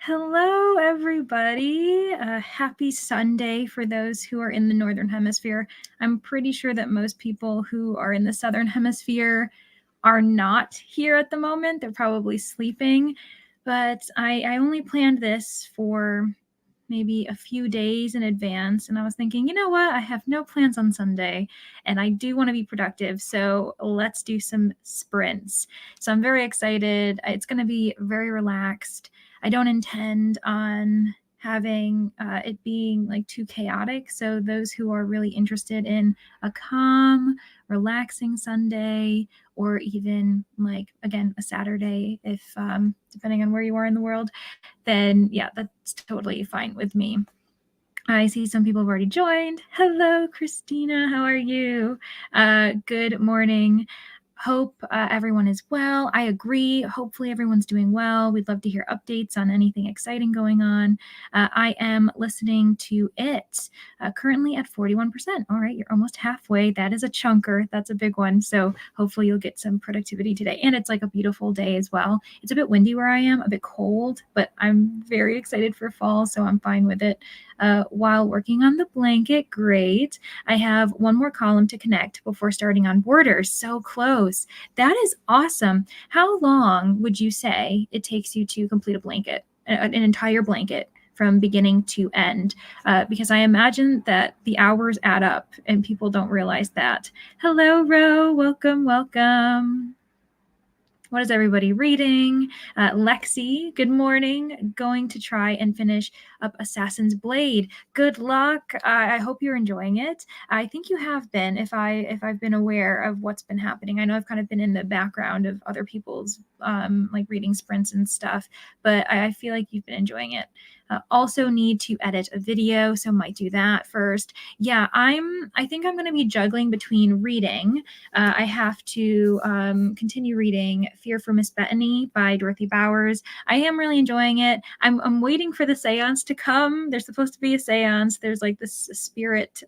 Hello, everybody. Happy Sunday for those who are in the Northern Hemisphere. I'm pretty sure that most people who are in the Southern Hemisphere are not here at the moment. They're probably sleeping, but I only planned this for maybe a few days in advance. And I was thinking, you know what? I have no plans on Sunday and I do want to be productive. So let's do some sprints. So I'm very excited. It's going to be very relaxed. I don't intend on having it being like too chaotic. So those who are really interested in a calm, relaxing Sunday, or even like, again, a Saturday, if depending on where you are in the world, then yeah, that's totally fine with me. I see some people have already joined. Hello, Christina. How are you? Good morning. Hope everyone is well. I agree. Hopefully everyone's doing well. We'd love to hear updates on anything exciting going on. I am listening to it currently at 41%. All right, you're almost halfway. That is a chunker. That's a big one. So hopefully you'll get some productivity today. And it's like a beautiful day as well. It's a bit windy where I am, a bit cold, but I'm very excited for fall, so I'm fine with it. While working on the blanket, great. I have one more column to connect before starting on borders. So close. That is awesome. How long would you say it takes you to complete a blanket, an entire blanket from beginning to end? Because I imagine that the hours add up and people don't realize that. Hello, Ro. Welcome, welcome. What is everybody reading? Lexi, good morning. Going to try and finish up Assassin's Blade. Good luck. I hope you're enjoying it. I think you have been, if I've been aware of what's been happening. I know I've kind of been in the background of other people's like reading sprints and stuff, but I feel like you've been enjoying it. Also need to edit a video, so might do that first. Yeah, I think I'm going to be juggling between reading. I have to continue reading Fear for Miss Bethany by Dorothy Bowers. I am really enjoying it. I'm waiting for the seance to come. There's supposed to be a seance. There's like this spirit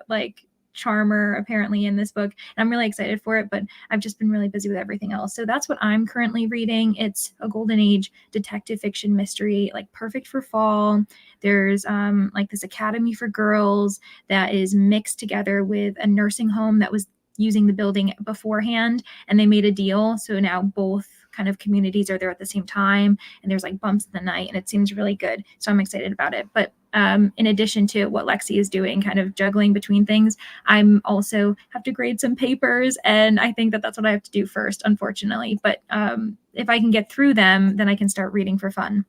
like charmer apparently in this book, and I'm really excited for it, but I've just been really busy with everything else. So that's what I'm currently reading. It's a golden age detective fiction mystery, like perfect for fall. There's like this academy for girls that is mixed together with a nursing home that was using the building beforehand, and they made a deal. So now both kind of communities are there at the same time, and there's like bumps in the night, and it seems really good. So I'm excited about it. But in addition to what Lexi is doing, kind of juggling between things, I'm also have to grade some papers, and I think that that's what I have to do first, unfortunately. But if I can get through them, then I can start reading for fun.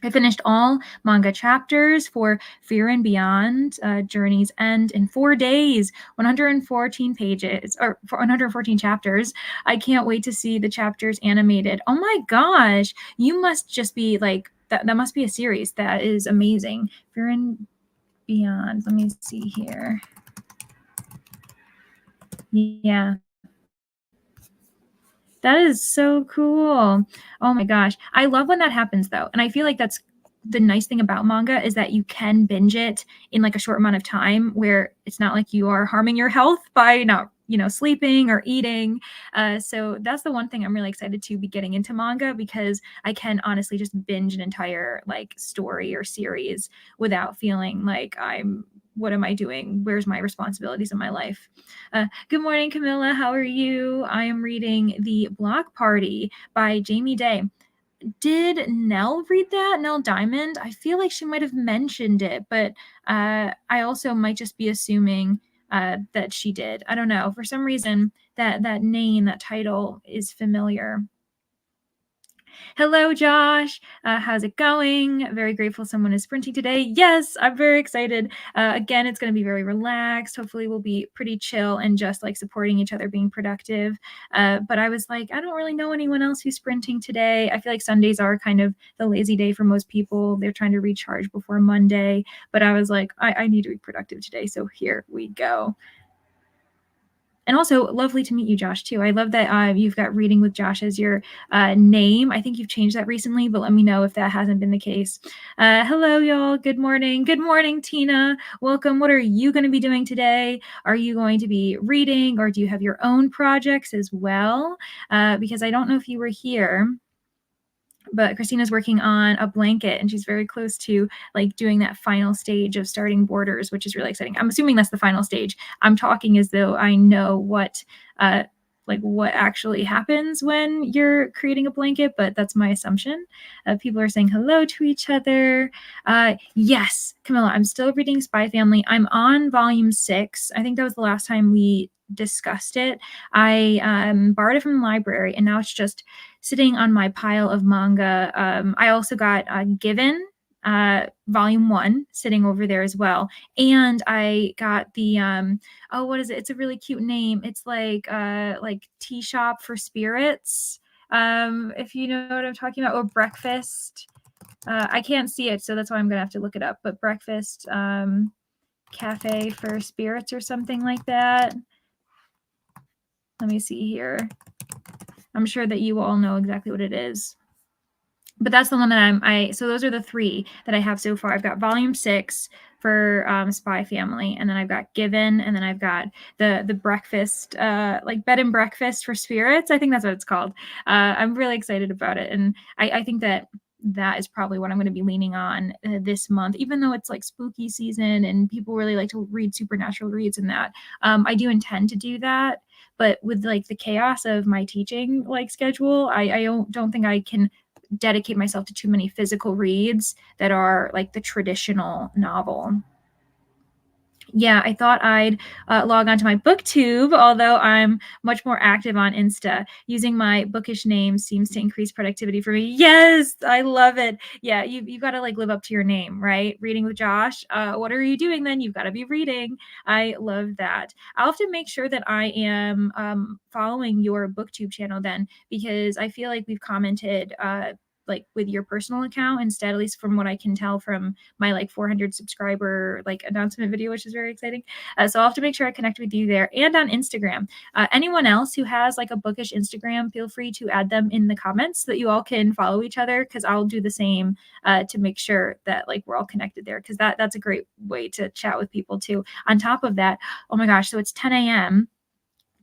I finished all manga chapters for Fear and Beyond, Journey's End in 4 days, 114 pages, or 114 chapters. I can't wait to see the chapters animated. Oh my gosh, you must just be like, that must be a series. That is amazing. Fear and Beyond, let me see here. Yeah. That is so cool. Oh my gosh. I love when that happens though. And I feel like that's the nice thing about manga is that you can binge it in like a short amount of time where it's not like you are harming your health by not, sleeping or eating. So that's the one thing I'm really excited to be getting into manga, because I can honestly just binge an entire like story or series without feeling like what am I doing? Where's my responsibilities in my life? Good morning, Camilla. How are you? I am reading The Block Party by Jamie Day. Did Nell read that? Nell Diamond? I feel like she might have mentioned it, but I also might just be assuming that she did. I don't know. For some reason, that name, that title is familiar. Hello, Josh. How's it going? Very grateful someone is sprinting today. Yes, I'm very excited. Again, it's going to be very relaxed. Hopefully, we'll be pretty chill and just like supporting each other, being productive. But I was like, I don't really know anyone else who's sprinting today. I feel like Sundays are kind of the lazy day for most people. They're trying to recharge before Monday. But I was like, I need to be productive today. So here we go. And also lovely to meet you, Josh, too. I love that you've got Reading with Josh as your name. I think you've changed that recently, but let me know if that hasn't been the case. Hello, y'all. Good morning. Good morning, Tina. Welcome. What are you going to be doing today? Are you going to be reading, or do you have your own projects as well? Because I don't know if you were here But Christina's working on a blanket, and she's very close to like doing that final stage of starting borders, which is really exciting. I'm assuming that's the final stage. I'm talking as though I know what what actually happens when you're creating a blanket, but that's my assumption. People are saying hello to each other. Yes, Camilla, I'm still reading Spy Family. I'm on volume 6. I think that was the last time we discussed it. I borrowed it from the library, and now it's just sitting on my pile of manga. I also got Given volume 1 sitting over there as well, and I got the what is it? It's a really cute name. It's like tea shop for spirits. If you know what I'm talking about, or breakfast. I can't see it, so that's why I'm gonna have to look it up. But breakfast cafe for spirits or something like that. Let me see here. I'm sure that you all know exactly what it is. But that's the one that so those are the 3 that I have so far. I've got volume 6 for Spy Family, and then I've got Given, and then I've got the breakfast, like bed and breakfast for spirits. I think that's what it's called. I'm really excited about it, and I think that is probably what I'm going to be leaning on this month, even though it's like spooky season and people really like to read supernatural reads and that. I do intend to do that, but with like the chaos of my teaching like schedule, I don't think I can dedicate myself to too many physical reads that are like the traditional novel. Yeah, I thought I'd log on to my booktube, although I'm much more active on Insta. Using my bookish name seems to increase productivity for me. Yes, I love it. Yeah, you got to like live up to your name, right? Reading with Josh. What are you doing then? You've got to be reading. I love that. I'll have to make sure that I am following your booktube channel then, because I feel like we've commented like with your personal account instead, at least from what I can tell from my like 400 subscriber like announcement video, which is very exciting. So I'll have to make sure I connect with you there and on Instagram. Anyone else who has like a bookish Instagram, feel free to add them in the comments so that you all can follow each other, because I'll do the same to make sure that like we're all connected there, because that's a great way to chat with people too. On top of that, oh my gosh, so it's 10 a.m.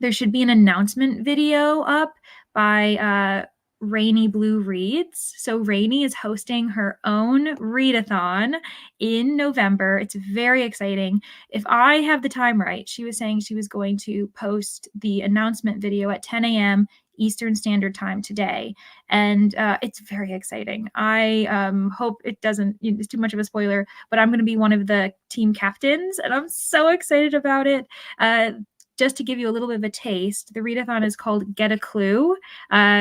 There should be an announcement video up by Rainy Blue Reads. So Rainy is hosting her own readathon in November. It's very exciting. If I have the time right, she was saying she was going to post the announcement video at 10 a.m. Eastern Standard Time today. And it's very exciting. I hope it doesn't, it's too much of a spoiler, but I'm going to be one of the team captains, and I'm so excited about it. Just to give you a little bit of a taste, the readathon is called Get a Clue.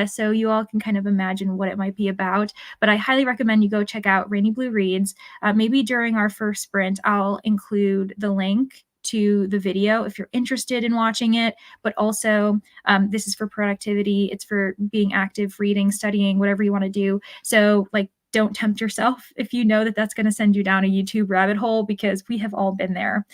So you all can kind of imagine what it might be about. But I highly recommend you go check out Rainy Blue Reads. Maybe during our first sprint, I'll include the link to the video if you're interested in watching it. But also, this is for productivity. It's for being active, reading, studying, whatever you want to do. So like, don't tempt yourself if you know that that's going to send you down a YouTube rabbit hole, because we have all been there.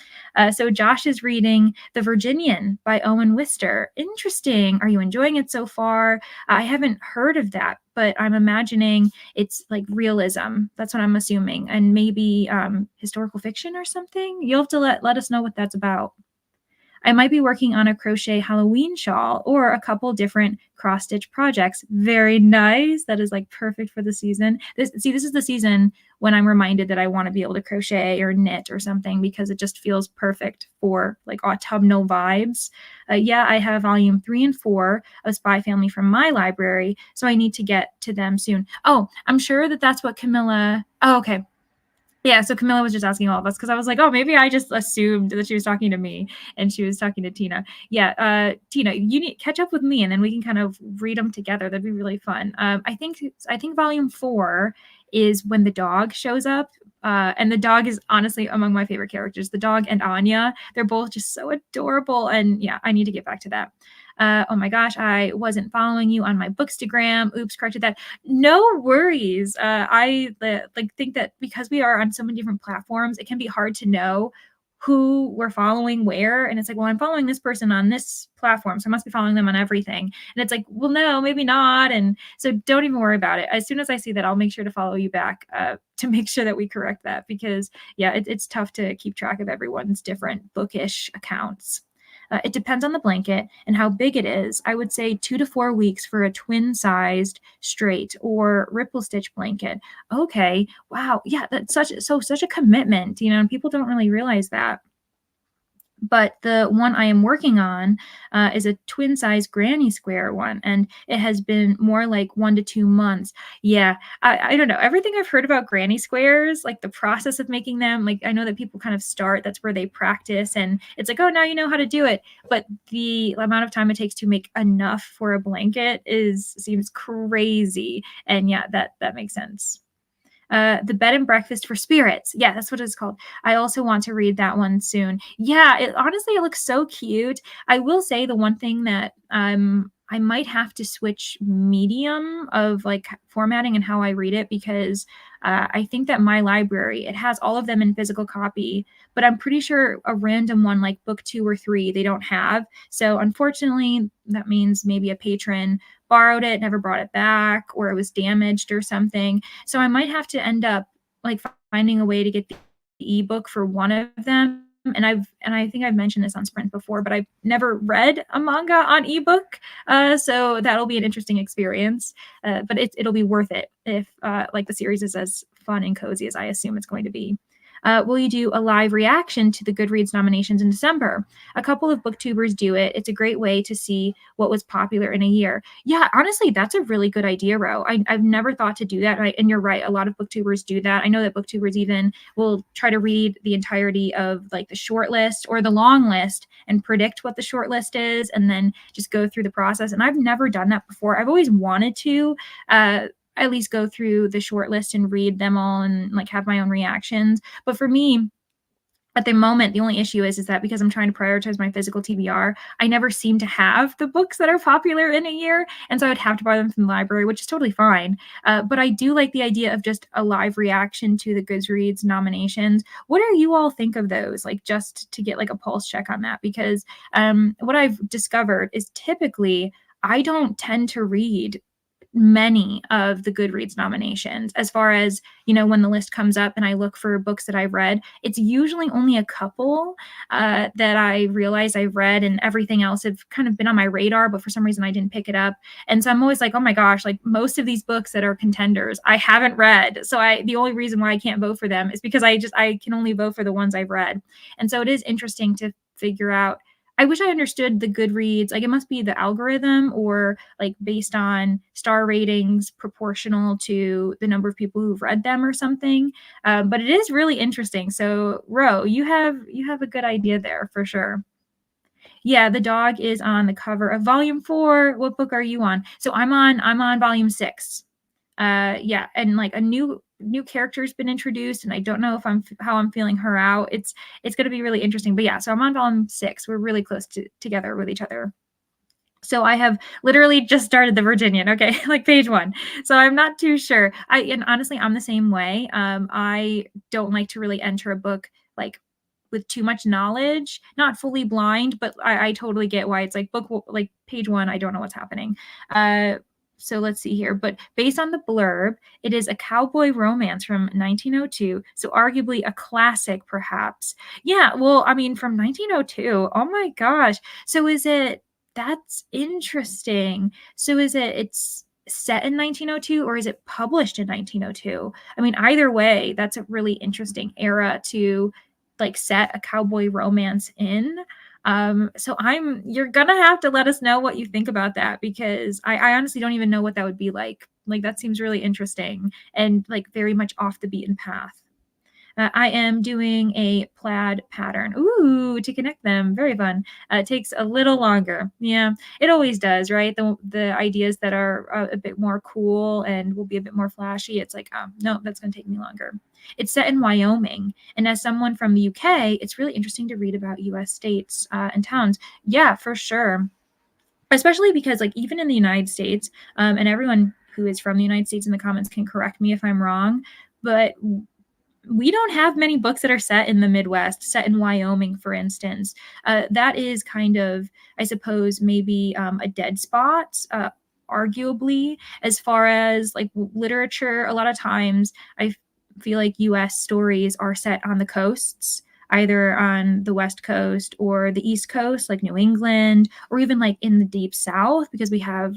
So Josh is reading The Virginian by Owen Wister. Interesting. Are you enjoying it so far? I haven't heard of that, but I'm imagining it's like realism. That's what I'm assuming. And maybe historical fiction or something. You'll have to let us know what that's about. I might be working on a crochet Halloween shawl or a couple different cross-stitch projects. Very nice. That is like perfect for the season. This is the season when I'm reminded that I want to be able to crochet or knit or something, because it just feels perfect for like autumnal vibes. Yeah, I have volume 3 and 4 of Spy Family from my library, so I need to get to them soon. Oh, I'm sure that that's what Camilla. Oh, okay. Yeah, so Camilla was just asking all of us, because I was like, oh, maybe I just assumed that she was talking to me and she was talking to Tina. Yeah, Tina, you need catch up with me, and then we can kind of read them together. That'd be really fun. I think volume 4 is when the dog shows up, and the dog is honestly among my favorite characters. The dog and Anya, they're both just so adorable, and yeah, I need to get back to that. Oh my gosh, I wasn't following you on my Bookstagram. Oops, corrected that. No worries. I think that because we are on so many different platforms, it can be hard to know who we're following where. And it's like, well, I'm following this person on this platform, so I must be following them on everything. And it's like, well, no, maybe not. And so don't even worry about it. As soon as I see that, I'll make sure to follow you back to make sure that we correct that, because yeah, it's tough to keep track of everyone's different bookish accounts. It depends on the blanket and how big it is. I would say 2 to 4 weeks for a twin-sized straight or ripple stitch blanket. Okay, wow, yeah, that's such a commitment, and people don't really realize that. But the one I am working on is a twin size granny square one, and it has been more like 1 to 2 months. Yeah, I don't know. Everything I've heard about granny squares, like the process of making them, like I know that people kind of start, that's where they practice, and it's like, oh, now you know how to do it. But the amount of time it takes to make enough for a blanket seems crazy. And yeah, that makes sense. The Bed and Breakfast for Spirits. Yeah, that's what it's called. I also want to read that one soon. Yeah, honestly, it looks so cute. I will say the one thing that I might have to switch medium of like formatting and how I read it, because I think that my library, it has all of them in physical copy, but I'm pretty sure a random one like book 2 or 3 they don't have. So unfortunately, that means maybe a patron borrowed it, never brought it back, or it was damaged or something. So I might have to end up like finding a way to get the ebook for one of them. And I think I've mentioned this on Sprint before, but I've never read a manga on ebook, so that'll be an interesting experience. But it'll be worth it if like the series is as fun and cozy as I assume it's going to be. Will you do a live reaction to the Goodreads nominations in December? A couple of booktubers do it. It's a great way to see what was popular in a year. Yeah, honestly, that's a really good idea, Ro. I've never thought to do that. And you're right. A lot of booktubers do that. I know that booktubers even will try to read the entirety of like the short list or the long list and predict what the short list is and then just go through the process. And I've never done that before. I've always wanted to. At least go through the short list and read them all and like have my own reactions. But for me, at the moment, the only issue is that because I'm trying to prioritize my physical TBR, I never seem to have the books that are popular in a year. And so I would have to buy them from the library, which is totally fine. But I do like the idea of just a live reaction to the Goodreads nominations. What do you all think of those? Like just to get like a pulse check on that, because what I've discovered is typically I don't tend to read many of the Goodreads nominations. As far as, when the list comes up and I look for books that I've read, it's usually only a couple that I realize I've read, and everything else have kind of been on my radar, but for some reason I didn't pick it up. And so I'm always like, oh my gosh, like most of these books that are contenders, I haven't read. So the only reason why I can't vote for them is because I can only vote for the ones I've read. And so it is interesting to figure out. I wish I understood the Goodreads. Like it must be the algorithm or like based on star ratings proportional to the number of people who've read them or something. But it is really interesting. So Ro, you have a good idea there for sure. Yeah, the dog is on the cover of volume 4. What book are you on? So I'm on volume 6. Yeah, and like a new character's been introduced, and I don't know if how I'm feeling her out. It's going to be really interesting. But yeah, so I'm on volume 6. We're really close together with each other. So I have literally just started the Virginian, okay, like page 1. So I'm not too sure. And honestly, I'm the same way. I don't like to really enter a book like with too much knowledge, not fully blind, but I totally get why it's like like page 1, I don't know what's happening. So let's see here. But based on the blurb, it is a cowboy romance from 1902. So arguably a classic, perhaps. Yeah, well, I mean, from 1902. Oh my gosh. So that's interesting. So it's set in 1902 or is it published in 1902? I mean, either way, that's a really interesting era to like set a cowboy romance in. So you're gonna have to let us know what you think about that, because I honestly don't even know what that would be like. Like that seems really interesting and like very much off the beaten path. I am doing a plaid pattern. Ooh, to connect them. Very fun. It takes a little longer. Yeah, it always does, right? The ideas that are a bit more cool and will be a bit more flashy, it's like, oh, no, that's going to take me longer. It's set in Wyoming. And as someone from the UK, it's really interesting to read about US states and towns. Yeah, for sure. Especially because like even in the United States, and everyone who is from the United States in the comments can correct me if I'm wrong, but we don't have many books that are set in the Midwest, set in Wyoming, for instance. That is kind of, I suppose, maybe a dead spot, arguably, as far as like literature. A lot of times I feel like US stories are set on the coasts. either on the West Coast or the East Coast, like New England, or even like in the deep South, because we have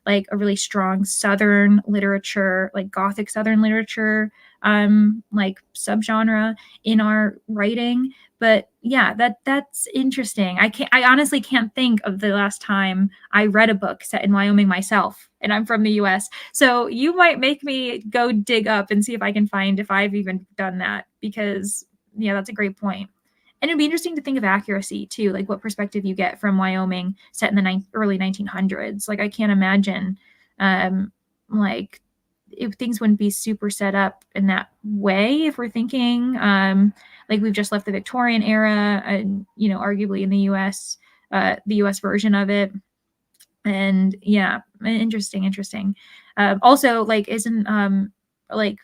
like a really strong Southern literature, like Gothic Southern literature, like subgenre in our writing. But yeah, that's interesting. I honestly can't think of the last time I read a book set in Wyoming myself, and I'm from the US. So you might make me go dig up and see if I can find if I've even done that, because yeah, that's a great point. And it'd be interesting to think of accuracy too, like what perspective you get from Wyoming set in the early 1900s. Like I can't imagine like if things wouldn't be super set up in that way if we're thinking like we've just left the Victorian era, and arguably in the US version of it. And yeah, interesting. Also, like, isn't like,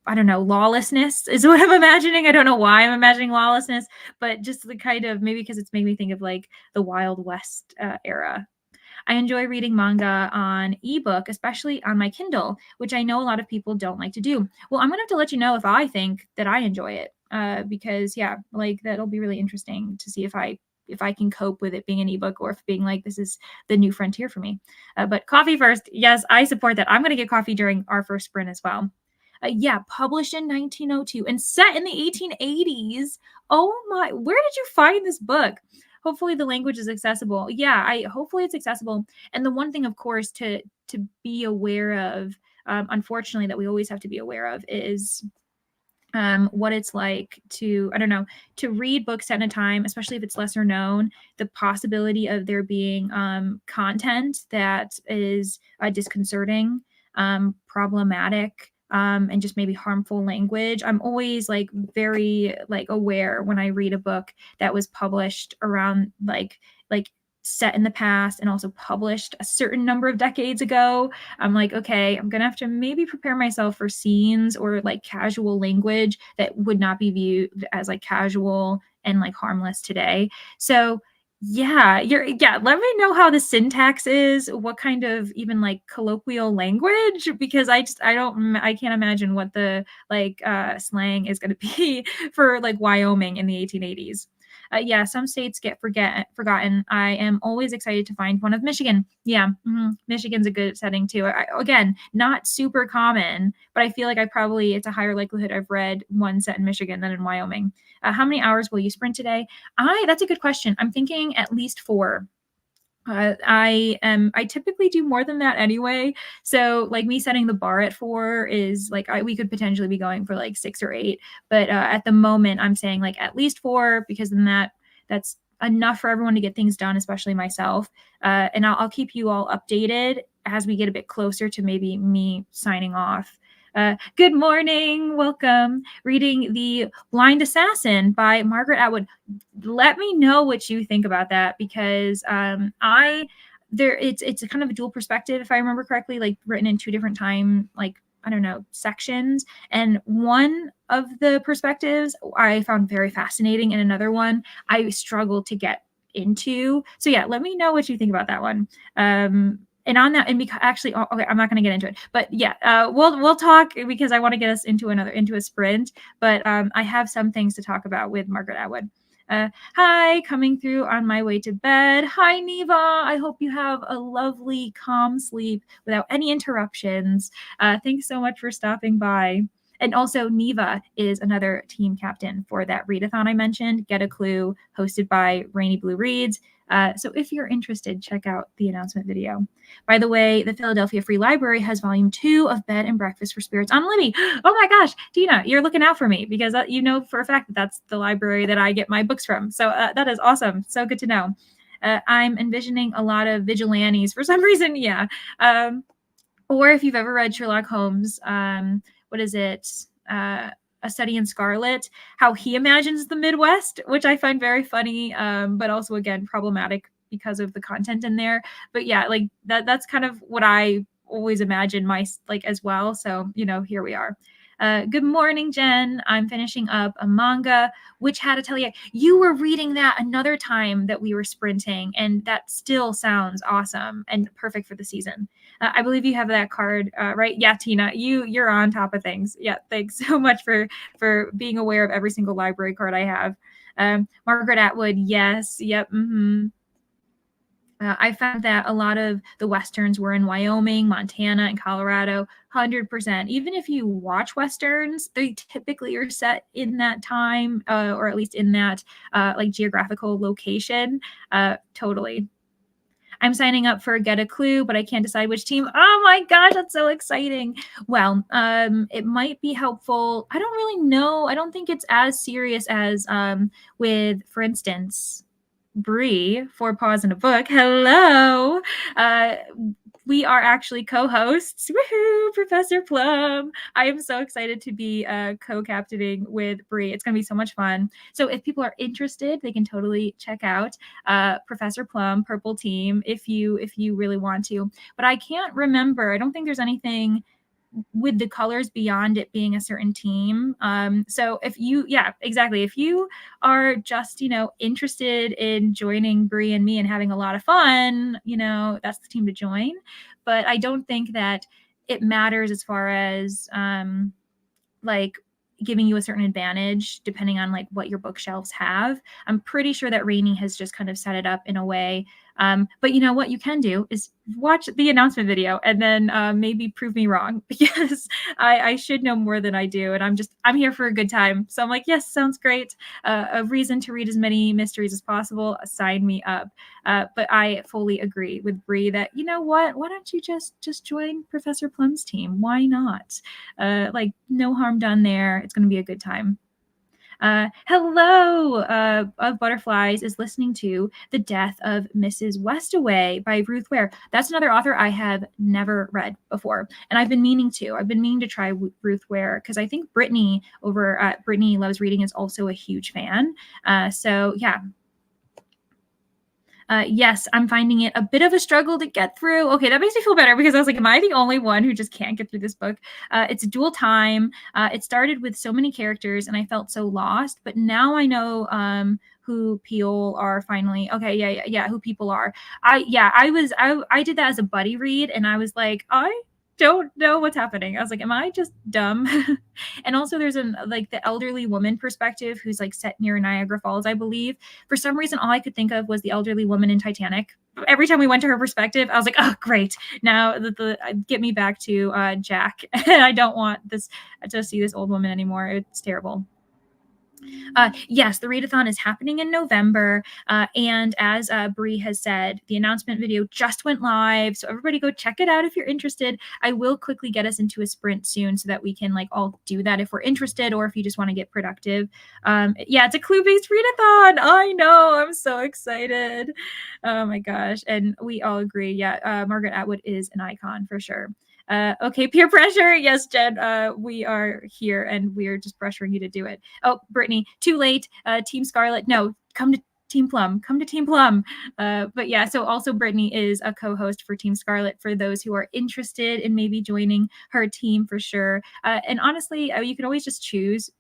I don't know, lawlessness is what I'm imagining. I don't know why I'm imagining lawlessness, but just the kind of, maybe because it's made me think of like the Wild West era. I enjoy reading manga on ebook, especially on my Kindle, which I know a lot of people don't like to do. Well, I'm gonna have to let you know if I think that I enjoy it, because yeah, like that'll be really interesting to see if I can cope with it being an ebook, or if being like this is the new frontier for me. But coffee first, yes, I support that. I'm gonna get coffee during our first sprint as well. Yeah, published in 1902 and set in the 1880s. Oh my, where did you find this book? Hopefully the language is accessible. Yeah, I hopefully it's accessible. And the one thing, of course, to be aware of, unfortunately, that we always have to be aware of is what it's like to, I don't know, to read books at a time, especially if it's lesser known, the possibility of there being content that is disconcerting, problematic, and just maybe harmful language. I'm always like very like aware when I read a book that was published around like set in the past and also published a certain number of decades ago. I'm like, okay, I'm gonna have to maybe prepare myself for scenes or like casual language that would not be viewed as like casual and like harmless today. So yeah, let me know how the syntax is, what kind of even like colloquial language, because I can't imagine what the like slang is going to be for like Wyoming in the 1880s. Yeah, some states get forgotten. I am always excited to find one of Michigan. Yeah, Michigan's a good setting too. Again, not super common, but I feel like it's a higher likelihood I've read one set in Michigan than in Wyoming. How many hours will you sprint today? That's a good question. I'm thinking at least 4. I typically do more than that anyway. So like me setting the bar at 4 is like we could potentially be going for like 6 or 8. But at the moment I'm saying like at least 4, because then that's enough for everyone to get things done, especially myself. And I'll keep you all updated as we get a bit closer to maybe me signing off. Good morning, welcome. Reading The Blind Assassin by Margaret Atwood. Let me know what you think about that, because it's a kind of a dual perspective, if I remember correctly, like written in 2 different time, like I don't know, sections. And one of the perspectives I found very fascinating, and another one I struggled to get into. So yeah, let me know what you think about that one. And on that, and because actually, okay, I'm not going to get into it, but yeah, we'll talk, because I want to get us into a sprint. But I have some things to talk about with Margaret Atwood. Hi, coming through on my way to bed. Hi, Neva. I hope you have a lovely, calm sleep without any interruptions. Thanks so much for stopping by. And also, Neva is another team captain for that readathon I mentioned, Get a Clue, hosted by Rainy Blue Reads. So if you're interested, check out the announcement video. By the way, the Philadelphia Free Library has volume 2 of Bed and Breakfast for Spirits on Libby. Oh my gosh, Dina, you're looking out for me, because you know for a fact that that's the library that I get my books from. So that is awesome. So good to know. I'm envisioning a lot of vigilantes for some reason. Yeah. Or if you've ever read Sherlock Holmes, what is it? A Study in Scarlet, how he imagines the Midwest, which I find very funny, but also, again, problematic because of the content in there. But yeah, like that's kind of what I always imagine as well. So, here we are. Good morning, Jen. I'm finishing up a manga, which had to tell you were reading that another time that we were sprinting, and that still sounds awesome and perfect for the season. I believe you have that card, right? Yeah, Tina, you're on top of things. Yeah, thanks so much for being aware of every single library card I have. Margaret Atwood, yes, yep, mm-hmm. I found that a lot of the Westerns were in Wyoming, Montana, and Colorado, 100%. Even if you watch Westerns, they typically are set in that time, or at least in that like geographical location. Totally. I'm signing up for Get a Clue, but I can't decide which team. Oh my gosh, that's so exciting. Well, it might be helpful. I don't really know. I don't think it's as serious as with, for instance, Bree for Paws in a Book. Hello. We are actually co-hosts. Woohoo, Professor Plum. I am so excited to be co-captaining with Bree. It's going to be so much fun. So if people are interested, they can totally check out Professor Plum, Purple Team, if you really want to. But I can't remember. I don't think there's anything with the colors beyond it being a certain team. So if you, yeah, exactly. If you are just, interested in joining Bree and me and having a lot of fun, that's the team to join. But I don't think that it matters as far as like giving you a certain advantage depending on like what your bookshelves have. I'm pretty sure that Rainey has just kind of set it up in a way. But you know what you can do is watch the announcement video and then maybe prove me wrong, because I should know more than I do. And I'm here for a good time. So I'm like, yes, sounds great. A reason to read as many mysteries as possible. Sign me up. But I fully agree with Bree that, you know what, why don't you just join Professor Plum's team? Why not? Like no harm done there. It's going to be a good time. Hello of Butterflies is listening to The Death of Mrs. Westaway by Ruth Ware. That's another author I have never read before, and I've been meaning to. I've been meaning to try Ruth Ware because I think Brittany over at Brittany Loves Reading is also a huge fan. So yeah. Yes, I'm finding it a bit of a struggle to get through. Okay, that makes me feel better, because I was like, am I the only one who just can't get through this book? It's a dual time. It started with so many characters and I felt so lost, but now I know who people are finally. Okay, yeah, who people are. I did that as a buddy read, and I was like, I don't know what's happening. I was like, am I just dumb? And also there's like the elderly woman perspective who's like set near Niagara Falls, I believe. For some reason, all I could think of was the elderly woman in Titanic. Every time we went to her perspective, I was like, oh, great. Now get me back to Jack. I don't want to see this old woman anymore. It's terrible. Yes, the readathon is happening in November. And as Bree has said, the announcement video just went live. So everybody go check it out if you're interested. I will quickly get us into a sprint soon so that we can like all do that if we're interested, or if you just want to get productive. Yeah, it's a clue-based readathon. I know. I'm so excited. Oh my gosh. And we all agree. Yeah, Margaret Atwood is an icon for sure. Okay, peer pressure. Yes, Jen, we are here and we're just pressuring you to do it. Oh, Brittany, too late. Team Scarlet, no, come to Team Plum. Come to Team Plum. But yeah, so also Brittany is a co-host for Team Scarlet for those who are interested in maybe joining her team for sure. And honestly, you can always just choose.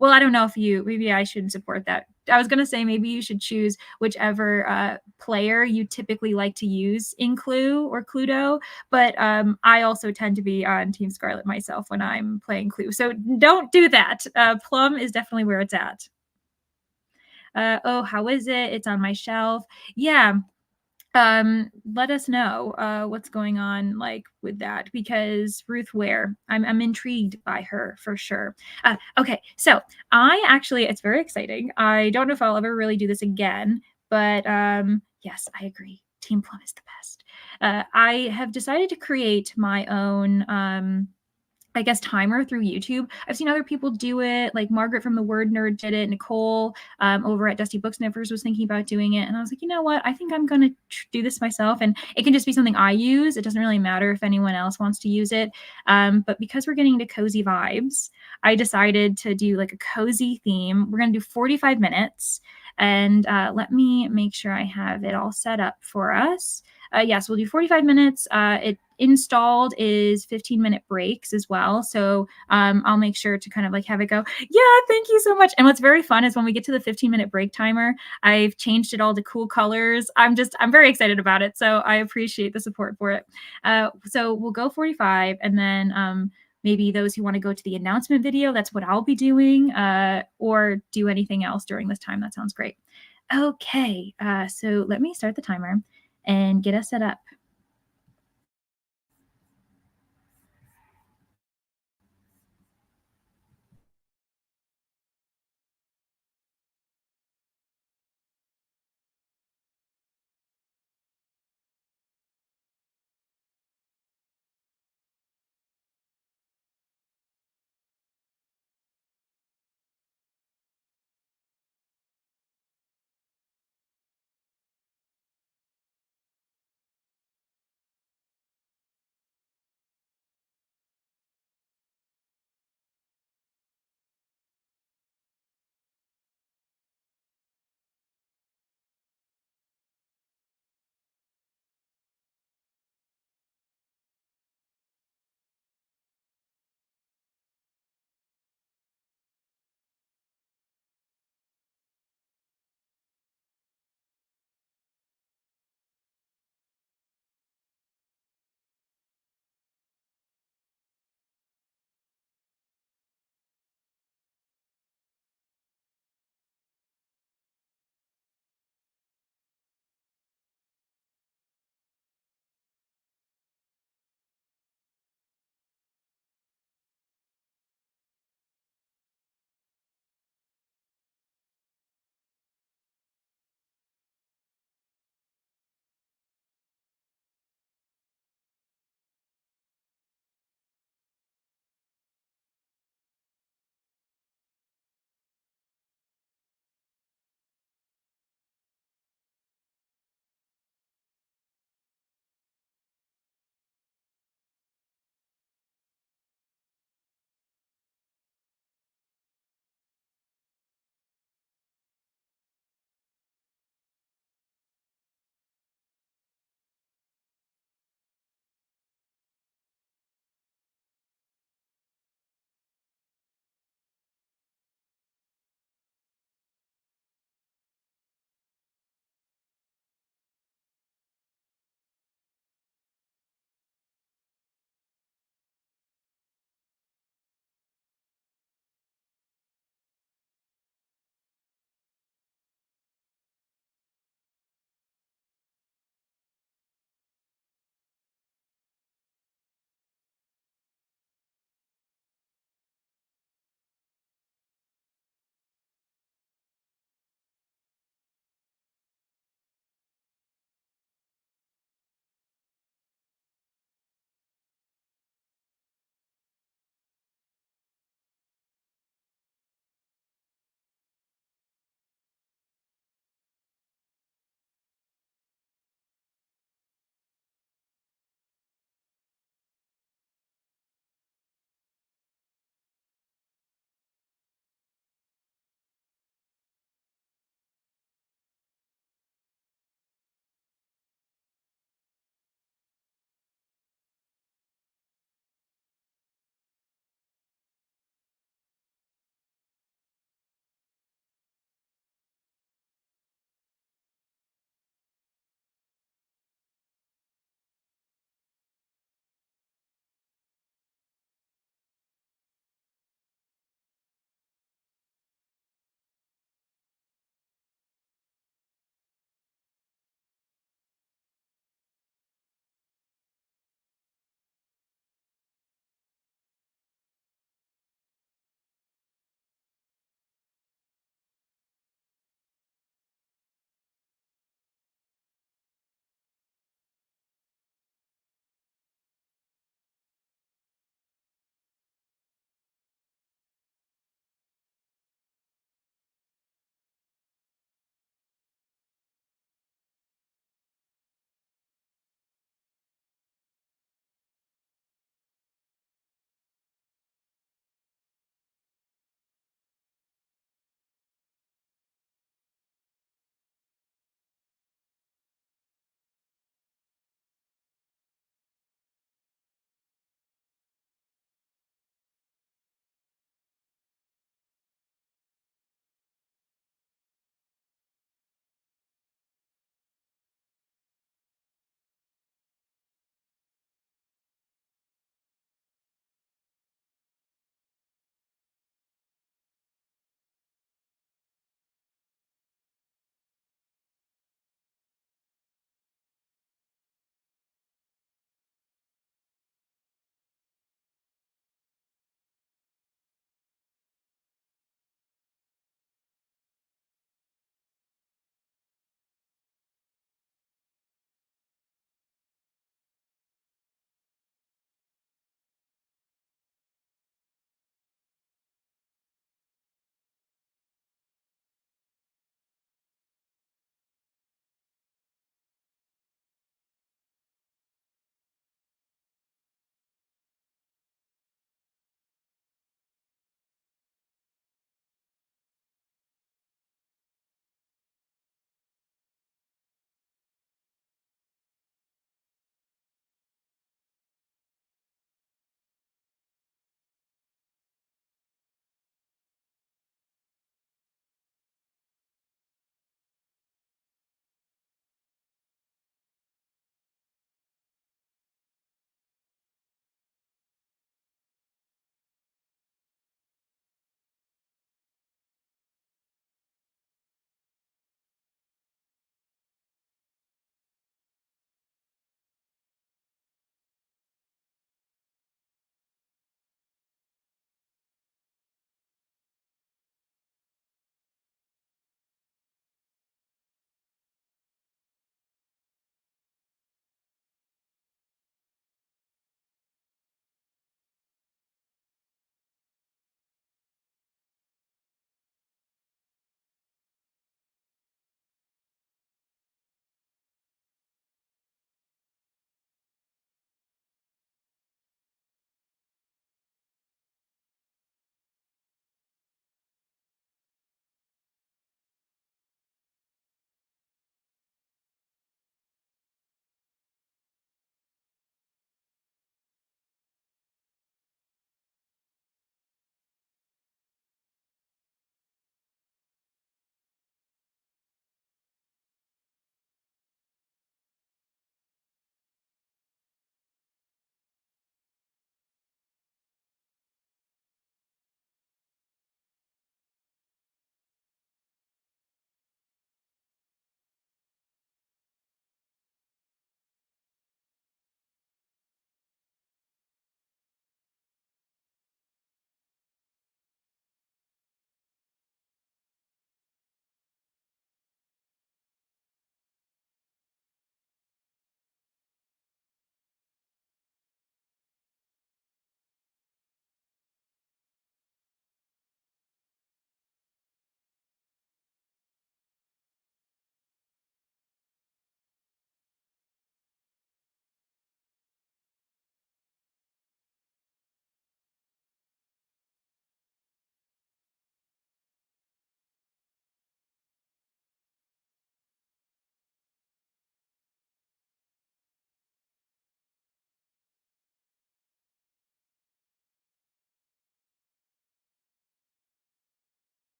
Well, I don't know if maybe I shouldn't support that. I was going to say maybe you should choose whichever player you typically like to use in Clue or Cluedo. But I also tend to be on Team Scarlet myself when I'm playing Clue. So don't do that. Plum is definitely where it's at. Oh, how is it? It's on my shelf. Yeah. Let us know what's going on like with that, because Ruth Ware, I'm intrigued by her for sure. Okay, so it's very exciting. I don't know if I'll ever really do this again, but yes, I agree. Team Plum is the best. I have decided to create my own I guess timer through YouTube. I've seen other people do it, like Margaret from the Word Nerd did it. Nicole over at Dusty Book Sniffers was thinking about doing it. And I was like, you know what? I think I'm going to do this myself. And it can just be something I use. It doesn't really matter if anyone else wants to use it. But because we're getting into cozy vibes, I decided to do like a cozy theme. We're going to do 45 minutes. And let me make sure I have it all set up for us. Yes, we'll do 45 minutes. installed is 15-minute breaks as well. So I'll make sure to kind of like have it go, yeah, thank you so much. And what's very fun is when we get to the 15-minute break timer, I've changed it all to cool colors. I'm very excited about it. So I appreciate the support for it. So we'll go 45, and then maybe those who want to go to the announcement video, that's what I'll be doing, or do anything else during this time. That sounds great. Okay, so let me start the timer and get us set up.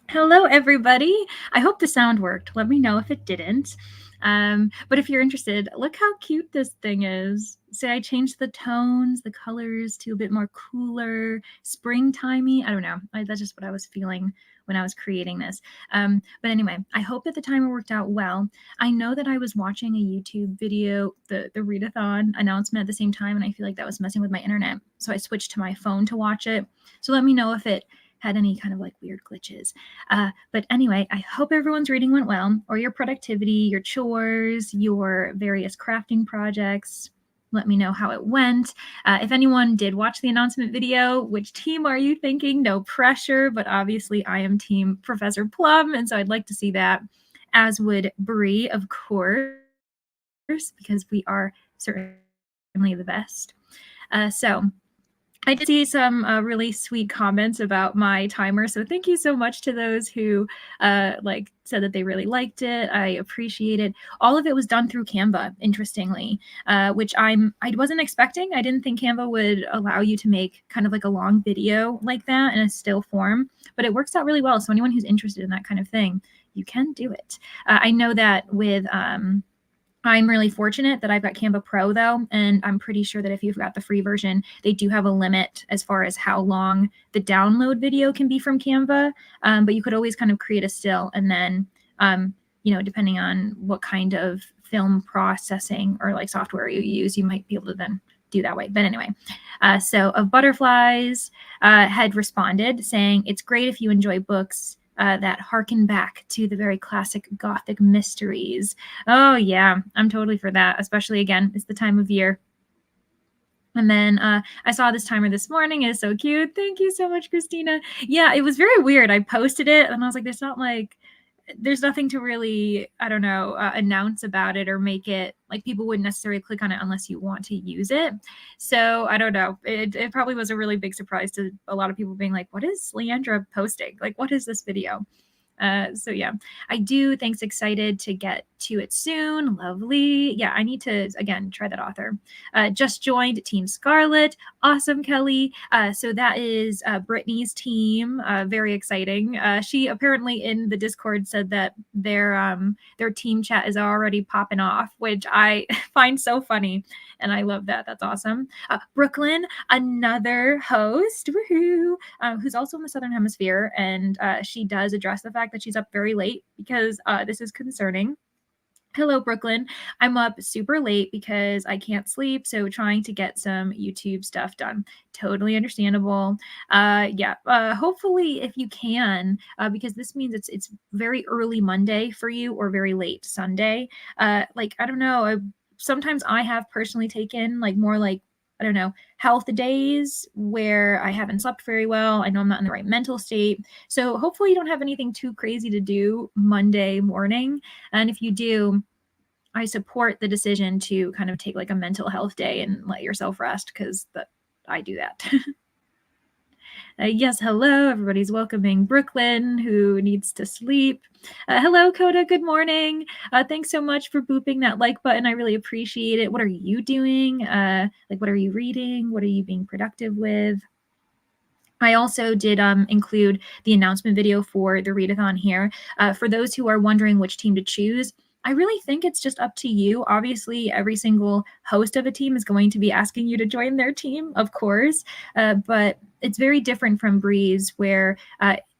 Hello, everybody. I hope the sound worked. Let me know if it didn't. But if you're interested, look how cute this thing is. So I changed the tones, the colors to a bit more cooler, springtimey. I don't know. That's just what I was feeling when I was creating this. But anyway, I hope that the timer worked out well. I know that I was watching a YouTube video, the Readathon announcement at the same time, and I feel like that was messing with my internet. So I switched to my phone to watch it. So let me know if it had any kind of like weird glitches. But anyway, I hope everyone's reading went well, or your productivity, your chores, your various crafting projects. Let me know how it went. If anyone did watch the announcement video, which team are you thinking? No pressure, but obviously I am team Professor Plum, and so I'd like to see that, as would Bree, of course, because we are certainly the best. So I did see some really sweet comments about my timer, so thank you so much to those who said that they really liked it. I appreciate it. All of it was done through Canva, interestingly, which I wasn't expecting. I didn't think Canva would allow you to make kind of like a long video like that in a still form, but it works out really well. So anyone who's interested in that kind of thing, you can do it. I know that with I'm really fortunate that I've got Canva Pro though, and I'm pretty sure that if you've got the free version, they do have a limit as far as how long the download video can be from Canva. But you could always kind of create a still, and then depending on what kind of film processing or like software you use, you might be able to then do that way. But anyway, so of Butterflies had responded saying, "It's great if you enjoy books that harken back to the very classic Gothic mysteries." Oh, yeah, I'm totally for that, especially, again, it's the time of year. And then I saw this timer this morning. It's so cute. Thank you so much, Christina. Yeah, it was very weird. I posted it, and I was like, there's nothing to really, I don't know, announce about it or make it like people wouldn't necessarily click on it unless you want to use it. So I don't know. It probably was a really big surprise to a lot of people being like, what is Leandra posting? Like, what is this video? So yeah, I do. Thanks. Excited to get to it soon. Lovely. Yeah, I need to, again, try that author. Just joined Team Scarlet. Awesome, Kelly. So that is Brittany's team. Very exciting. She apparently in the Discord said that their team chat is already popping off, which I find so funny. And I love that. That's awesome. Brooklyn, another host, woohoo, who's also in the Southern Hemisphere. And she does address the fact that she's up very late because this is concerning. Hello, Brooklyn. I'm up super late because I can't sleep, so trying to get some YouTube stuff done. Totally understandable. Hopefully, if you can, because this means it's very early Monday for you or very late Sunday. I don't know. Sometimes I have personally taken more I don't know, health days where I haven't slept very well. I know I'm not in the right mental state. So hopefully you don't have anything too crazy to do Monday morning. And if you do, I support the decision to kind of take like a mental health day and let yourself rest because I do that. Yes, hello. Everybody's welcoming Brooklyn, who needs to sleep. Hello, Coda. Good morning. Thanks so much for booping that like button. I really appreciate it. What are you doing? What are you reading? What are you being productive with? I also did include the announcement video for the readathon here. For those who are wondering which team to choose, I really think it's just up to you. Obviously, every single host of a team is going to be asking you to join their team, of course, but it's very different from Breeze, where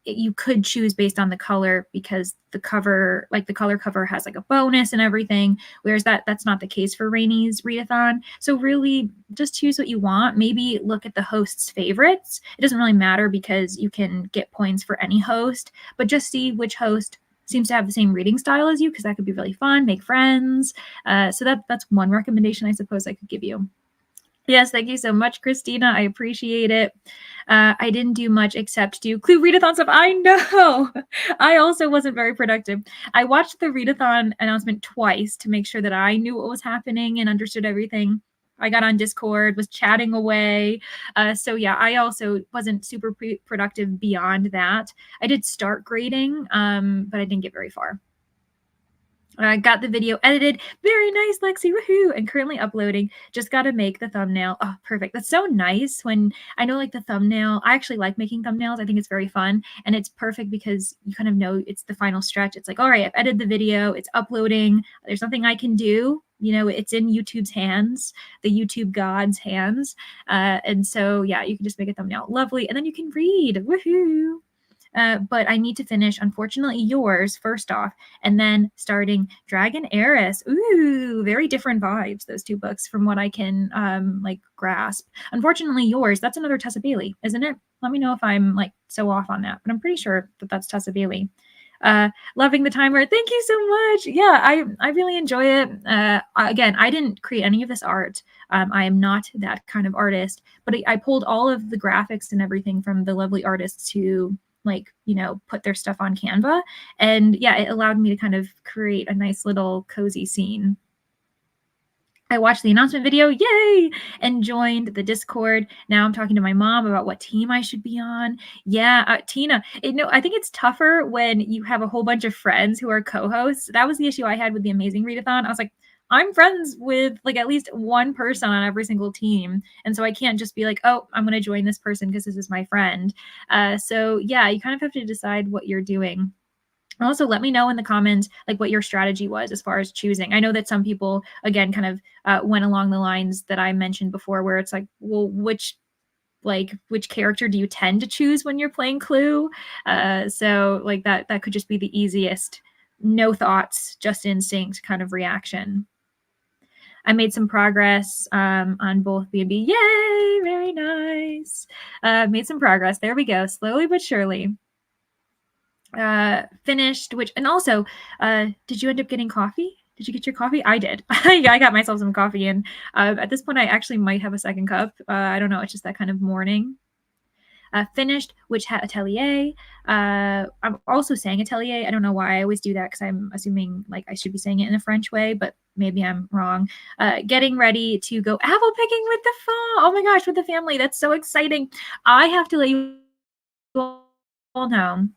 you could choose based on the color because the cover, like the color cover, has like a bonus and everything, whereas that's not the case for Rainy's readathon. So really just choose what you want. Maybe look at the host's favorites. It doesn't really matter because you can get points for any host, but just see which host seems to have the same reading style as you, because that could be really fun, make friends. So that's one recommendation I suppose I could give you. Yes, thank you so much, Christina. I appreciate it. I didn't do much except do Clue readathon stuff. I know. I also wasn't very productive. I watched the readathon announcement twice to make sure that I knew what was happening and understood everything. I got on Discord, was chatting away. So yeah, I also wasn't super productive beyond that. I did start grading, but I didn't get very far. I got the video edited. Very nice, Lexi. Woohoo! And currently uploading. Just got to make the thumbnail. Oh, perfect. That's so nice when I know like the thumbnail. I actually like making thumbnails. I think it's very fun. And it's perfect because you kind of know it's the final stretch. It's like, all right, I've edited the video. It's uploading. There's nothing I can do. You know, it's in YouTube's hands, the YouTube God's hands. And so, yeah, you can just make a thumbnail. Lovely. And then you can read. Woohoo! But I need to finish, unfortunately, yours first off, and then starting Dragon Heiress. Ooh, very different vibes, those two books, from what I can like grasp. Unfortunately, yours, that's another Tessa Bailey, isn't it? Let me know if I'm like so off on that, but I'm pretty sure that that's Tessa Bailey. Loving the timer. Thank you so much. Yeah, I really enjoy it. Again, I didn't create any of this art. I am not that kind of artist, but I pulled all of the graphics and everything from the lovely artists who like, you know, put their stuff on Canva. And yeah, it allowed me to kind of create a nice little cozy scene. I watched the announcement video, yay, and joined the Discord. Now I'm talking to my mom about what team I should be on. Yeah, Tina, I think it's tougher when you have a whole bunch of friends who are co-hosts. That was the issue I had with the Amazing Readathon. I was like, I'm friends with like at least one person on every single team. And so I can't just be like, oh, I'm going to join this person because this is my friend. So yeah, you kind of have to decide what you're doing. Also, let me know in the comments like what your strategy was as far as choosing. I know that some people, again, kind of went along the lines that I mentioned before, where it's like, well, which character do you tend to choose when you're playing Clue? So like that could just be the easiest, no thoughts, just instinct kind of reaction. I made some progress on both B&B. Yay! Very nice. Made some progress. There we go. Slowly but surely. Finished, and also, did you end up getting coffee? Did you get your coffee? I did. Yeah, I got myself some coffee, and at this point, I actually might have a second cup. I don't know. It's just that kind of morning. Finished Witch Hat Atelier. I'm also saying Atelier. I don't know why I always do that because I'm assuming like I should be saying it in a French way, but maybe I'm wrong. Getting ready to go apple picking with the fall. Oh my gosh, with the family. That's so exciting. I have to let you all know.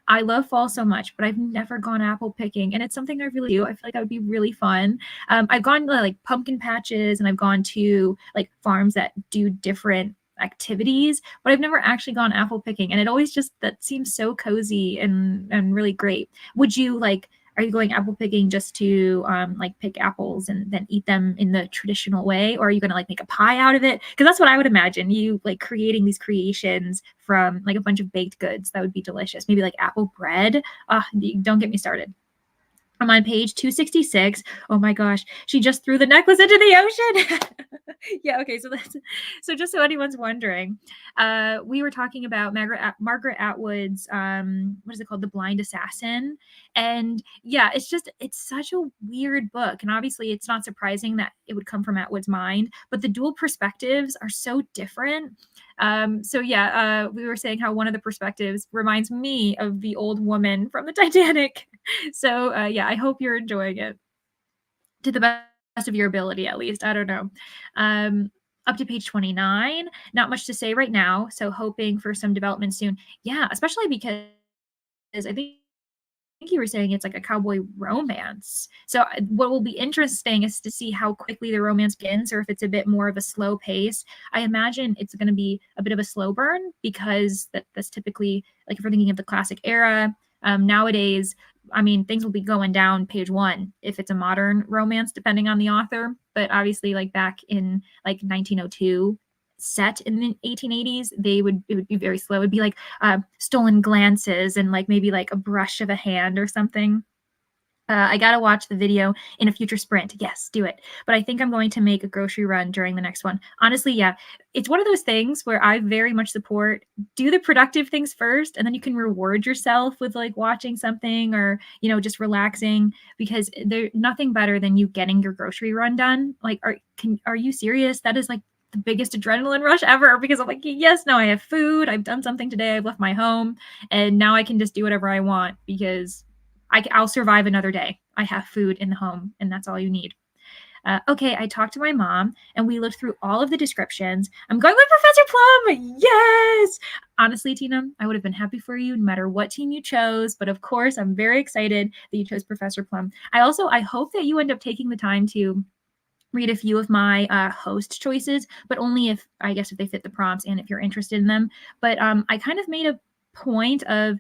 I love fall so much, but I've never gone apple picking, and it's something I really do. I feel like that would be really fun. I've gone to like pumpkin patches, and I've gone to like farms that do different activities, but I've never actually gone apple picking, and it always just that seems so cozy and really great. Would you like? Are you going apple picking just to like pick apples and then eat them in the traditional way, or are you going to like make a pie out of it? Because that's what I would imagine, you like creating these creations from like a bunch of baked goods. That would be delicious. Maybe like apple bread. Don't get me started. I'm on page 266. Oh my gosh, she just threw the necklace into the ocean. Yeah, okay, so just so anyone's wondering, we were talking about Margaret Atwood's what is it called, The Blind Assassin. And yeah, it's such a weird book, and obviously it's not surprising that it would come from Atwood's mind, but the dual perspectives are so different. So yeah, we were saying how one of the perspectives reminds me of the old woman from the Titanic. So yeah, I hope you're enjoying it to the best of your ability, at least. I don't know. Up to page 29, not much to say right now, so hoping for some development soon. Yeah, especially because I think you were saying it's like a cowboy romance. So what will be interesting is to see how quickly the romance begins, or if it's a bit more of a slow pace. I imagine it's going to be a bit of a slow burn, because that's typically, like if we're thinking of the classic era, nowadays, I mean, things will be going down page 1 if it's a modern romance, depending on the author. But obviously, like back in like 1902, set in the 1880s, it would be very slow. It'd be like stolen glances and like maybe like a brush of a hand or something. I gotta watch the video in a future sprint. Yes, do it. But I think I'm going to make a grocery run during the next one. Honestly, yeah, it's one of those things where I very much support do the productive things first, and then you can reward yourself with like watching something or, you know, just relaxing, because there's nothing better than you getting your grocery run done. Like, are you serious? That is like the biggest adrenaline rush ever, because I'm like, yes, now I have food. I've done something today. I've left my home, and now I can just do whatever I want because I'll survive another day. I have food in the home, and that's all you need. Okay, I talked to my mom and we looked through all of the descriptions. I'm going with Professor Plum. Yes. Honestly, Tina, I would have been happy for you no matter what team you chose. But of course, I'm very excited that you chose Professor Plum. I hope that you end up taking the time to read a few of my host choices, but only if, I guess, if they fit the prompts and if you're interested in them. But I kind of made a point of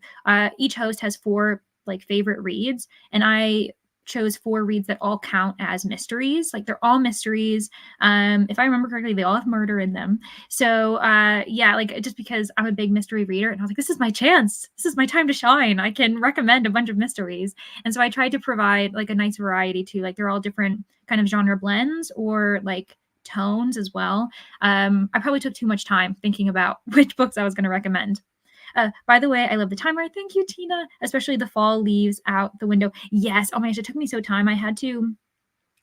each host has 4 like favorite reads, and I chose 4 reads that all count as mysteries. Like they're all mysteries. If I remember correctly, they all have murder in them. So yeah, like just because I'm a big mystery reader, and I was like, this is my chance. This is my time to shine. I can recommend a bunch of mysteries. And so I tried to provide like a nice variety too. Like they're all different kind of genre blends or like tones as well. I probably took too much time thinking about which books I was going to recommend. By the way, I love the timer. Thank you, Tina. Especially the fall leaves out the window. Yes. Oh my gosh, it took me so time. I had to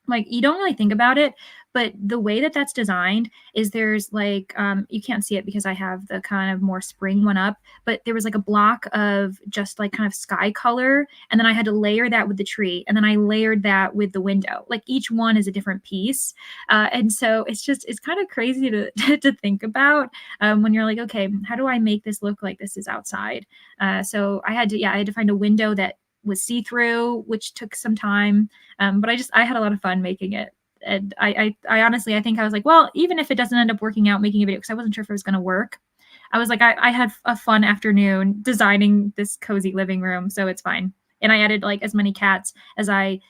like you don't really think about it, but the way that that's designed is there's like you can't see it because I have the kind of more spring one up, but there was like a block of just like kind of sky color, and then I had to layer that with the tree, and then I layered that with the window. Like each one is a different piece, and so it's kind of crazy to to think about when you're like, okay, how do I make this look like this is outside? So I had to find a window that was see-through, which took some time. But I had a lot of fun making it. And I honestly, I think I was like, well, even if it doesn't end up working out making a video, because I wasn't sure if it was going to work. I was like, I had a fun afternoon designing this cozy living room, so it's fine. And I added like as many cats as I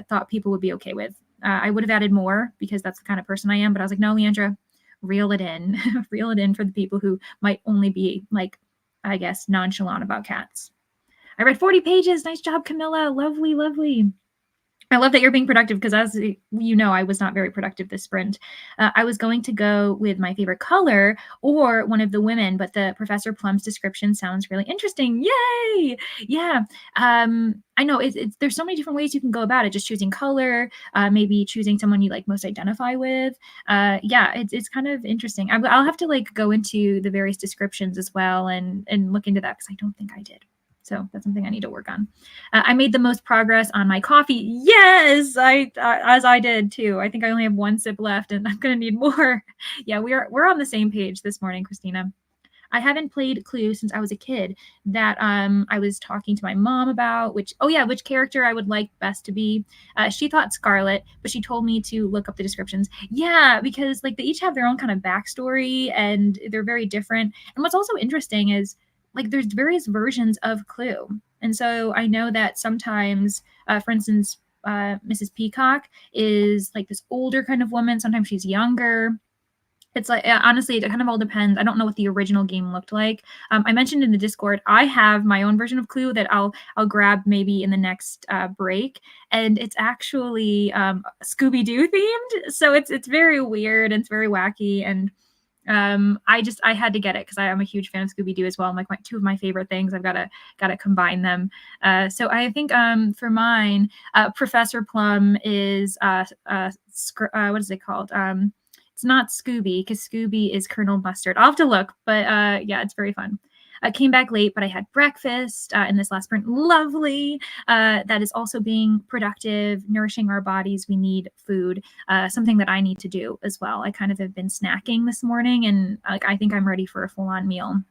thought people would be okay with. I would have added more because that's the kind of person I am. But I was like, no, Leandra, reel it in, reel it in for the people who might only be like, I guess, nonchalant about cats. I read 40 pages. Nice job, Camilla. Lovely, lovely. I love that you're being productive because, as you know, I was not very productive this sprint. I was going to go with my favorite color or one of the women, but the Professor Plum's description sounds really interesting. Yay! Yeah. I know there's so many different ways you can go about it. Just choosing color, maybe choosing someone you like most identify with. Yeah, it's kind of interesting. I'll have to like go into the various descriptions as well and look into that because I don't think I did. So that's something I need to work on. I made the most progress on my coffee. Yes, as I did too. I think I only have 1 sip left, and I'm gonna need more. Yeah, we're on the same page this morning, Christina. I haven't played Clue since I was a kid. That I was talking to my mom about which character I would like best to be. She thought Scarlet, but she told me to look up the descriptions. Yeah, because like they each have their own kind of backstory and they're very different. And what's also interesting is like there's various versions of Clue. And so I know that sometimes, for instance, Mrs. Peacock is like this older kind of woman. Sometimes she's younger. It's like honestly, it kind of all depends. I don't know what the original game looked like. I mentioned in the Discord, I have my own version of Clue that I'll grab maybe in the next break, and it's actually Scooby Doo themed. So it's very weird and it's very wacky, and I had to get it because I am a huge fan of Scooby Doo as well. Like 2 of my favorite things. I've gotta combine them. So I think for mine, Professor Plum is what is it called? It's not Scooby because Scooby is Colonel Mustard. I'll have to look, but yeah, it's very fun. I came back late, but I had breakfast in this last sprint. Lovely. That is also being productive, nourishing our bodies. We need food, something that I need to do as well. I kind of have been snacking this morning, and like I think I'm ready for a full-on meal.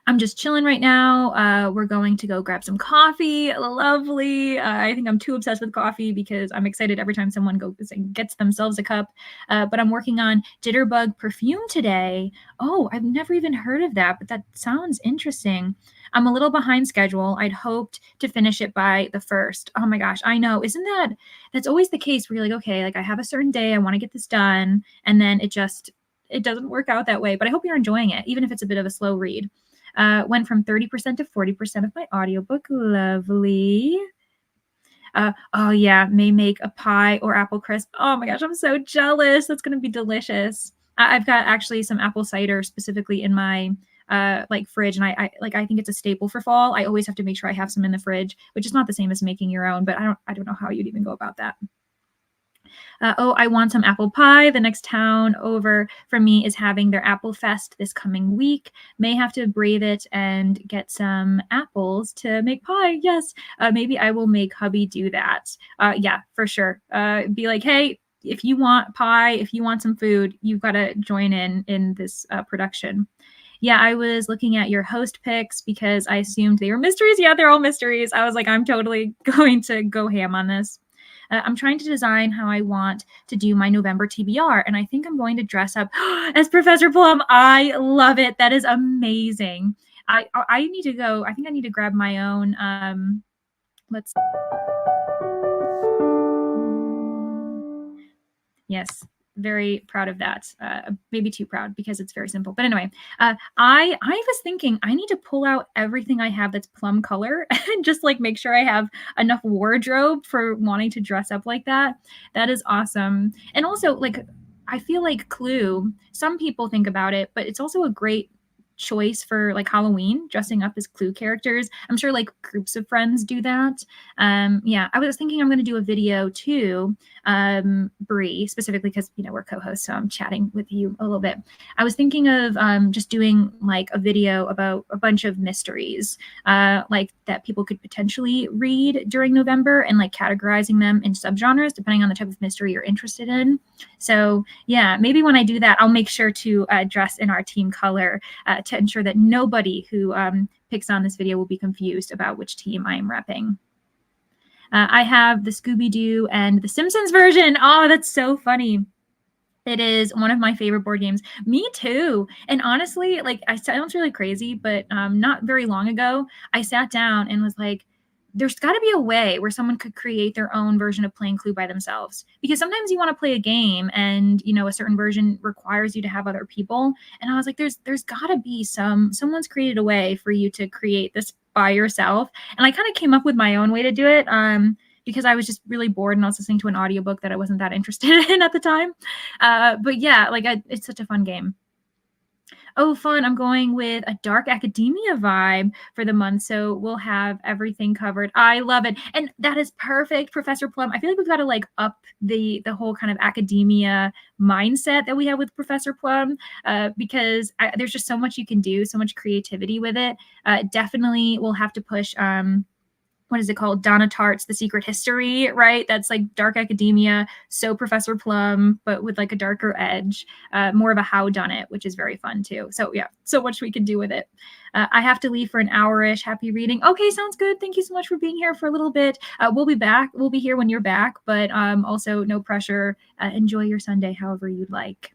I'm just chilling right now. We're going to go grab some coffee. Lovely. I think I'm too obsessed with coffee because I'm excited every time someone goes and gets themselves a cup. But I'm working on Jitterbug perfume today. Oh, I've never even heard of that, but that sounds interesting. I'm a little behind schedule. I'd hoped to finish it by the 1st. Oh my gosh, I know. That's always the case where you're like, okay, like I have a certain day, I want to get this done. And then it doesn't work out that way. But I hope you're enjoying it, even if it's a bit of a slow read. Went from 30% to 40% of my audiobook. Lovely. Oh yeah, may make a pie or apple crisp. Oh my gosh, I'm so jealous. That's going to be delicious. I've got actually some apple cider specifically in my like fridge, and I think it's a staple for fall. I always have to make sure I have some in the fridge, which is not the same as making your own, but I don't know how you'd even go about that. Oh, I want some apple pie. The next town over from me is having their apple fest this coming week. May have to brave it and get some apples to make pie. Yes. Maybe I will make hubby do that. Yeah, for sure. Be like, hey, if you want pie, if you want some food, you've got to join in this production. Yeah, I was looking at your host picks because I assumed they were mysteries. Yeah, they're all mysteries. I was like, I'm totally going to go ham on this. I'm trying to design how I want to do my November TBR, and I think I'm going to dress up as Professor Plum. I love it. That is amazing. I need to go. I think I need to grab my own. Let's. Yes, very proud of that. Maybe too proud because it's very simple. But anyway, I was thinking I need to pull out everything I have that's plum color and just like make sure I have enough wardrobe for wanting to dress up like that. That is awesome. And also like I feel like Clue, some people think about it, but it's also a great choice for like Halloween, dressing up as Clue characters. I'm sure like groups of friends do that. Yeah, I was thinking I'm going to do a video too, Bree, specifically because we're co-hosts, so I'm chatting with you a little bit. I was thinking of just doing like a video about a bunch of mysteries, like that people could potentially read during November, and like categorizing them in subgenres depending on the type of mystery you're interested in. So yeah, maybe when I do that, I'll make sure to dress in our team color to ensure that nobody who picks on this video will be confused about which team I am repping. I have the Scooby-Doo and the Simpsons version. Oh, that's so funny. It is one of my favorite board games. Me too. And honestly, like I sounds really crazy, but not very long ago, I sat down and was like, there's got to be a way where someone could create their own version of playing Clue by themselves. Because sometimes you want to play a game and a certain version requires you to have other people. And I was like, there's got to be someone's created a way for you to create this by yourself. And I kind of came up with my own way to do it. Because I was just really bored and I was listening to an audiobook that I wasn't that interested in at the time. But yeah, like it's such a fun game. Oh, fun. I'm going with a dark academia vibe for the month. So we'll have everything covered. I love it. And that is perfect, Professor Plum. I feel like we've got to like up the whole kind of academia mindset that we have with Professor Plum, because there's just so much you can do, so much creativity with it. Definitely we'll have to push what is it called? Donna Tartt's The Secret History, right? That's like dark academia, so Professor Plum, but with like a darker edge, more of a howdunit, which is very fun too. So yeah, so much we can do with it. I have to leave for an hour-ish. Happy reading. Okay, sounds good. Thank you so much for being here for a little bit. We'll be back. We'll be here when you're back, but also no pressure. Enjoy your Sunday however you'd like.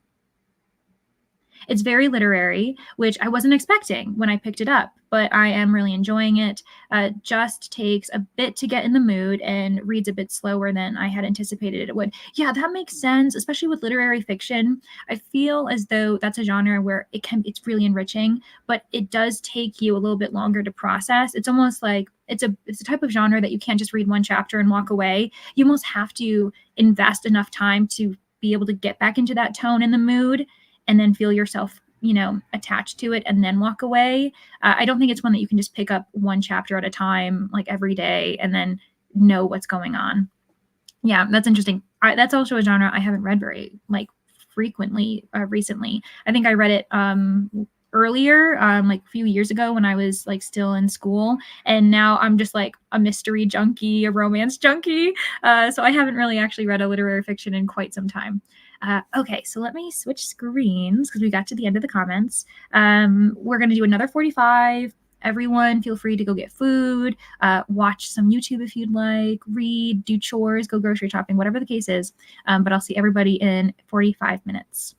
It's very literary, which I wasn't expecting when I picked it up, but I am really enjoying it. Just takes a bit to get in the mood and reads a bit slower than I had anticipated it would. Yeah, that makes sense, especially with literary fiction. I feel as though that's a genre where it's really enriching, but it does take you a little bit longer to process. It's almost like it's a type of genre that you can't just read one chapter and walk away. You almost have to invest enough time to be able to get back into that tone and the mood and then feel yourself, attached to it and then walk away. I don't think it's one that you can just pick up one chapter at a time, like every day, and then know what's going on. Yeah, that's interesting. That's also a genre I haven't read very like frequently recently. I think I read it earlier, like a few years ago when I was like still in school, and now I'm just like a mystery junkie, a romance junkie. So I haven't really actually read a literary fiction in quite some time. Okay, so let me switch screens because we got to the end of the comments. We're going to do another 45. Everyone, feel free to go get food, watch some YouTube if you'd like, read, do chores, go grocery shopping, whatever the case is. But I'll see everybody in 45 minutes.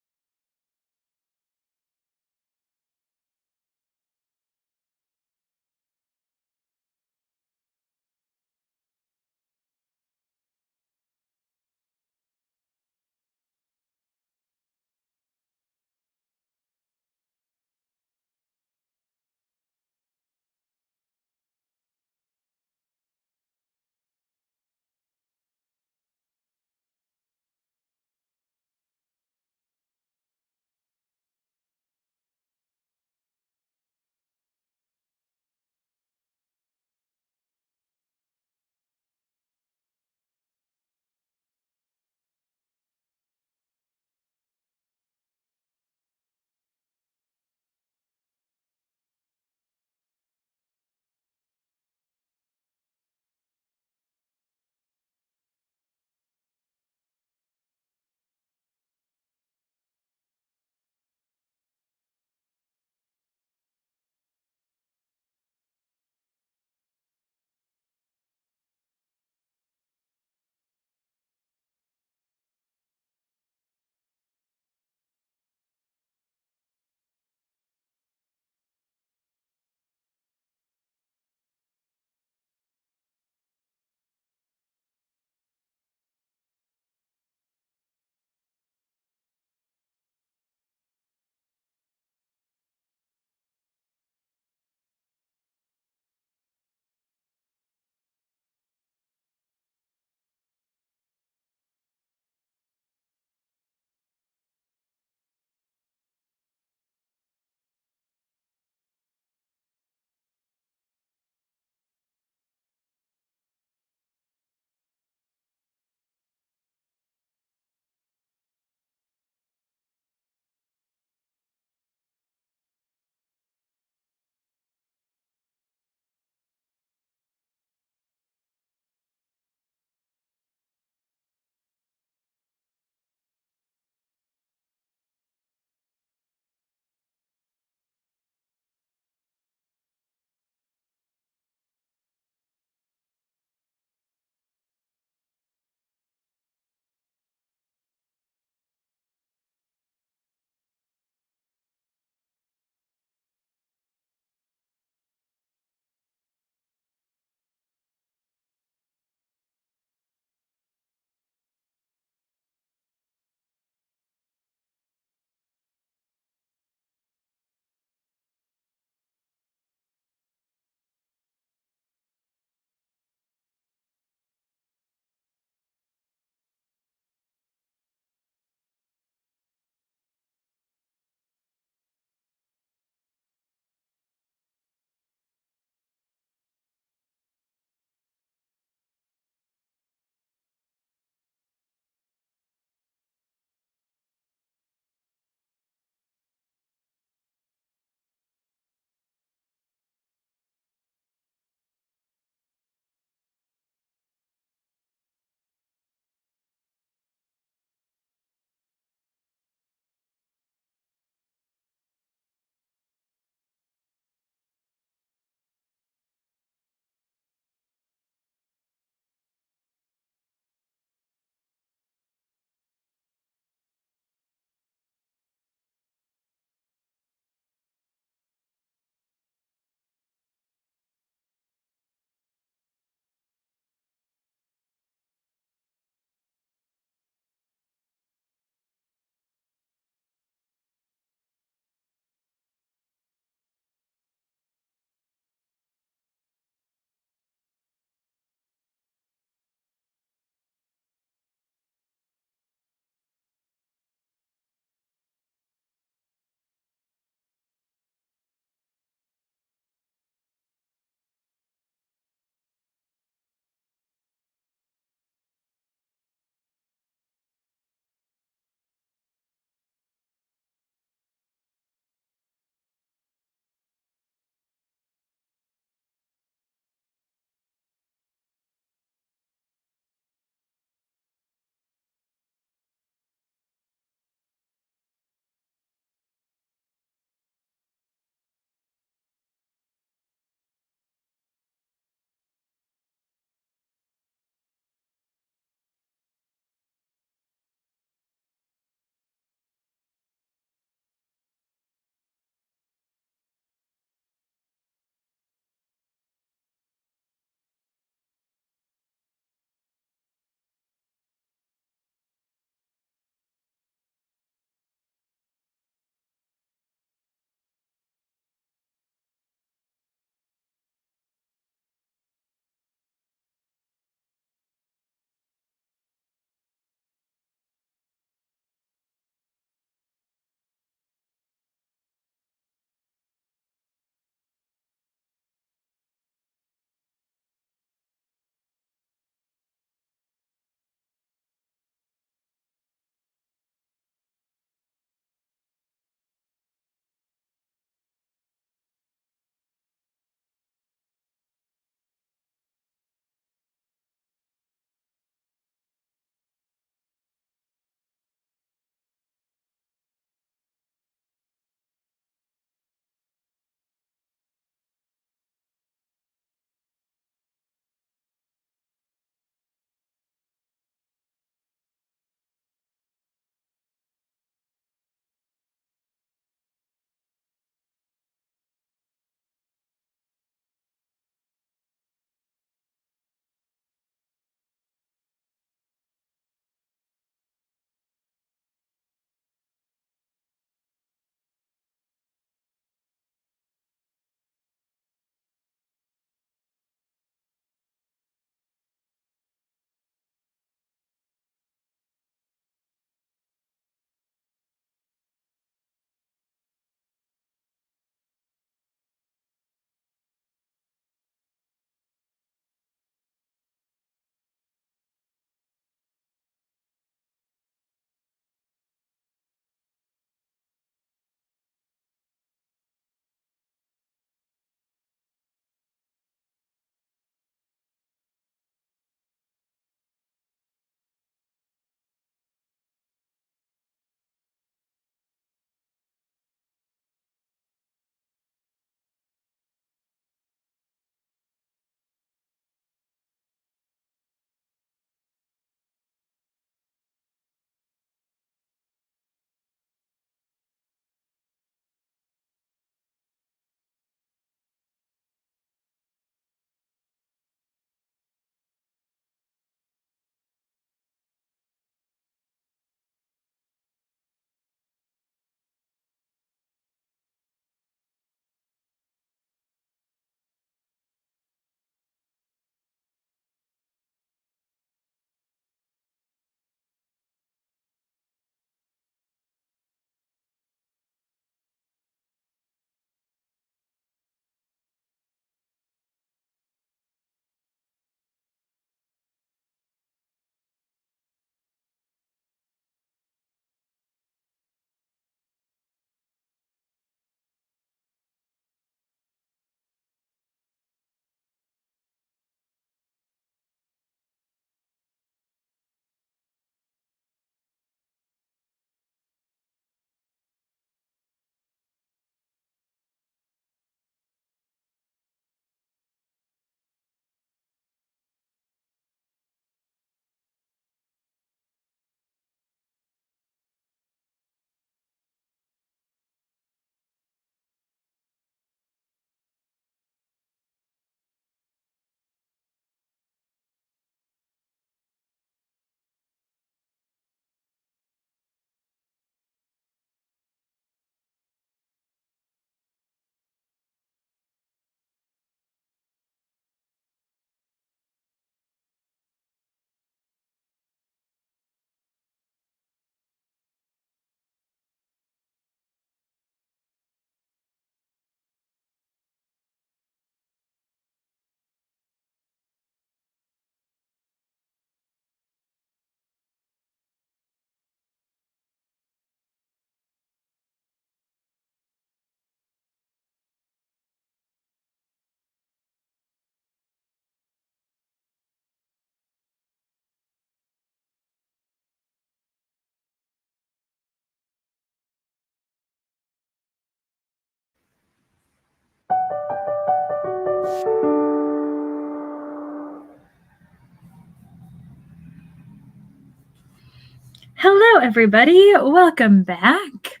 Hello, everybody. Welcome back.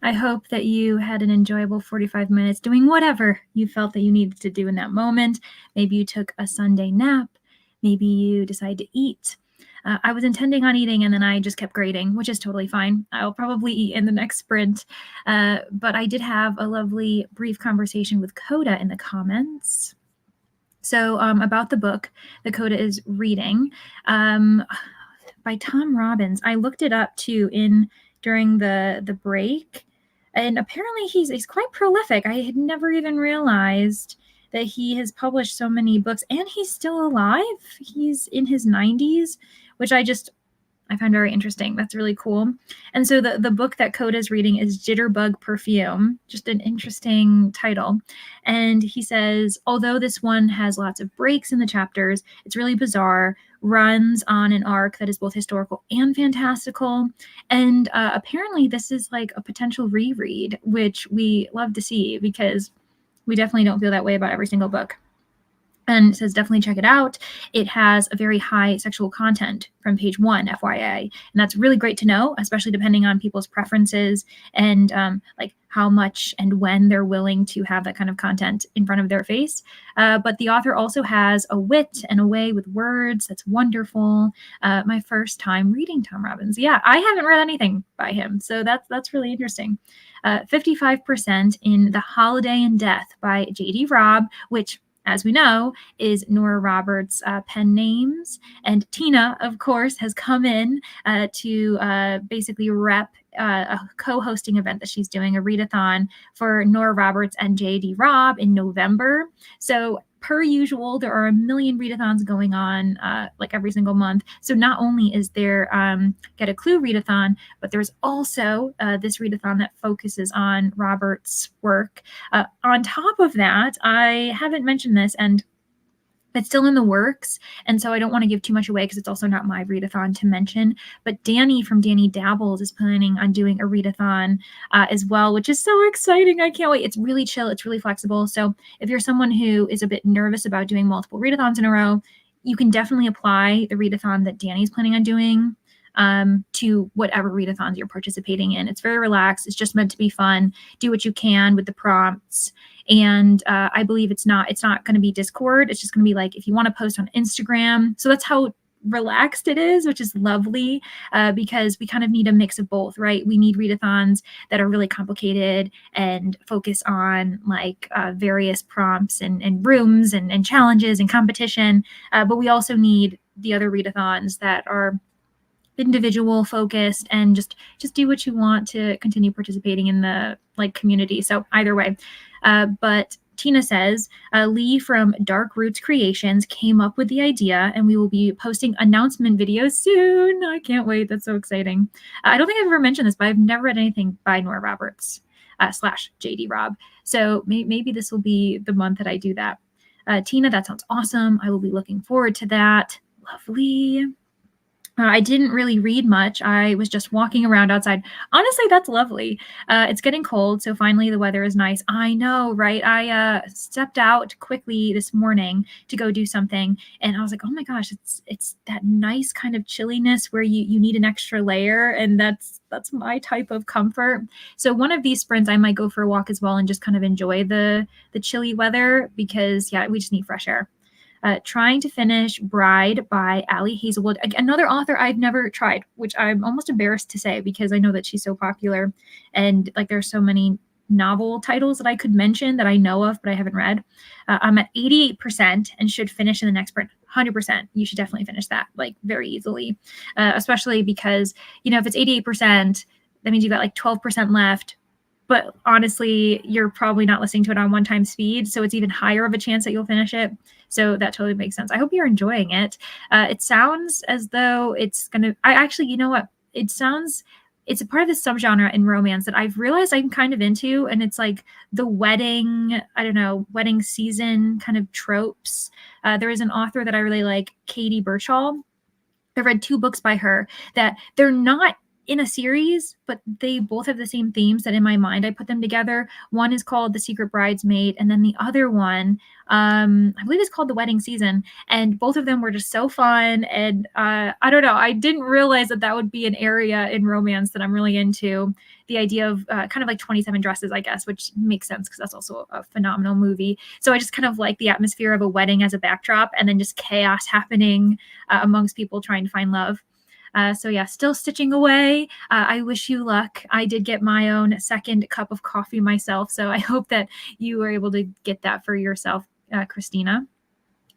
I hope that you had an enjoyable 45 minutes doing whatever you felt that you needed to do in that moment. Maybe you took a Sunday nap. Maybe you decided to eat. I was intending on eating and then I just kept grading, which is totally fine. I'll probably eat in the next sprint. But I did have a lovely brief conversation with Coda in the comments. So about the book that Coda is reading. By Tom Robbins. I looked it up too during the break, and apparently he's quite prolific. I had never even realized that he has published so many books, and he's still alive. He's in his 90s, which I find very interesting. That's really cool. And so the book that Coda is reading is Jitterbug Perfume, just an interesting title. And he says, although this one has lots of breaks in the chapters, it's really bizarre, runs on an arc that is both historical and fantastical. And apparently this is like a potential reread, which we love to see because we definitely don't feel that way about every single book. And it says definitely check it out. It has a very high sexual content from page 1, FYI. And that's really great to know, especially depending on people's preferences and like how much and when they're willing to have that kind of content in front of their face. But the author also has a wit and a way with words that's wonderful. My first time reading Tom Robbins. Yeah, I haven't read anything by him, so that's really interesting. 55% in The Holiday and Death by J.D. Robb, which, as we know, is Nora Roberts' pen names. And Tina, of course, has come in to basically rep a co-hosting event that she's doing, a readathon for Nora Roberts and J.D. Robb in November. So per usual, there are a million readathons going on like every single month. So not only is there Get a Clue readathon, but there's also this readathon that focuses on Roberts' work. On top of that, I haven't mentioned this, and it's still in the works, and so I don't want to give too much away because it's also not my readathon to mention. But Danny from Danny Dabbles is planning on doing a readathon as well, which is so exciting. I can't wait. It's really chill. It's really flexible. So if you're someone who is a bit nervous about doing multiple readathons in a row, you can definitely apply the readathon that Danny's planning on doing to whatever readathons you're participating in. It's very relaxed. It's just meant to be fun. Do what you can with the prompts. And I believe it's not going to be Discord. It's just going to be like if you want to post on Instagram. So that's how relaxed it is, which is lovely because we kind of need a mix of both, right? We need readathons that are really complicated and focus on like various prompts and rooms and challenges and competition. But we also need the other readathons that are individual focused and just do what you want to continue participating in the like community. So either way, but Tina says, Lee from Dark Roots Creations came up with the idea, and we will be posting announcement videos soon. I can't wait. That's so exciting. I don't think I've ever mentioned this, but I've never read anything by Nora Roberts / J.D. Robb. So maybe this will be the month that I do that. Tina, that sounds awesome. I will be looking forward to that. Lovely. I didn't really read much. I was just walking around outside. Honestly, that's lovely. It's getting cold, so finally the weather is nice. I know, right? I stepped out quickly this morning to go do something, and I was like, oh my gosh, it's that nice kind of chilliness where you need an extra layer, and that's my type of comfort. So one of these sprints, I might go for a walk as well and just kind of enjoy the chilly weather because, yeah, we just need fresh air. Trying to finish Bride by Ali Hazelwood, another author I've never tried, which I'm almost embarrassed to say because I know that she's so popular and like there's so many novel titles that I could mention that I know of but I haven't read. I'm at 88% and should finish in the next sprint. 100%. You should definitely finish that like very easily, especially because, you know, if it's 88%, that means you've got like 12% left. But honestly, you're probably not listening to it on 1x speed, so it's even higher of a chance that you'll finish it. So that totally makes sense. I hope you're enjoying it. It sounds as though it's going to... you know what? It's a part of this subgenre in romance that I've realized I'm kind of into, and it's like the wedding season kind of tropes. There is an author that I really like, Katie Birchall. I've read 2 books by her that they're not in a series, but they both have the same themes that in my mind I put them together. One is called The Secret Bridesmaid, and then the other one, I believe it's called The Wedding Season. And both of them were just so fun. And I don't know, I didn't realize that would be an area in romance that I'm really into. The idea of kind of like 27 Dresses, I guess, which makes sense because that's also a phenomenal movie. So I just kind of like the atmosphere of a wedding as a backdrop, and then just chaos happening amongst people trying to find love. So yeah, still stitching away. I wish you luck. I did get my own second cup of coffee myself, so I hope that you were able to get that for yourself, Christina.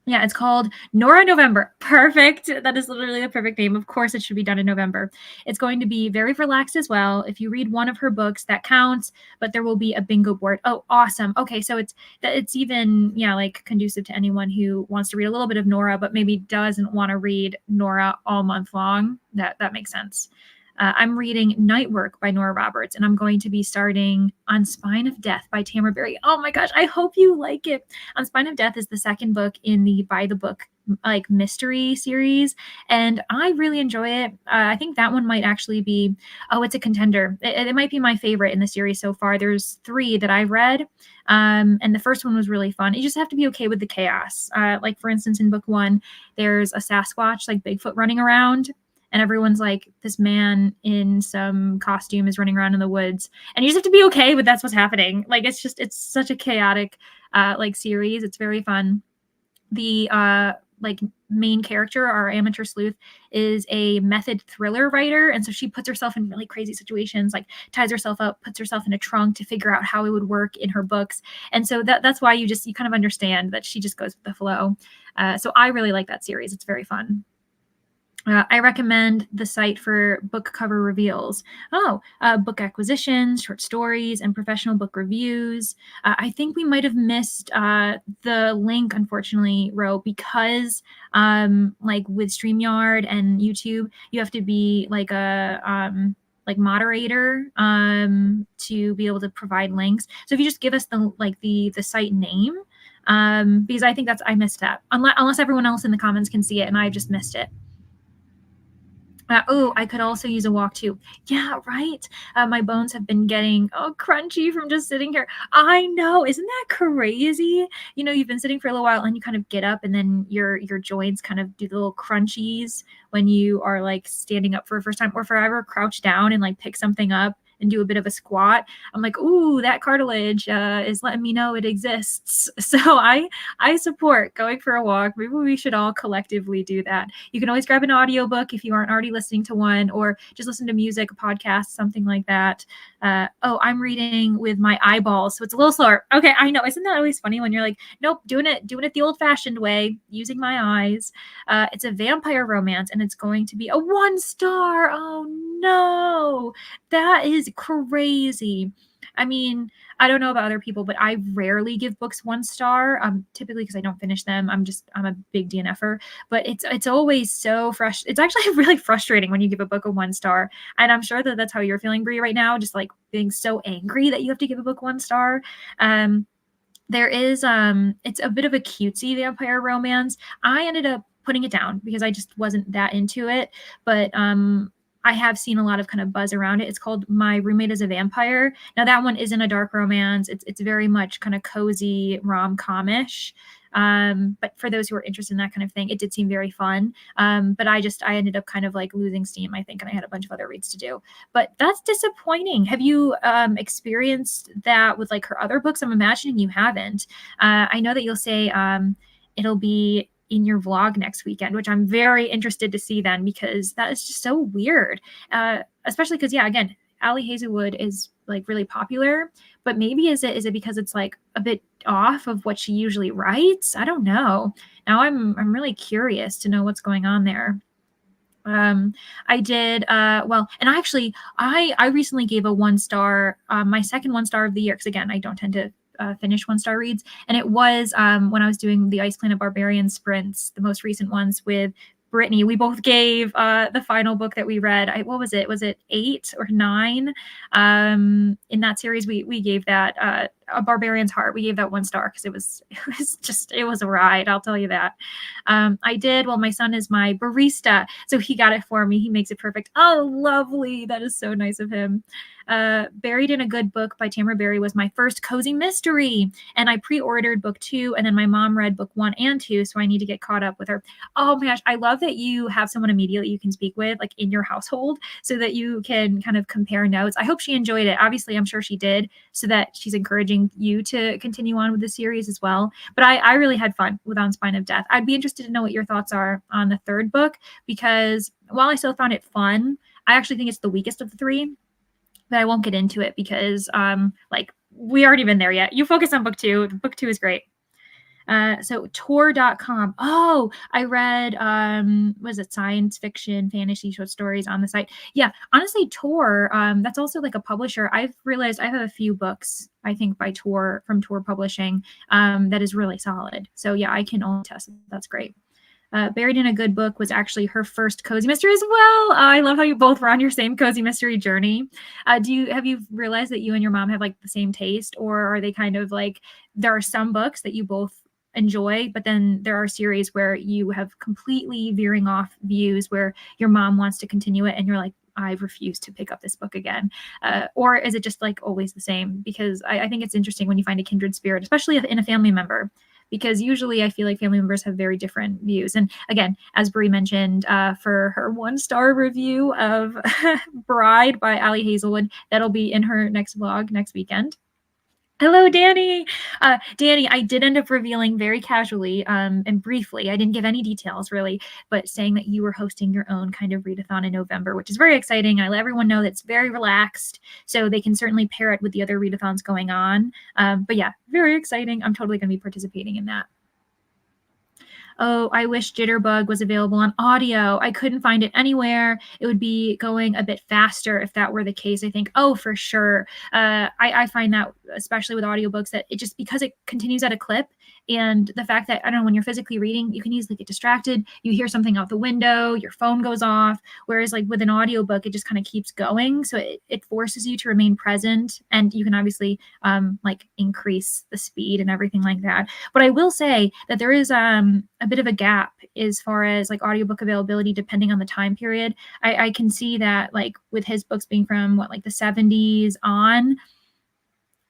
Yeah, it's called Nora November. Perfect. That is literally the perfect name. Of course, it should be done in November. It's going to be very relaxed as well. If you read one of her books, that counts, but there will be a bingo board. Oh, awesome. Okay, so it's even, yeah, like conducive to anyone who wants to read a little bit of Nora, but maybe doesn't want to read Nora all month long. That makes sense. I'm reading Night Work by Nora Roberts, and I'm going to be starting On Spine of Death by Tamara Berry. Oh my gosh, I hope you like it. On Spine of Death is the second book in the By the Book like mystery series, and I really enjoy it. I think that one might actually be, it's a contender. It might be my favorite in the series so far. There's 3 that I've read, and the first one was really fun. You just have to be okay with the chaos. Like for instance, in book 1, there's a Sasquatch, like Bigfoot, running around. And everyone's like, this man in some costume is running around in the woods. And you just have to be okay with that's what's happening. Like, it's such a chaotic, like series. It's very fun. The, like main character, our amateur sleuth, is a method thriller writer. And so she puts herself in really crazy situations, like ties herself up, puts herself in a trunk to figure out how it would work in her books. And so that's why you kind of understand that she just goes with the flow. So I really like that series. It's very fun. I recommend the site for book cover reveals. Book acquisitions, short stories, and professional book reviews. I think we might have missed the link, unfortunately, Ro, because like with StreamYard and YouTube, you have to be like a like moderator to be able to provide links. So if you just give us the site name, because I think I missed that, unless everyone else in the comments can see it and I just missed it. I could also use a walk too. Yeah, right. My bones have been getting crunchy from just sitting here. I know. Isn't that crazy? You know, you've been sitting for a little while and you kind of get up and then your joints kind of do the little crunchies when you are like standing up for the first time, or if I ever crouch down and like pick something up and do a bit of a squat, I'm like, ooh, that cartilage is letting me know it exists. So I support going for a walk. Maybe we should all collectively do that. You can always grab an audiobook if you aren't already listening to one, or just listen to music, a podcast, something like that. I'm reading with my eyeballs, so it's a little slower. Okay, I know. Isn't that always funny when you're like, nope, doing it the old-fashioned way, using my eyes. It's a vampire romance, and it's going to be a 1-star. Oh no, that is crazy. I mean, I don't know about other people, but I rarely give books 1 star, typically because I don't finish them. I'm a big DNFer, but it's always so fresh. It's actually really frustrating when you give a book a 1 star. And I'm sure that that's how you're feeling, Brie, right now, just like being so angry that you have to give a book 1 star. There is, it's a bit of a cutesy vampire romance. I ended up putting it down because I just wasn't that into it, but I have seen a lot of kind of buzz around it. It's called My Roommate is a Vampire. Now that one isn't a dark romance. It's very much kind of cozy rom-com-ish. But for those who are interested in that kind of thing, it did seem very fun. But I ended up kind of like losing steam, I think, and I had a bunch of other reads to do. But that's disappointing. Have you experienced that with like her other books? I'm imagining you haven't. I know that you'll say it'll be in your vlog next weekend, which I'm very interested to see then, because that is just so weird. Especially because, yeah, again, Ali Hazelwood is like really popular, but maybe is it because it's like a bit off of what she usually writes? I don't know. Now I'm really curious to know what's going on there. I did well, and actually I recently gave a 1 star, my second 1 star of the year, because again, I don't tend to finish 1-star reads, and it was when I was doing the Ice Planet Barbarian sprints, the most recent ones with Brittany, we both gave the final book that we read. What was it? Was it 8 or 9? In that series, we gave that A Barbarian's Heart. We gave that 1 star because it was a ride. I'll tell you that. I did. Well, my son is my barista, so he got it for me. He makes it perfect. Oh, lovely! That is so nice of him. Buried in a Good Book by Tamara Berry was my first cozy mystery, and I pre-ordered book 2, and then my mom read book 1 and 2, so I need to get caught up with her. Oh my gosh, I love that you have someone immediately you can speak with, like in your household, so that you can kind of compare notes. I hope she enjoyed it. Obviously, I'm sure she did, so that she's encouraging you to continue on with the series as well. But I really had fun with On Spine of Death. I'd be interested to know what your thoughts are on the 3rd book, because while I still found it fun, I actually think it's the weakest of the 3. But I won't get into it because like we aren't even there yet. You focus on book 2. Book 2 is great. So Tor.com. Oh, I read was it science fiction, fantasy short stories on the site. Yeah, honestly, Tor, that's also like a publisher. I've realized I have a few books, I think, by Tor from Tor Publishing, that is really solid. So yeah, I can only test. That's great. Buried in a Good Book was actually her first cozy mystery as well. I love how you both were on your same cozy mystery journey. Have you realized that you and your mom have like the same taste, or are they kind of like, there are some books that you both enjoy, but then there are series where you have completely veering off views where your mom wants to continue it and you're like, I refuse to pick up this book again? Or is it just like always the same? Because I think it's interesting when you find a kindred spirit, especially in a family member, because usually I feel like family members have very different views. And again, as Brie mentioned, for her 1-star review of Bride by Ali Hazelwood, that'll be in her next vlog next weekend. Hello, Danny. Danny, I did end up revealing very casually and briefly, I didn't give any details really, but saying that you were hosting your own kind of readathon in November, which is very exciting. I let everyone know that's very relaxed, so they can certainly pair it with the other readathons going on. But yeah, very exciting. I'm totally going to be participating in that. Oh, I wish Jitterbug was available on audio. I couldn't find it anywhere. It would be going a bit faster if that were the case, I think. Oh, for sure. I find that, especially with audiobooks, that it just, because it continues at a clip, and the fact that, I don't know, when you're physically reading, you can easily get distracted. You hear something out the window, your phone goes off. Whereas like with an audiobook, it just kind of keeps going. So it forces you to remain present, and you can obviously like increase the speed and everything like that. But I will say that there is a bit of a gap as far as like audiobook availability depending on the time period. I can see that like with his books being from like the 70s on,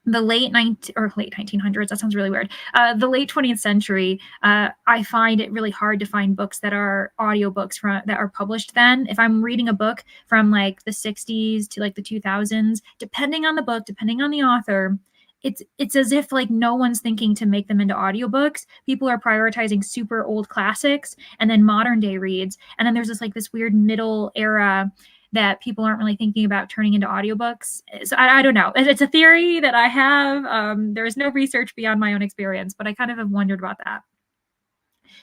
the late 1900s, that sounds really weird, the late 20th century, I find it really hard to find books that are audiobooks that are published then. If I'm reading a book from like the 60s to like the 2000s, depending on the book, depending on the author, it's as if like no one's thinking to make them into audiobooks. People are prioritizing super old classics and then modern day reads, and then there's this weird middle era that people aren't really thinking about turning into audiobooks. So I don't know. It's a theory that I have. There is no research beyond my own experience, but I kind of have wondered about that.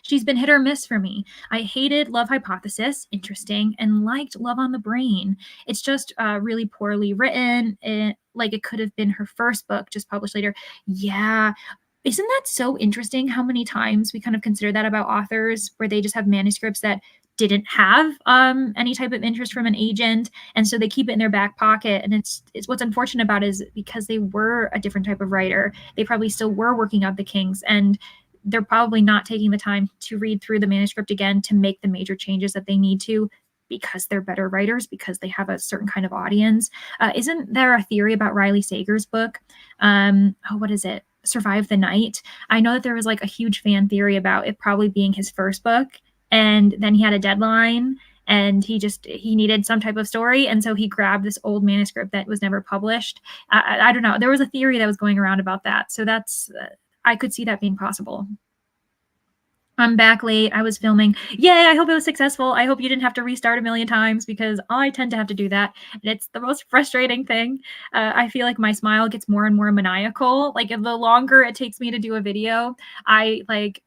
She's been hit or miss for me. I hated Love Hypothesis, interesting, and liked Love on the Brain. It's just really poorly written. Like it could have been her first book, just published later. Yeah. Isn't that so interesting how many times we kind of consider that about authors, where they just have manuscripts that didn't have any type of interest from an agent, and so they keep it in their back pocket. And it's what's unfortunate about it is because they were a different type of writer, they probably still were working out the kinks, and they're probably not taking the time to read through the manuscript again to make the major changes that they need to, because they're better writers, because they have a certain kind of audience. Isn't there a theory about Riley Sager's book? What is it? Survive the Night. I know that there was like a huge fan theory about it probably being his first book, and then he had a deadline and he needed some type of story, and so he grabbed this old manuscript that was never published. I don't know. There was a theory that was going around about that, so that's I could see that being possible. I'm back late. I was filming. Yay, I hope it was successful. I hope you didn't have to restart a million times, because I tend to have to do that. And it's the most frustrating thing. I feel like my smile gets more and more maniacal. Like the longer it takes me to do a video, I'm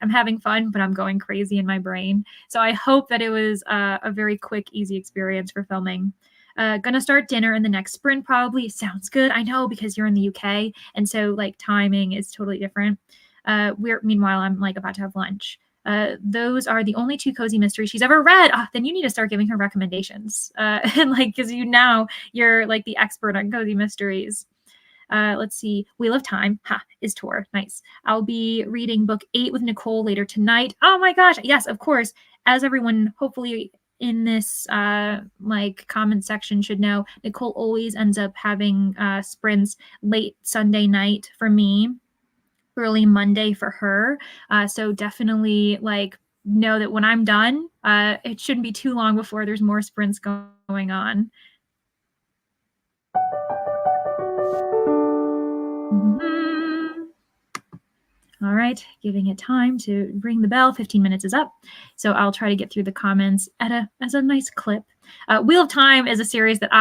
having fun, but I'm going crazy in my brain. So I hope that it was a very quick, easy experience for filming. Gonna start dinner in the next sprint, probably. Sounds good. I know, because you're in the UK, and so like timing is totally different. Meanwhile, I'm like about to have lunch. Those are the only 2 cozy mysteries she's ever read. Then you need to start giving her recommendations. And like, because you're like the expert on cozy mysteries. Let's see. Wheel of Time is Tor. Nice. I'll be reading book 8 with Nicole later tonight. Oh my gosh. Yes, of course. As everyone hopefully in this like comment section should know, Nicole always ends up having sprints late Sunday night for me, early Monday for her. So definitely like know that when I'm done, it shouldn't be too long before there's more sprints going on. All right, giving it time to ring the bell. 15 minutes is up. So I'll try to get through the comments as a nice clip. Wheel of Time is a series that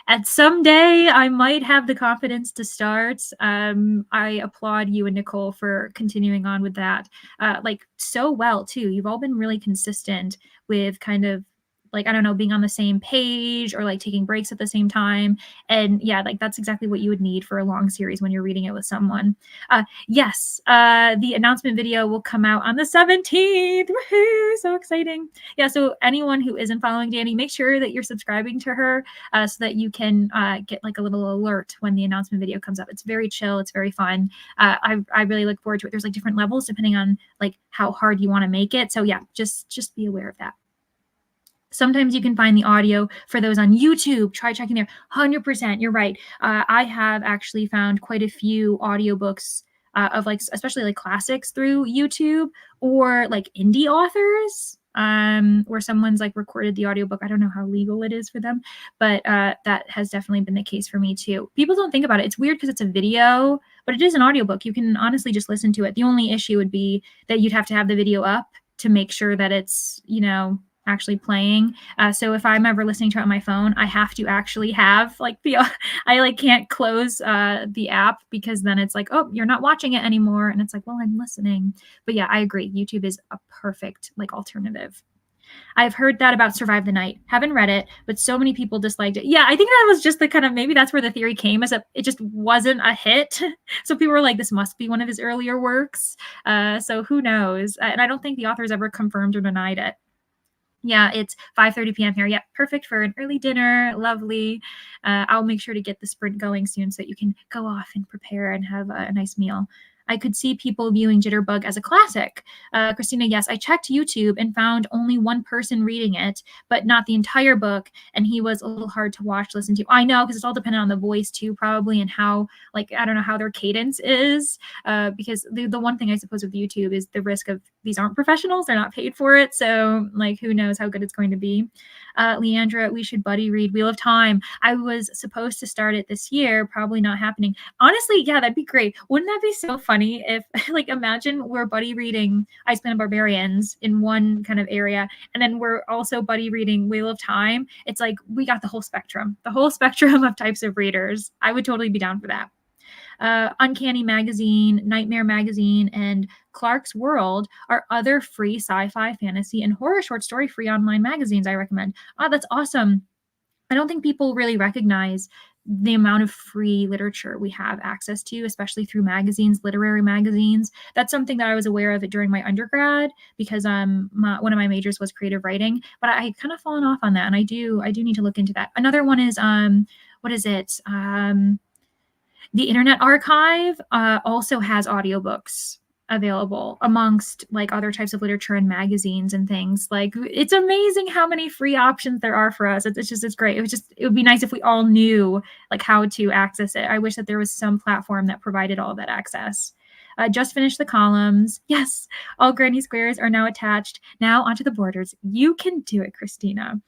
at someday I might have the confidence to start. I applaud you and Nicole for continuing on with that. Like so well too. You've all been really consistent with kind of like, I don't know, being on the same page or like taking breaks at the same time. And yeah, like that's exactly what you would need for a long series when you're reading it with someone. Yes, the announcement video will come out on the 17th. Woohoo! So exciting. Yeah, so anyone who isn't following Danny, make sure that you're subscribing to her so that you can get like a little alert when the announcement video comes up. It's very chill. It's very fun. I really look forward to it. There's like different levels depending on like how hard you want to make it. So yeah, just be aware of that. Sometimes you can find the audio for those on YouTube. Try checking there. 100%. You're right. I have actually found quite a few audiobooks of like, especially like classics through YouTube or like indie authors where someone's like recorded the audiobook. I don't know how legal it is for them, but that has definitely been the case for me too. People don't think about it. It's weird because it's a video, but it is an audiobook. You can honestly just listen to it. The only issue would be that you'd have to have the video up to make sure that it's, actually playing. So if I'm ever listening to it on my phone, I have to actually have like I like can't close the app because then it's like, oh, you're not watching it anymore. And it's like, well, I'm listening. But yeah, I agree. YouTube is a perfect like alternative. I've heard that about Survive the Night. Haven't read it, but so many people disliked it. Yeah, I think that was just the kind of, maybe that's where the theory came, is that it just wasn't a hit. So people were like, this must be one of his earlier works. So who knows? And I don't think the author's ever confirmed or denied it. Yeah, it's 5:30 p.m. here. Yeah, perfect for an early dinner. Lovely. I'll make sure to get the sprint going soon so that you can go off and prepare and have a nice meal. I could see people viewing Jitterbug as a classic. Christina, yes, I checked YouTube and found only one person reading it, but not the entire book. And he was a little hard to watch, listen to. I know, because it's all dependent on the voice too, probably, and how, like, I don't know how their cadence is. Because the one thing I suppose with YouTube is the risk of these aren't professionals. They're not paid for it. So, like, who knows how good it's going to be. Leandra, we should buddy read Wheel of Time. I was supposed to start it this year, probably not happening. Honestly, yeah, that'd be great. Wouldn't that be so funny if, like, imagine we're buddy reading Iceland Barbarians in one kind of area, and then we're also buddy reading Wheel of Time. It's like we got the whole spectrum of types of readers. I would totally be down for that. Uncanny Magazine, Nightmare Magazine, and Clark's World are other free sci-fi, fantasy, and horror short story free online magazines I recommend. That's awesome. I don't think people really recognize the amount of free literature we have access to, especially through magazines, literary magazines. That's something that I was aware of it during my undergrad because one of my majors was creative writing, but I kind of fallen off on that, and I do need to look into that. Another one is what is it? The Internet Archive also has audiobooks available amongst like other types of literature and magazines and things. Like, it's amazing how many free options there are for us. It's great. It would be nice if we all knew like how to access it. I wish that there was some platform that provided all that access. Just finished the columns. Yes, all granny squares are now attached. Now onto the borders. You can do it, Christina.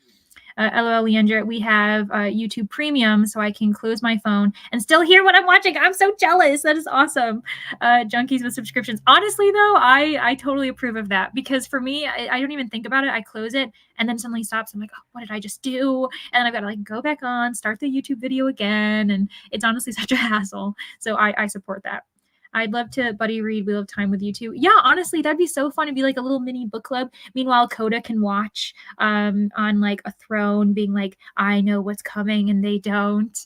LOL, Leandra, we have YouTube Premium, so I can close my phone and still hear what I'm watching. I'm so jealous. That is awesome. Junkies with subscriptions. Honestly, though, I totally approve of that because for me, I don't even think about it. I close it and then suddenly stops. I'm like, oh, what did I just do? And then I've got to like go back on, start the YouTube video again, and it's honestly such a hassle. So I support that. I'd love to buddy read Wheel of Time with you too. Yeah, honestly, that'd be so fun. It'd be like a little mini book club. Meanwhile, Coda can watch on like a throne being like, I know what's coming and they don't,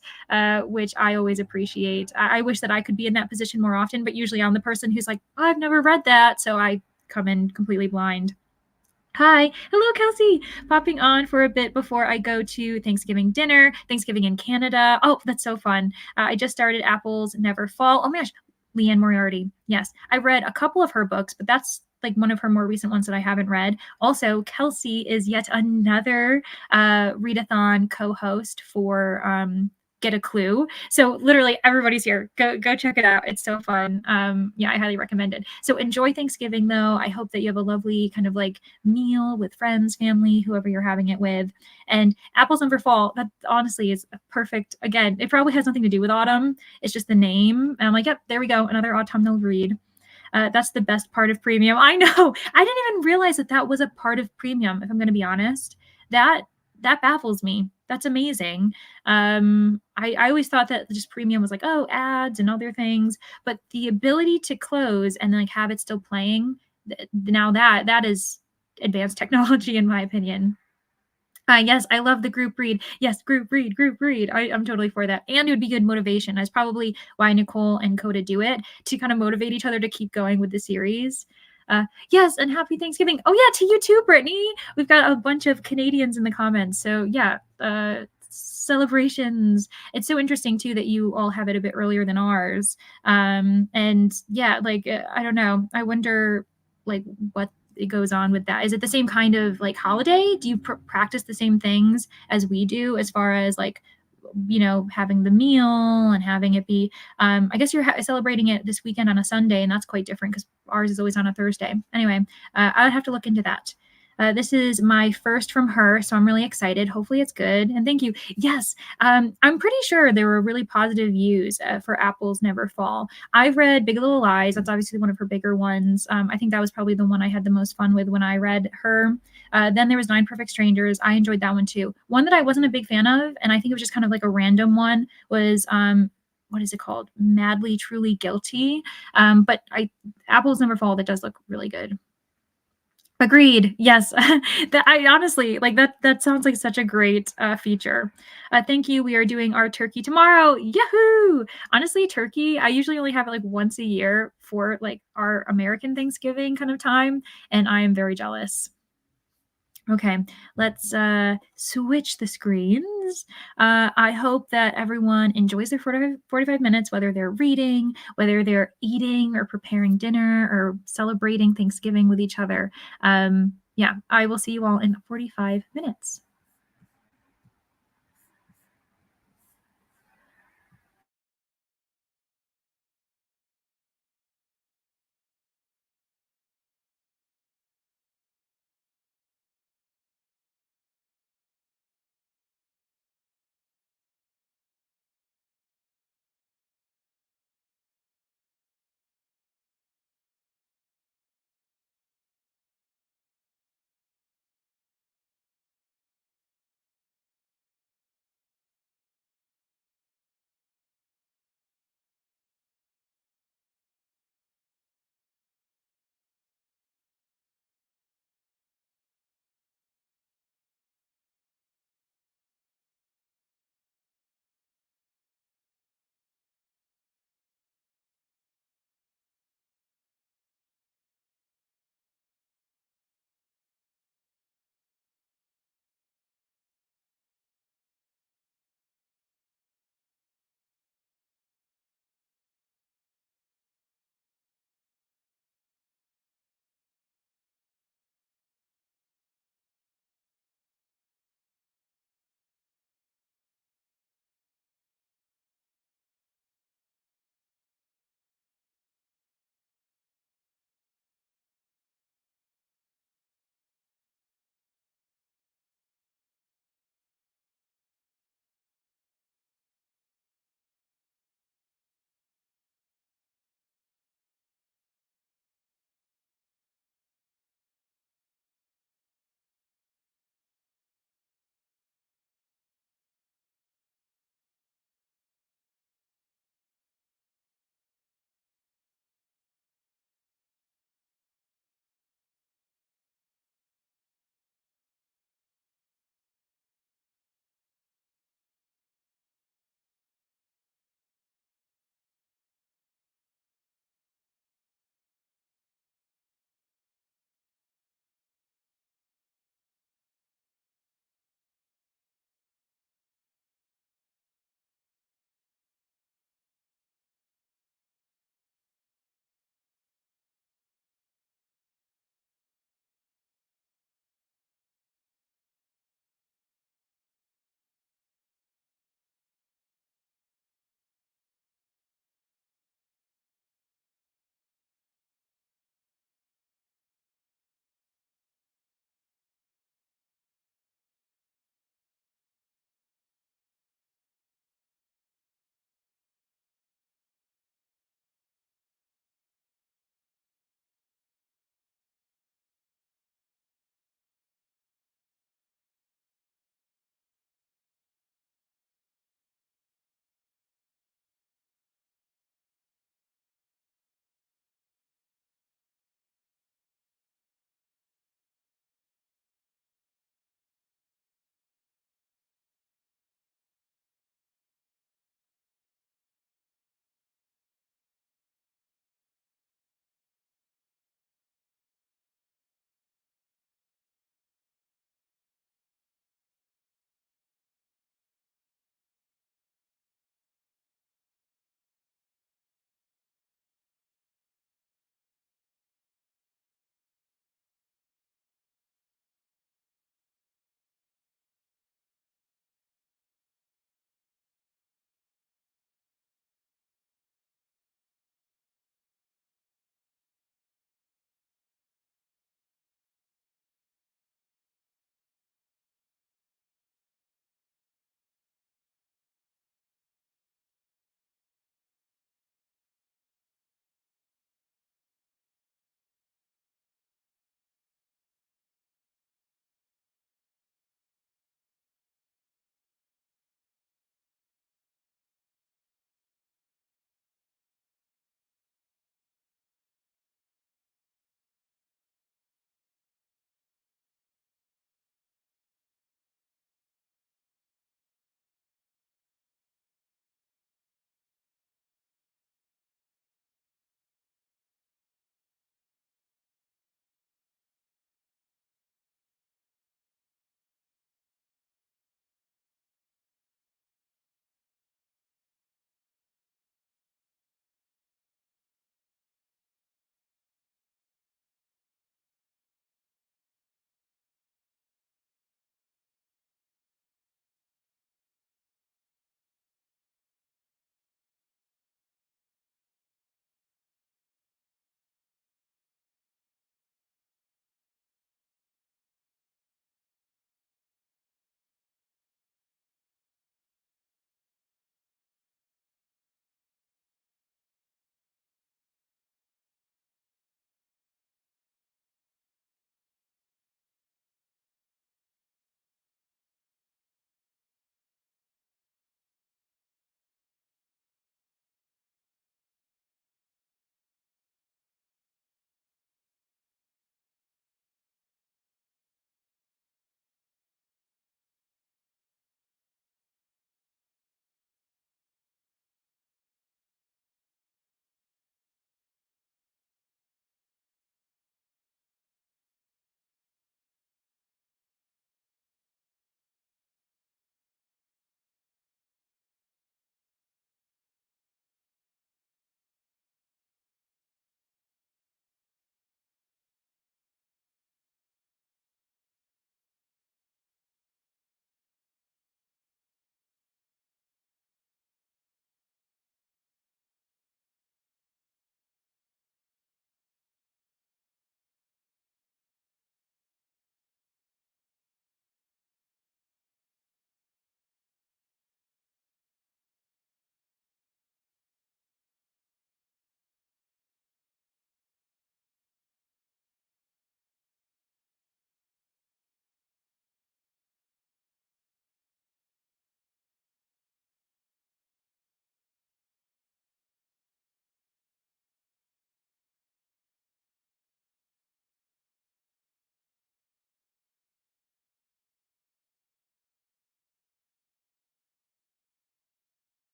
which I always appreciate. I wish that I could be in that position more often, but usually I'm the person who's like, oh, I've never read that. So I come in completely blind. Hi. Hello, Kelsey. Popping on for a bit before I go to Thanksgiving dinner, Thanksgiving in Canada. Oh, that's so fun. I just started Apples Never Fall. Oh my gosh, Leanne Moriarty. Yes. I read a couple of her books, but that's like one of her more recent ones that I haven't read. Also, Kelsey is yet another readathon co-host for Get a Clue. So literally everybody's here. Go check it out. It's so fun. Yeah, I highly recommend it. So enjoy Thanksgiving though. I hope that you have a lovely kind of like meal with friends, family, whoever you're having it with. And Apples Never Fall, that honestly is a perfect, again, it probably has nothing to do with autumn. It's just the name. And I'm like, yep, there we go. Another autumnal read. That's the best part of premium. I know. I didn't even realize that that was a part of premium, if I'm going to be honest. That that baffles me. That's amazing. I always thought that just premium was like, oh, ads and other things, but the ability to close and like have it still playing, now that is advanced technology in my opinion. Yes, I love the group read. Yes, group read, group read. I'm totally for that. And it would be good motivation. That's probably why Nicole and Coda do it, to kind of motivate each other to keep going with the series. Yes, and happy Thanksgiving. Oh, yeah, to you too, Brittany. We've got a bunch of Canadians in the comments. So, yeah, celebrations. It's so interesting, too, that you all have it a bit earlier than ours. And yeah, like, I don't know. I wonder, like, what it goes on with that. Is it the same kind of like holiday? Do you practice the same things as we do as far as like, you know, having the meal and having it be, I guess you're celebrating it this weekend on a Sunday, and that's quite different because ours is always on a Thursday. Anyway, I would have to look into that. This is my first from her, so I'm really excited. Hopefully it's good. And thank you. Yes, I'm pretty sure there were really positive views for Apples Never Fall. I've read Big Little Lies. That's obviously one of her bigger ones. I think that was probably the one I had the most fun with when I read her. Then there was Nine Perfect Strangers. I enjoyed that one too. One that I wasn't a big fan of, and I think it was just kind of like a random one, was what is it called? Madly Truly Guilty. But Apples Never Fall, that does look really good. Agreed. Yes. That I honestly like that sounds like such a great feature. Thank you. We are doing our turkey tomorrow. Yahoo! Honestly, turkey, I usually only have it like once a year for like our American Thanksgiving kind of time, and I am very jealous. Okay, let's switch the screens. I hope that everyone enjoys their 45 minutes, whether they're reading, whether they're eating or preparing dinner or celebrating Thanksgiving with each other. Yeah, I will see you all in 45 minutes.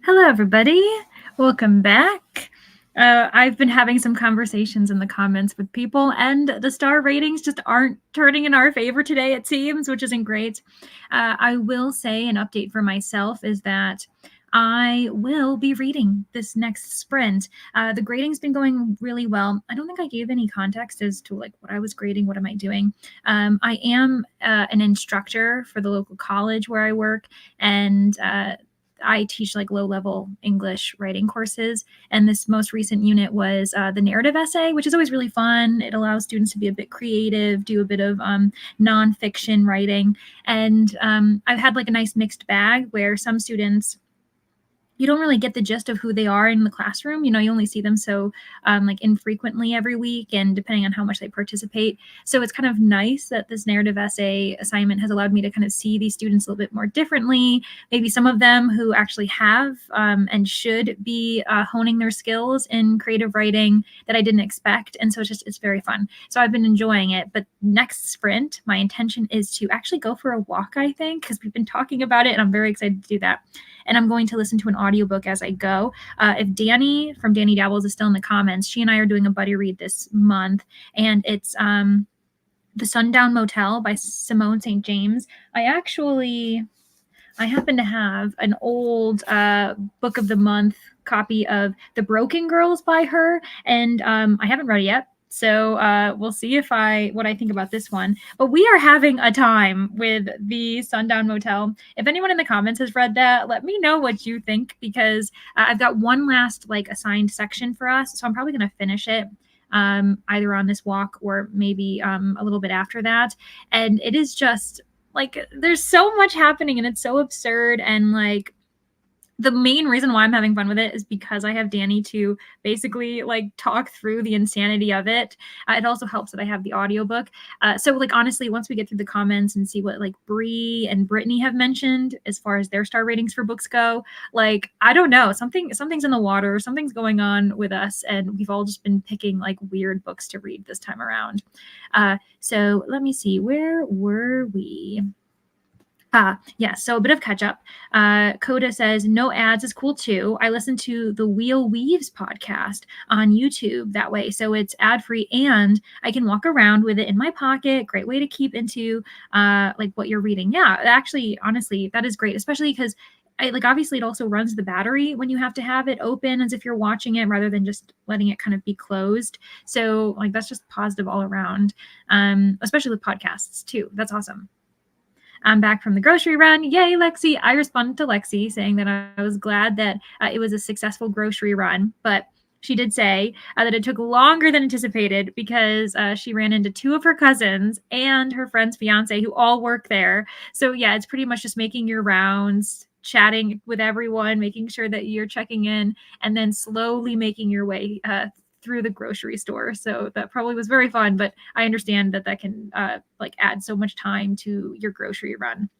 Hello, everybody. Welcome back. I've been having some conversations in the comments with people, and the star ratings just aren't turning in our favor today, it seems, which isn't great. I will say an update for myself is that I will be reading this next sprint. The grading's been going really well. I don't think I gave any context as to like what I was grading, what am I doing. I am an instructor for the local college where I work, and I teach like low level English writing courses. And this most recent unit was the narrative essay, which is always really fun. It allows students to be a bit creative, do a bit of nonfiction writing. And I've had like a nice mixed bag where some students, you don't really get the gist of who they are in the classroom. You only see them so like infrequently every week, and depending on how much they participate. So it's kind of nice that this narrative essay assignment has allowed me to kind of see these students a little bit more differently. Maybe some of them who actually have and should be honing their skills in creative writing that I didn't expect. And so it's very fun. So I've been enjoying it. But next sprint, my intention is to actually go for a walk, I think, because we've been talking about it, and I'm very excited to do that. And I'm going to listen to an audiobook as I go. If Danny from Danny Dabbles is still in the comments, she and I are doing a buddy read this month, and it's The Sundown Motel by Simone St. James. I happen to have an old book of the month copy of The Broken Girls by her, and I haven't read it yet. So we'll see what I think about this one. But we are having a time with the Sundown Motel. If anyone in the comments has read that, let me know what you think, because I've got one last like assigned section for us. So I'm probably going to finish it either on this walk or maybe a little bit after that. And it is just like there's so much happening, and it's so absurd, and like the main reason why I'm having fun with it is because I have Danny to basically like talk through the insanity of it. It also helps that I have the audiobook. So like honestly, once we get through the comments and see what like Bree and Brittany have mentioned as far as their star ratings for books go, like I don't know, something's in the water, something's going on with us, and we've all just been picking like weird books to read this time around. So let me see, where were we? Yeah, so a bit of catch up. Coda says, no ads is cool too. I listen to the Wheel Weaves podcast on YouTube that way. So it's ad free, and I can walk around with it in my pocket. Great way to keep into like what you're reading. Yeah, actually, honestly, that is great, especially because obviously it also runs the battery when you have to have it open as if you're watching it rather than just letting it kind of be closed. So like that's just positive all around, especially with podcasts too. That's awesome. I'm back from the grocery run. Yay, Lexi. I responded to Lexi saying that I was glad that it was a successful grocery run, but she did say that it took longer than anticipated because she ran into two of her cousins and her friend's fiance who all work there. So yeah, it's pretty much just making your rounds, chatting with everyone, making sure that you're checking in, and then slowly making your way through the grocery store. So that probably was very fun, but I understand that can like add so much time to your grocery run.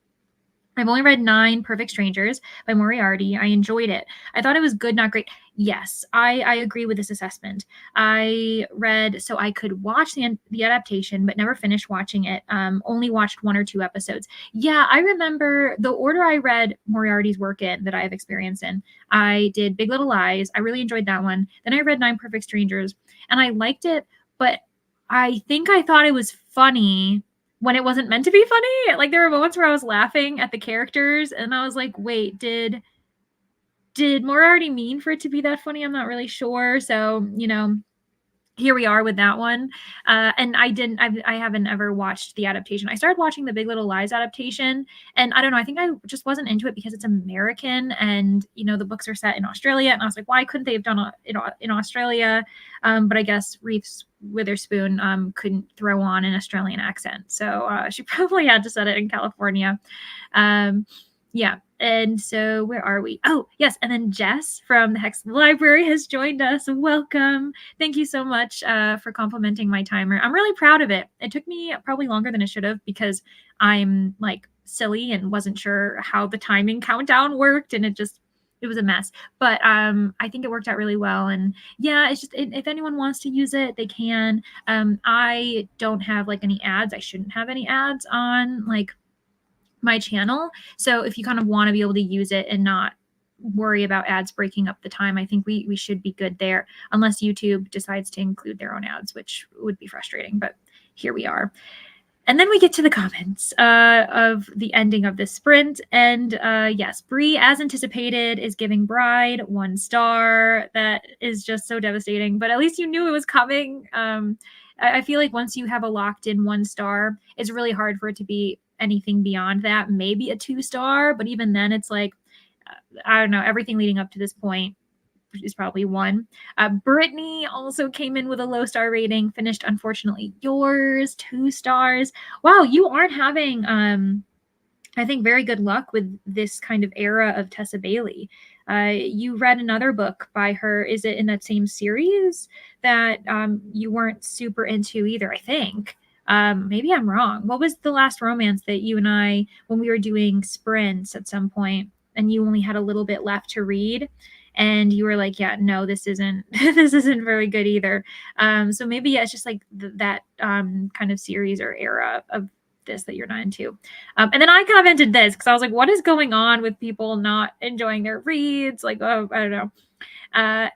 I've only read 9 Perfect Strangers by Moriarty. I enjoyed it. I thought it was good, not great. Yes, I agree with this assessment. I read so I could watch the adaptation, but never finished watching it. Only watched 1 or 2 episodes. Yeah, I remember the order I read Moriarty's work in that I have experience in. I did Big Little Lies. I really enjoyed that one. Then I read 9 Perfect Strangers, and I liked it, but I think I thought it was funny when it wasn't meant to be funny. Like there were moments where I was laughing at the characters, and I was like, wait, did Moriarty mean for it to be that funny? I'm not really sure. So, here we are with that one. And I haven't ever watched the adaptation. I started watching the Big Little Lies adaptation, and I don't know, I think I just wasn't into it because it's American, and the books are set in Australia, and I was like, why couldn't they have done it in Australia? But I guess Reese Witherspoon couldn't throw on an Australian accent, so she probably had to set it in California. Yeah. And so where are we? Oh, yes. And then Jess from the Hex Library has joined us. Welcome. Thank you so much for complimenting my timer. I'm really proud of it. It took me probably longer than it should have because I'm like silly and wasn't sure how the timing countdown worked, and it was a mess. But I think it worked out really well. And yeah, it's just if anyone wants to use it, they can. I don't have like any ads. I shouldn't have any ads on like my channel. So if you kind of want to be able to use it and not worry about ads breaking up the time. I think we should be good there, unless YouTube decides to include their own ads, which would be frustrating, but here we are. And then we get to the comments of the ending of this sprint. And yes, Bree, as anticipated, is giving Bride 1 star. That is just so devastating, but at least you knew it was coming. I feel like once you have a locked in 1 star, it's really hard for it to be anything beyond that. Maybe a 2 star, but even then it's like, I don't know, everything leading up to this point is probably 1. Brittany also came in with a low star rating, finished Unfortunately Yours, 2 stars. Wow, you aren't having, I think, very good luck with this kind of era of Tessa Bailey. You read another book by her. Is it in that same series that you weren't super into either, I think? Maybe I'm wrong. What was the last romance that you and I, when we were doing sprints at some point, and you only had a little bit left to read, and you were like, yeah, no, this isn't this isn't very good either. So maybe yeah, it's just like that kind of series or era of this that you're not into. And then I commented this because I was like, what is going on with people not enjoying their reads? Like, oh, I don't know.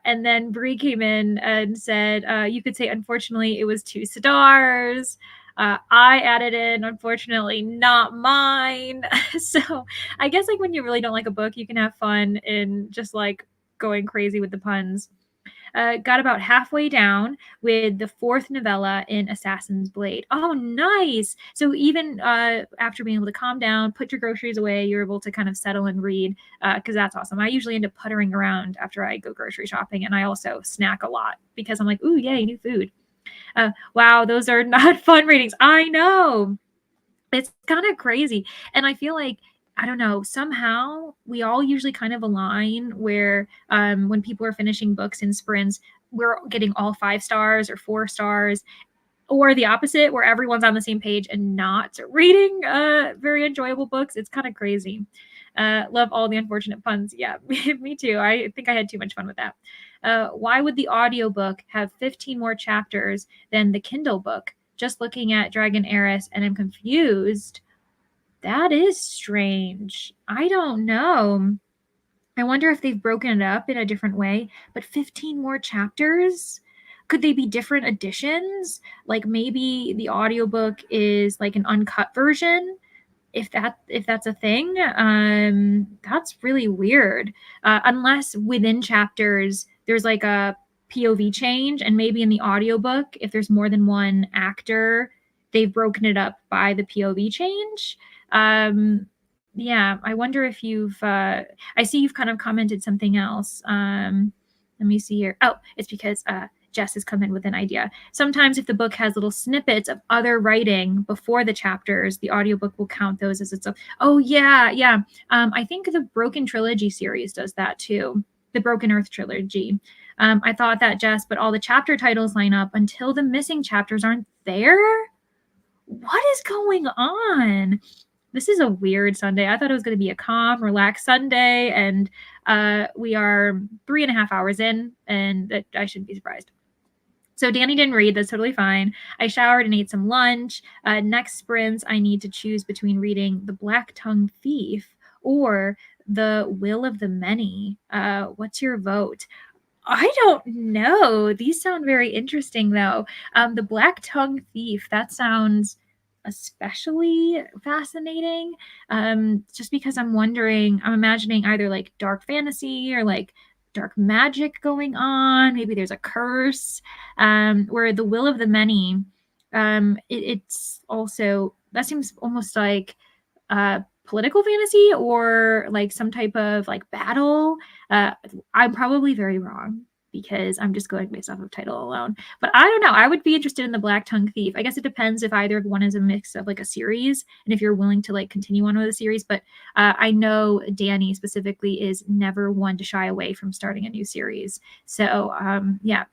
And then Brie came in and said, you could say, unfortunately, it was 2 stars. I added in, unfortunately, not mine. So I guess like when you really don't like a book, you can have fun in just like going crazy with the puns. Got about halfway down with the 4th novella in Assassin's Blade. Oh, nice. So even after being able to calm down, put your groceries away, you're able to kind of settle and read, because that's awesome. I usually end up puttering around after I go grocery shopping, and I also snack a lot because I'm like, ooh, yay, new food. Wow, those are not fun readings. I know. It's kind of crazy. And I feel like, I don't know, somehow we all usually kind of align where when people are finishing books in sprints, we're getting all 5 stars or 4 stars, or the opposite, where everyone's on the same page and not reading very enjoyable books. It's kind of crazy. Love all the unfortunate puns. Yeah, me too. I think I had too much fun with that. Why would the audiobook have 15 more chapters than the Kindle book? Just looking at Dragon Heiress, and I'm confused. That is strange. I don't know. I wonder if they've broken it up in a different way, but 15 more chapters? Could they be different editions? Like maybe the audiobook is like an uncut version, if that's a thing. That's really weird. Unless within chapters there's like a POV change, and maybe in the audiobook, if there's more than one actor, they've broken it up by the POV change. Yeah, I wonder if you've I see you've kind of commented something else. Let me see here. Oh, it's because Jess has come in with an idea. Sometimes if the book has little snippets of other writing before the chapters, the audiobook will count those as its own. Oh, yeah, yeah. I think the Broken Trilogy series does that too. The Broken Earth Trilogy. I thought that, Jess, but all the chapter titles line up until the missing chapters aren't there? What is going on? This is a weird Sunday. I thought it was going to be a calm, relaxed Sunday, and we are 3.5 hours in, and I shouldn't be surprised. So Danny didn't read. That's totally fine. I showered and ate some lunch. Next sprints, I need to choose between reading The Black-Tongued Thief or The Will of the Many. What's your vote? I don't know. These sound very interesting, though. The Black-Tongued Thief, that sounds especially fascinating, just because I'm imagining either like dark fantasy or like dark magic going on. Maybe there's a curse. Where The Will of the Many, it's also, that seems almost like political fantasy or like some type of like battle. I'm probably very wrong because I'm just going based off of title alone. But I don't know. I would be interested in The Black-Tongued Thief. I guess it depends if either one is a mix of like a series and if you're willing to like continue on with the series. But I know Danny specifically is never one to shy away from starting a new series. So yeah,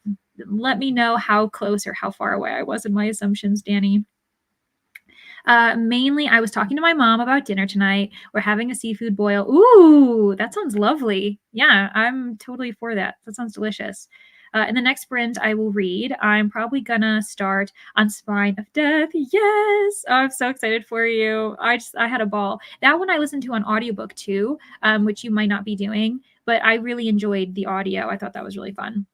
let me know how close or how far away I was in my assumptions, Danny. Mainly, I was talking to my mom about dinner tonight. We're having a seafood boil. Ooh, that sounds lovely. Yeah, I'm totally for that. That sounds delicious. In the next sprint, I will read. I'm probably gonna start on Spine of Death. Yes, oh, I'm so excited for you. I had a ball. That one I listened to on audiobook too, which you might not be doing. but I really enjoyed the audio. I thought that was really fun.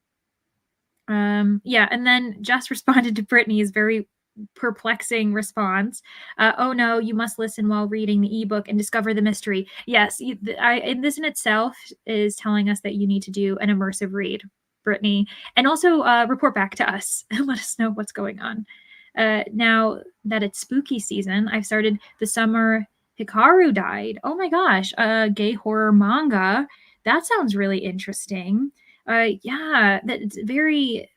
Yeah, and then Jess responded to Brittany's very perplexing response. Oh no, you must listen while reading the ebook and discover the mystery. Yes, and this in itself is telling us that you need to do an immersive read, Brittany, and also report back to us and let us know what's going on. Now that it's spooky season, I've started The Summer Hikaru Died. Oh my gosh, a gay horror manga. That sounds really interesting. Yeah, that's very,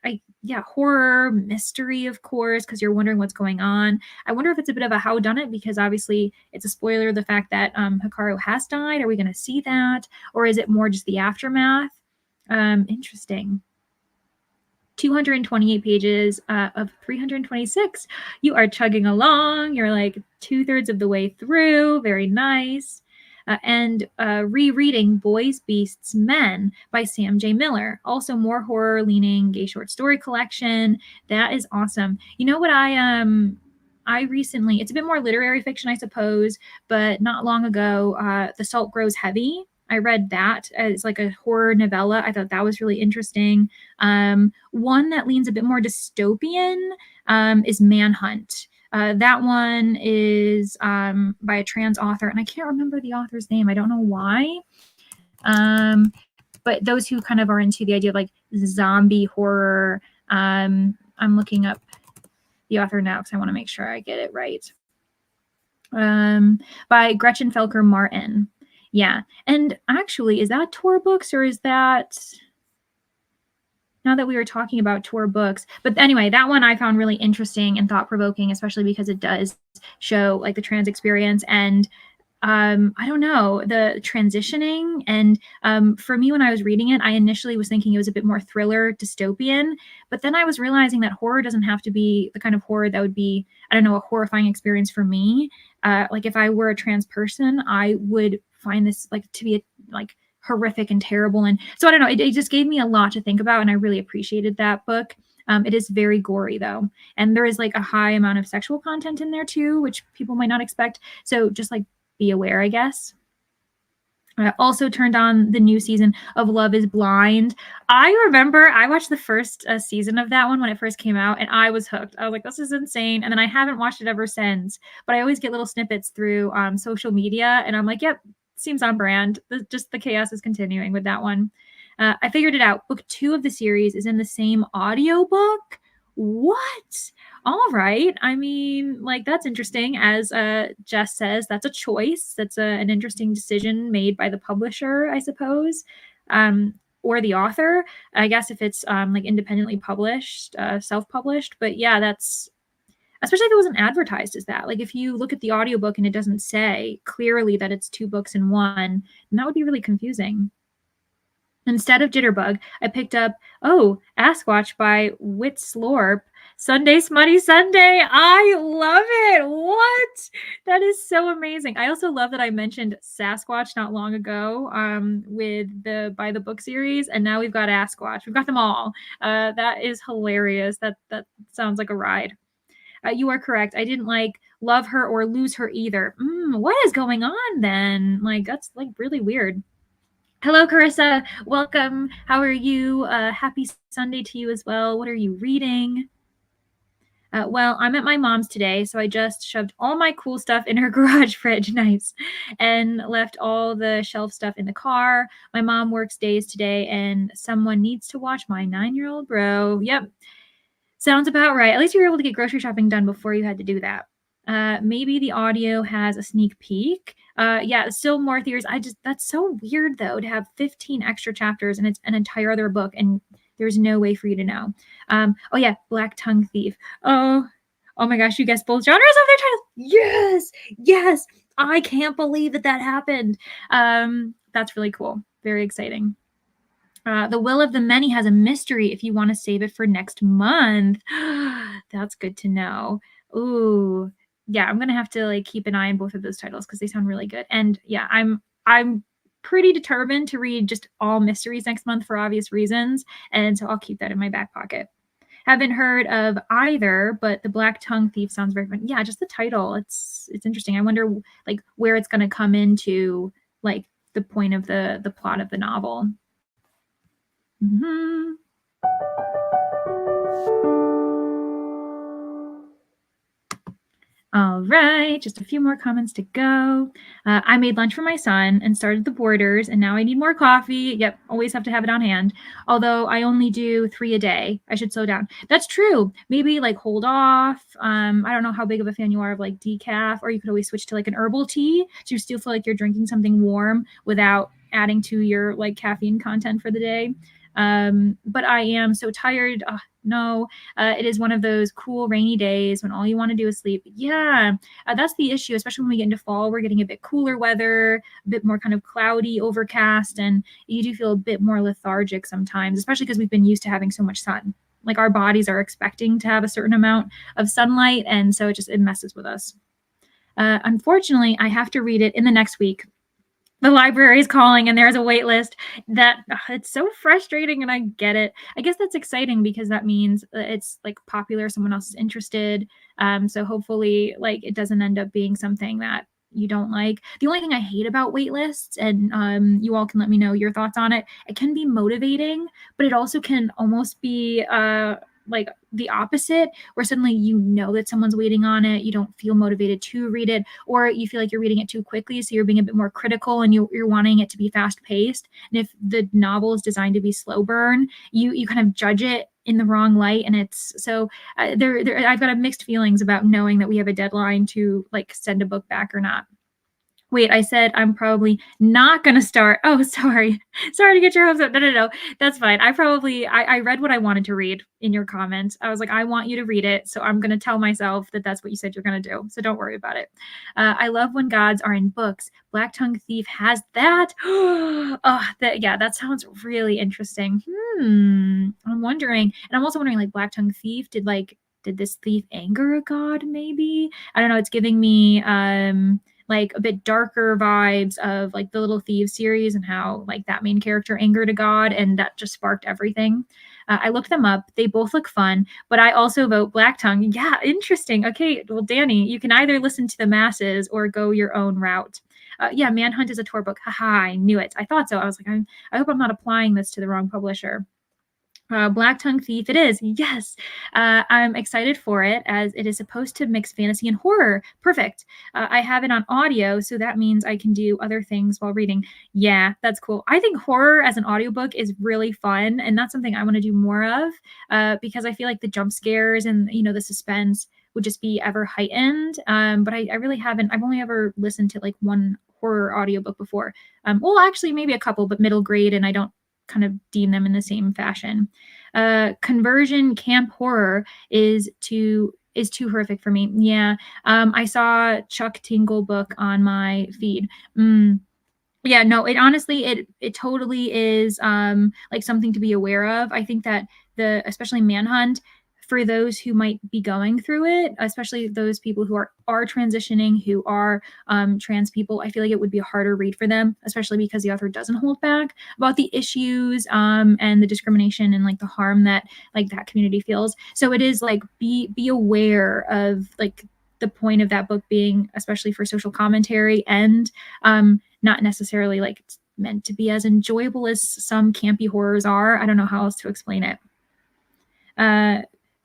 yeah, horror, mystery, of course, because you're wondering what's going on. I wonder if it's a bit of a howdunit, because obviously it's a spoiler, the fact that Hikaru has died. Are we going to see that? Or is it more just the aftermath? Interesting. 228 pages of 326. You are chugging along. You're like 2/3 of the way through. Very nice. And rereading Boys, Beasts, Men by Sam J. Miller. Also more horror-leaning gay short story collection. That is awesome. You know what I recently, it's a bit more literary fiction, I suppose, but not long ago, The Salt Grows Heavy. I read that as like a horror novella. I thought that was really interesting. One that leans a bit more dystopian is Manhunt. That one is by a trans author, and I can't remember the author's name. I don't know why. But those who kind of are into the idea of like zombie horror, I'm looking up the author now because I want to make sure I get it right. By Gretchen Felker Martin. Yeah. And actually, is that Tor Books, or is that, now that we were talking about Tor Books? But anyway, that one I found really interesting and thought-provoking, especially because it does show like the trans experience and I don't know, the transitioning. And for me, when I was reading it, I initially was thinking it was a bit more thriller, dystopian, but then I was realizing that horror doesn't have to be the kind of horror that would be, I don't know, a horrifying experience for me. Like if I were a trans person, I would find this like to be like horrific and terrible. And so I don't know, it just gave me a lot to think about, and I really appreciated that book. It is very gory though, and there is like a high amount of sexual content in there too, which people might not expect. So just like be aware, I guess. I also turned on the new season of Love is Blind. I remember I watched the first season of that one when it first came out, and I was hooked. I was like, this is insane. And then I haven't watched it ever since. But I always get little snippets through social media, and I'm like, yep, seems on brand. Just the chaos is continuing with that one. I figured it out. Book 2 of the series is in the same audiobook. What? All right. I mean, like, that's interesting. As Jess says, that's a choice. That's an interesting decision made by the publisher, I suppose, or the author. I guess if it's like independently published, self-published. But yeah, that's, especially if it wasn't advertised as that. Like if you look at the audiobook and it doesn't say clearly that it's 2 books in one, then that would be really confusing. Instead of Jitterbug, I picked up, Askwatch by Whit Slorp. Sunday Smutty Sunday. I love it. What? That is so amazing. I also love that I mentioned Sasquatch not long ago with the By the Book series, and now we've got Askwatch. We've got them all. That is hilarious. That sounds like a ride. You are correct. I didn't like love her or lose her either. What is going on then? Like, that's like really weird. Hello, Carissa. Welcome. How are you? Happy Sunday to you as well. What are you reading? Well, I'm at my mom's today, so I just shoved all my cool stuff in her garage fridge, nice, and left all the shelf stuff in the car. My mom works days today, and someone needs to watch my 9-year-old bro. Yep, sounds about right. At least you were able to get grocery shopping done before you had to do that. Maybe the audio has a sneak peek. Yeah, still more theories. That's so weird though, to have 15 extra chapters and it's an entire other book and there's no way for you to know. Oh yeah, Black Tongue Thief. Oh my gosh, you guessed both genres of their titles. Yes. I can't believe that happened. That's really cool. Very exciting. The Will of the Many has a mystery if you want to save it for next month. That's good to know. Ooh, yeah, I'm gonna have to like keep an eye on both of those titles because they sound really good. And yeah, I'm pretty determined to read just all mysteries next month for obvious reasons, and so I'll keep that in my back pocket. Haven't heard of either, but The Black Tongue Thief sounds very fun. Yeah, just the title, it's interesting. I wonder like where it's gonna come into like the point of the plot of the novel. Mm-hmm. All right, just a few more comments to go. I made lunch for my son and started the Borders, and now I need more coffee. Yep, always have to have it on hand. Although I only do 3 a day. I should slow down. That's true. Maybe like hold off. I don't know how big of a fan you are of like decaf, or you could always switch to like an herbal tea so you still feel like you're drinking something warm without adding to your like caffeine content for the day. But I am so tired. No, it is one of those cool rainy days when all you want to do is sleep. Yeah, that's the issue, especially when we get into fall. We're getting a bit cooler weather, a bit more kind of cloudy, overcast, and you do feel a bit more lethargic sometimes, especially because we've been used to having so much sun. Like our bodies are expecting to have a certain amount of sunlight, and so it messes with us. Unfortunately, I have to read it in the next week. The library is calling and there's a wait list. That it's so frustrating, and I get it. I guess that's exciting because that means it's like popular, someone else is interested. So hopefully like it doesn't end up being something that you don't like. The only thing I hate about wait lists, and you all can let me know your thoughts on it, it can be motivating, but it also can almost be like the opposite, where suddenly you know that someone's waiting on it, you don't feel motivated to read it, or you feel like you're reading it too quickly, so you're being a bit more critical and you're wanting it to be fast paced. And if the novel is designed to be slow burn, you kind of judge it in the wrong light, and it's so I've got mixed feelings about knowing that we have a deadline to like send a book back or not. Wait, I said I'm probably not gonna start. Oh, sorry. Sorry to get your hopes up. No. That's fine. I read what I wanted to read in your comments. I was like, I want you to read it, so I'm gonna tell myself that that's what you said you're gonna do. So don't worry about it. I love when gods are in books. Black Tongue Thief has that. That sounds really interesting. I'm wondering, and I'm also wondering, like, Black Tongue Thief, did this thief anger a god? Maybe, I don't know. It's giving me like a bit darker vibes of like the Little Thieves series and how like that main character angered a god, and that just sparked everything. I looked them up. They both look fun, but I also vote Black Tongue. Yeah, interesting. Okay, well, Danny, you can either listen to the masses or go your own route. Yeah, Manhunt is a Tor book. Haha, I knew it. I thought so. I was like, I hope I'm not applying this to the wrong publisher. Black Tongue Thief it is. Yes. I'm excited for it, as it is supposed to mix fantasy and horror. Perfect. I have it on audio, so that means I can do other things while reading. Yeah, that's cool. I think horror as an audiobook is really fun, and that's something I want to do more of, because I feel like the jump scares and the suspense would just be ever heightened. But I really haven't. I've only ever listened to like one horror audiobook before. Well, actually, maybe a couple, but middle grade, and I don't kind of deem them in the same fashion. Conversion camp horror is too horrific for me. Yeah. I saw Chuck Tingle book on my feed. Yeah, no, it honestly, it totally is like something to be aware of. I think that especially Manhunt, for those who might be going through it, especially those people who are transitioning, who are trans people, I feel like it would be a harder read for them, especially because the author doesn't hold back about the issues and the discrimination and like the harm that like that community feels. So it is like be aware of like the point of that book being especially for social commentary, and not necessarily like it's meant to be as enjoyable as some campy horrors are. I don't know how else to explain it.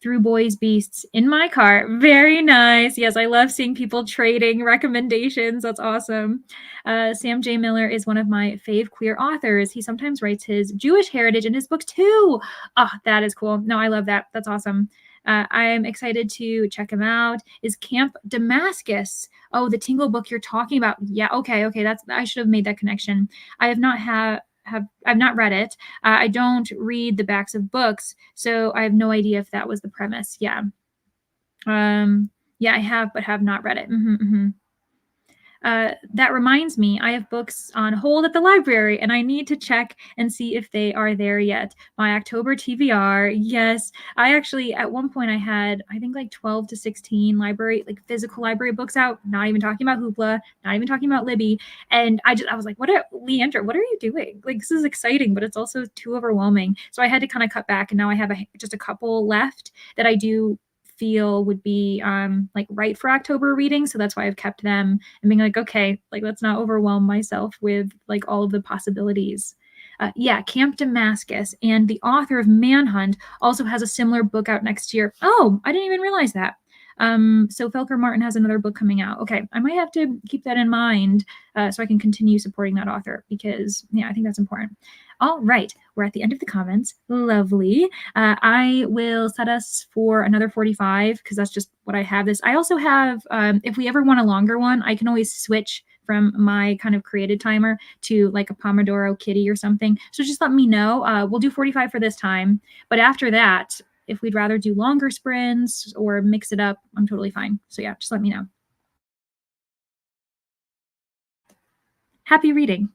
Through Boys Beasts in my car. Very nice. Yes, I love seeing people trading recommendations. That's awesome. Sam J. Miller is one of my fave queer authors. He sometimes writes his Jewish heritage in his book too. Oh, that is cool. No, I love that. That's awesome. I'm excited to check him out. Is Camp Damascus? Oh, the Tingle book you're talking about. Yeah, okay. I should have made that connection. I have not I've not read it. I don't read the backs of books, so I have no idea if that was the premise. Yeah. Yeah, I have, but have not read it. That reminds me, I have books on hold at the library, and I need to check and see if they are there yet. My October TBR, yes. I actually, at one point, I had, I think, like 12 to 16 physical library books out, not even talking about Hoopla, not even talking about Libby. And I was like, Leandra, what are you doing? Like, this is exciting, but it's also too overwhelming. So I had to kind of cut back, and now I have just a couple left that I do feel would be like right for October reading. So that's why I've kept them and being like, okay, like let's not overwhelm myself with like all of the possibilities. Yeah, Camp Damascus and the author of Manhunt also has a similar book out next year. Oh, I didn't even realize that. So Felker Martin has another book coming out. Okay, I might have to keep that in mind so I can continue supporting that author because, yeah, I think that's important. All right, we're at the end of the comments. Lovely. I will set us for another 45 because that's just what I have this. I also have, if we ever want a longer one, I can always switch from my kind of created timer to like a Pomodoro Kitty or something. So just let me know. We'll do 45 for this time. But after that, if we'd rather do longer sprints or mix it up, I'm totally fine. So yeah, just let me know. Happy reading.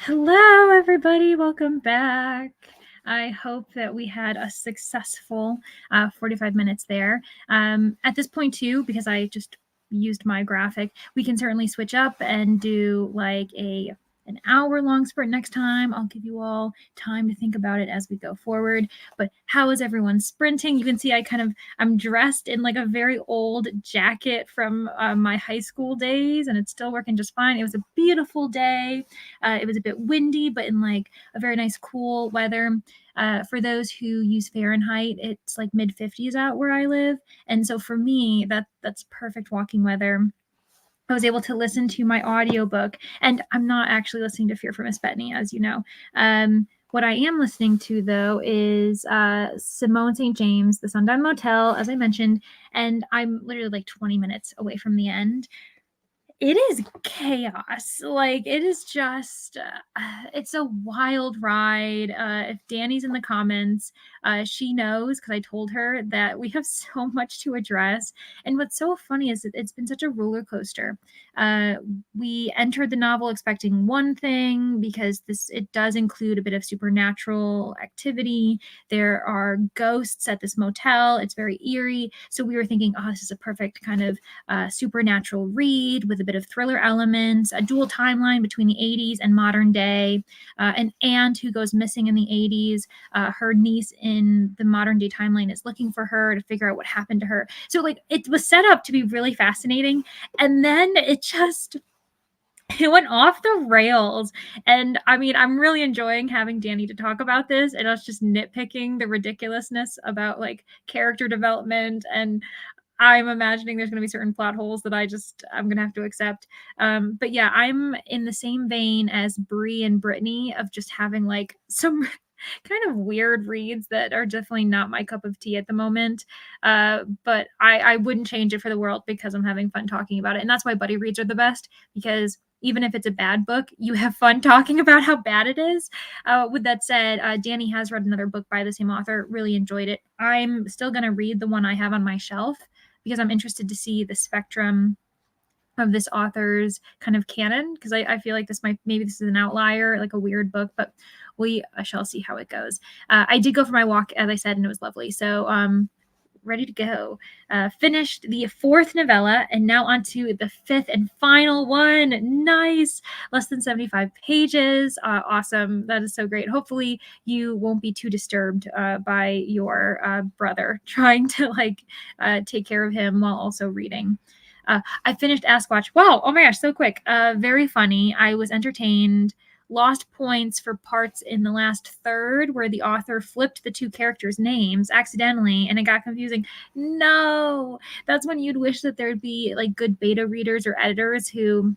Hello, everybody. Welcome back. I hope that we had a successful 45 minutes there. At this point, too, because I just used my graphic, we can certainly switch up and do like an hour-long sprint next time. I'll give you all time to think about it as we go forward. But how is everyone sprinting? You can see I'm dressed in like a very old jacket from my high school days, and it's still working just fine. It was a beautiful day. It was a bit windy, but in like a very nice cool weather. For those who use Fahrenheit, it's like mid 50s out where I live. And so for me, that's perfect walking weather. I was able to listen to my audiobook, and I'm not actually listening to Fear for Miss Bettany, as you know. What I am listening to, though, is Simone St. James, The Sundown Motel, as I mentioned, and I'm literally like 20 minutes away from the end. It is chaos. Like, it is just, it's a wild ride. If Danny's in the comments, she knows because I told her that we have so much to address. And what's so funny is that it's been such a roller coaster. We entered the novel expecting one thing because it does include a bit of supernatural activity. There are ghosts at this motel. It's very eerie. So we were thinking, oh, this is a perfect kind of supernatural read with a bit of thriller elements, a dual timeline between the 80s and modern day, an aunt who goes missing in the 80s. Her niece in the modern day timeline is looking for her to figure out what happened to her. So like it was set up to be really fascinating. And then it went off the rails. And I mean, I'm really enjoying having Danny to talk about this and us just nitpicking the ridiculousness about like character development, and I'm imagining there's going to be certain plot holes that I'm going to have to accept. But yeah, I'm in the same vein as Bree and Brittany of just having like some kind of weird reads that are definitely not my cup of tea at the moment. But I wouldn't change it for the world because I'm having fun talking about it. And that's why buddy reads are the best, because even if it's a bad book, you have fun talking about how bad it is. With that said, Danny has read another book by the same author, really enjoyed it. I'm still going to read the one I have on my shelf because I'm interested to see the spectrum of this author's kind of canon, because I feel like maybe this is an outlier, like a weird book, but we shall see how it goes. I did go for my walk, as I said, and it was lovely. So ready to go. Finished the 4th novella, and now on to the 5th and final one. Nice. Less than 75 pages. Awesome. That is so great. Hopefully you won't be too disturbed by your brother trying to like take care of him while also reading. I finished Askwatch. Wow. Oh my gosh, so quick. Very funny. I was entertained. Lost points for parts in the last third where the author flipped the two characters' names accidentally and it got confusing. No, that's when you'd wish that there'd be like good beta readers or editors who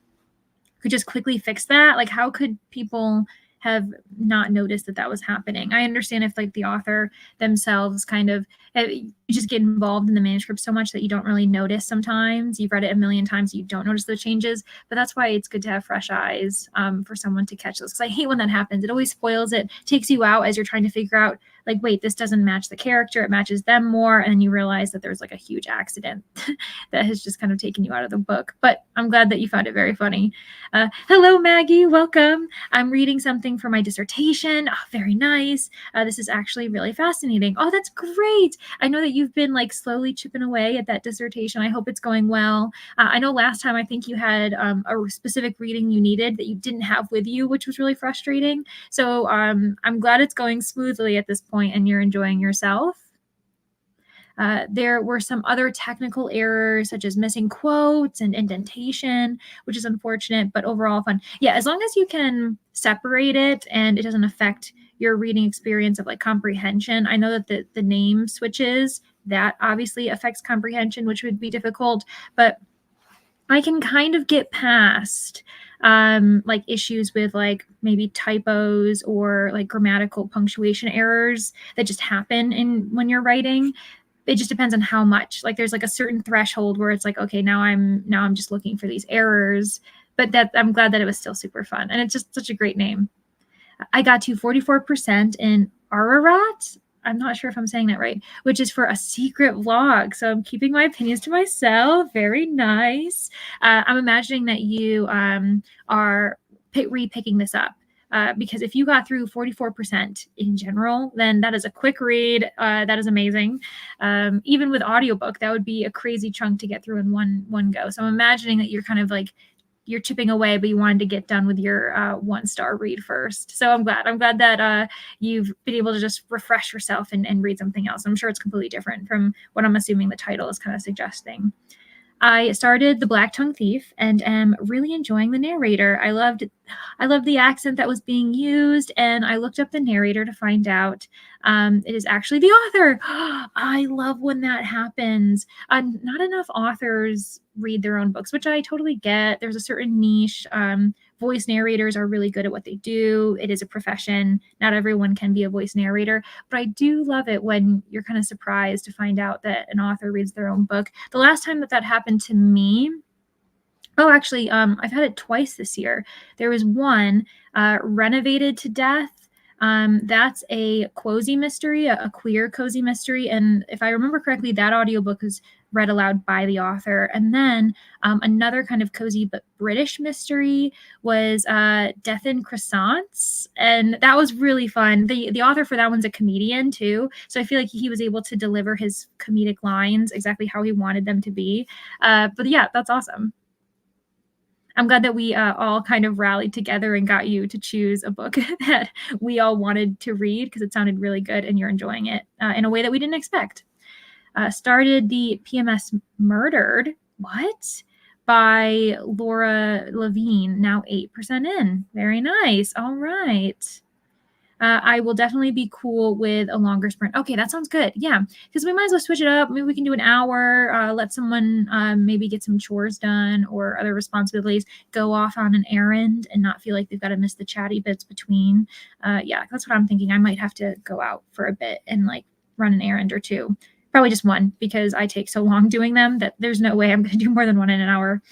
could just quickly fix that. Like, how could people have not noticed that was happening? I understand if like the author themselves kind of you just get involved in the manuscript so much that you don't really notice. Sometimes you've read it a million times, you don't notice the changes, but that's why it's good to have fresh eyes for someone to catch those, because I hate when that happens. It always spoils it, takes you out as you're trying to figure out like, wait, this doesn't match the character, it matches them more, and then you realize that there's like a huge accident that has just kind of taken you out of the book. But I'm glad that you found it very funny. Hello, Maggie, welcome. I'm reading something for my dissertation. Oh, very nice. This is actually really fascinating. Oh, that's great. I know that you've been like slowly chipping away at that dissertation. I hope it's going well. I know last time I think you had a specific reading you needed that you didn't have with you, which was really frustrating. So I'm glad it's going smoothly at this point and you're enjoying yourself. There were some other technical errors, such as missing quotes and indentation, which is unfortunate, but overall fun. Yeah, as long as you can separate it and it doesn't affect your reading experience of like comprehension. I know that the name switches, that obviously affects comprehension, which would be difficult, but I can kind of get past like issues with like maybe typos or like grammatical punctuation errors that just happen when you're writing. It just depends on how much. Like there's like a certain threshold where it's like, okay, now I'm just looking for these errors. But I'm glad that it was still super fun, and it's just such a great name. I got to 44% in Ararat. I'm not sure if I'm saying that right, which is for a secret vlog. So I'm keeping my opinions to myself. Very nice. I'm imagining that you are re-picking this up because if you got through 44% in general, then that is a quick read. That is amazing. Even with audiobook, that would be a crazy chunk to get through in one go. So I'm imagining that you're kind of like, you're chipping away, but you wanted to get done with your 1-star read first. So I'm glad that you've been able to just refresh yourself and read something else. I'm sure it's completely different from what I'm assuming the title is kind of suggesting. I started The Black Tongue Thief and am really enjoying the narrator. I loved the accent that was being used, and I looked up the narrator to find out it is actually the author. I love when that happens. Not enough authors read their own books, which I totally get. There's a certain niche. Voice narrators are really good at what they do. It is a profession. Not everyone can be a voice narrator, but I do love it when you're kind of surprised to find out that an author reads their own book. The last time that happened to me, actually, I've had it twice this year. There was one, Renovated to Death. That's a cozy mystery, a queer cozy mystery. And if I remember correctly, that audiobook was read aloud by the author. And then another kind of cozy but British mystery was Death in Croissants. And that was really fun. The author for that one's a comedian too. So I feel like he was able to deliver his comedic lines exactly how he wanted them to be. But yeah, that's awesome. I'm glad that we all kind of rallied together and got you to choose a book that we all wanted to read because it sounded really good and you're enjoying it in a way that we didn't expect. Started the PMS Murdered, what? By Laura Levine, now 8% in. Very nice. All right. I will definitely be cool with a longer sprint. Okay, that sounds good. Yeah, because we might as well switch it up. Maybe we can do an hour, let someone maybe get some chores done or other responsibilities, go off on an errand and not feel like they've got to miss the chatty bits between. Yeah, that's what I'm thinking. I might have to go out for a bit and like run an errand or two. Probably just one because I take so long doing them that there's no way I'm going to do more than one in an hour.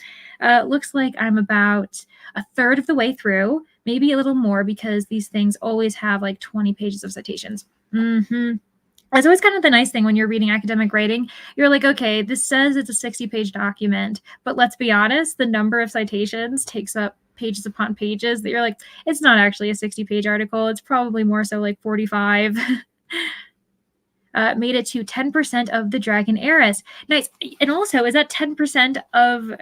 Looks like I'm about a third of the way through. Maybe a little more because these things always have like 20 pages of citations. That's always kind of the nice thing when you're reading academic writing. You're like, okay, this says it's a 60-page document, but let's be honest, the number of citations takes up pages upon pages that you're like, it's not actually a 60-page article. It's probably more so like 45. Made it to 10% of The Dragon Heiress. Nice. And also, is that 10% of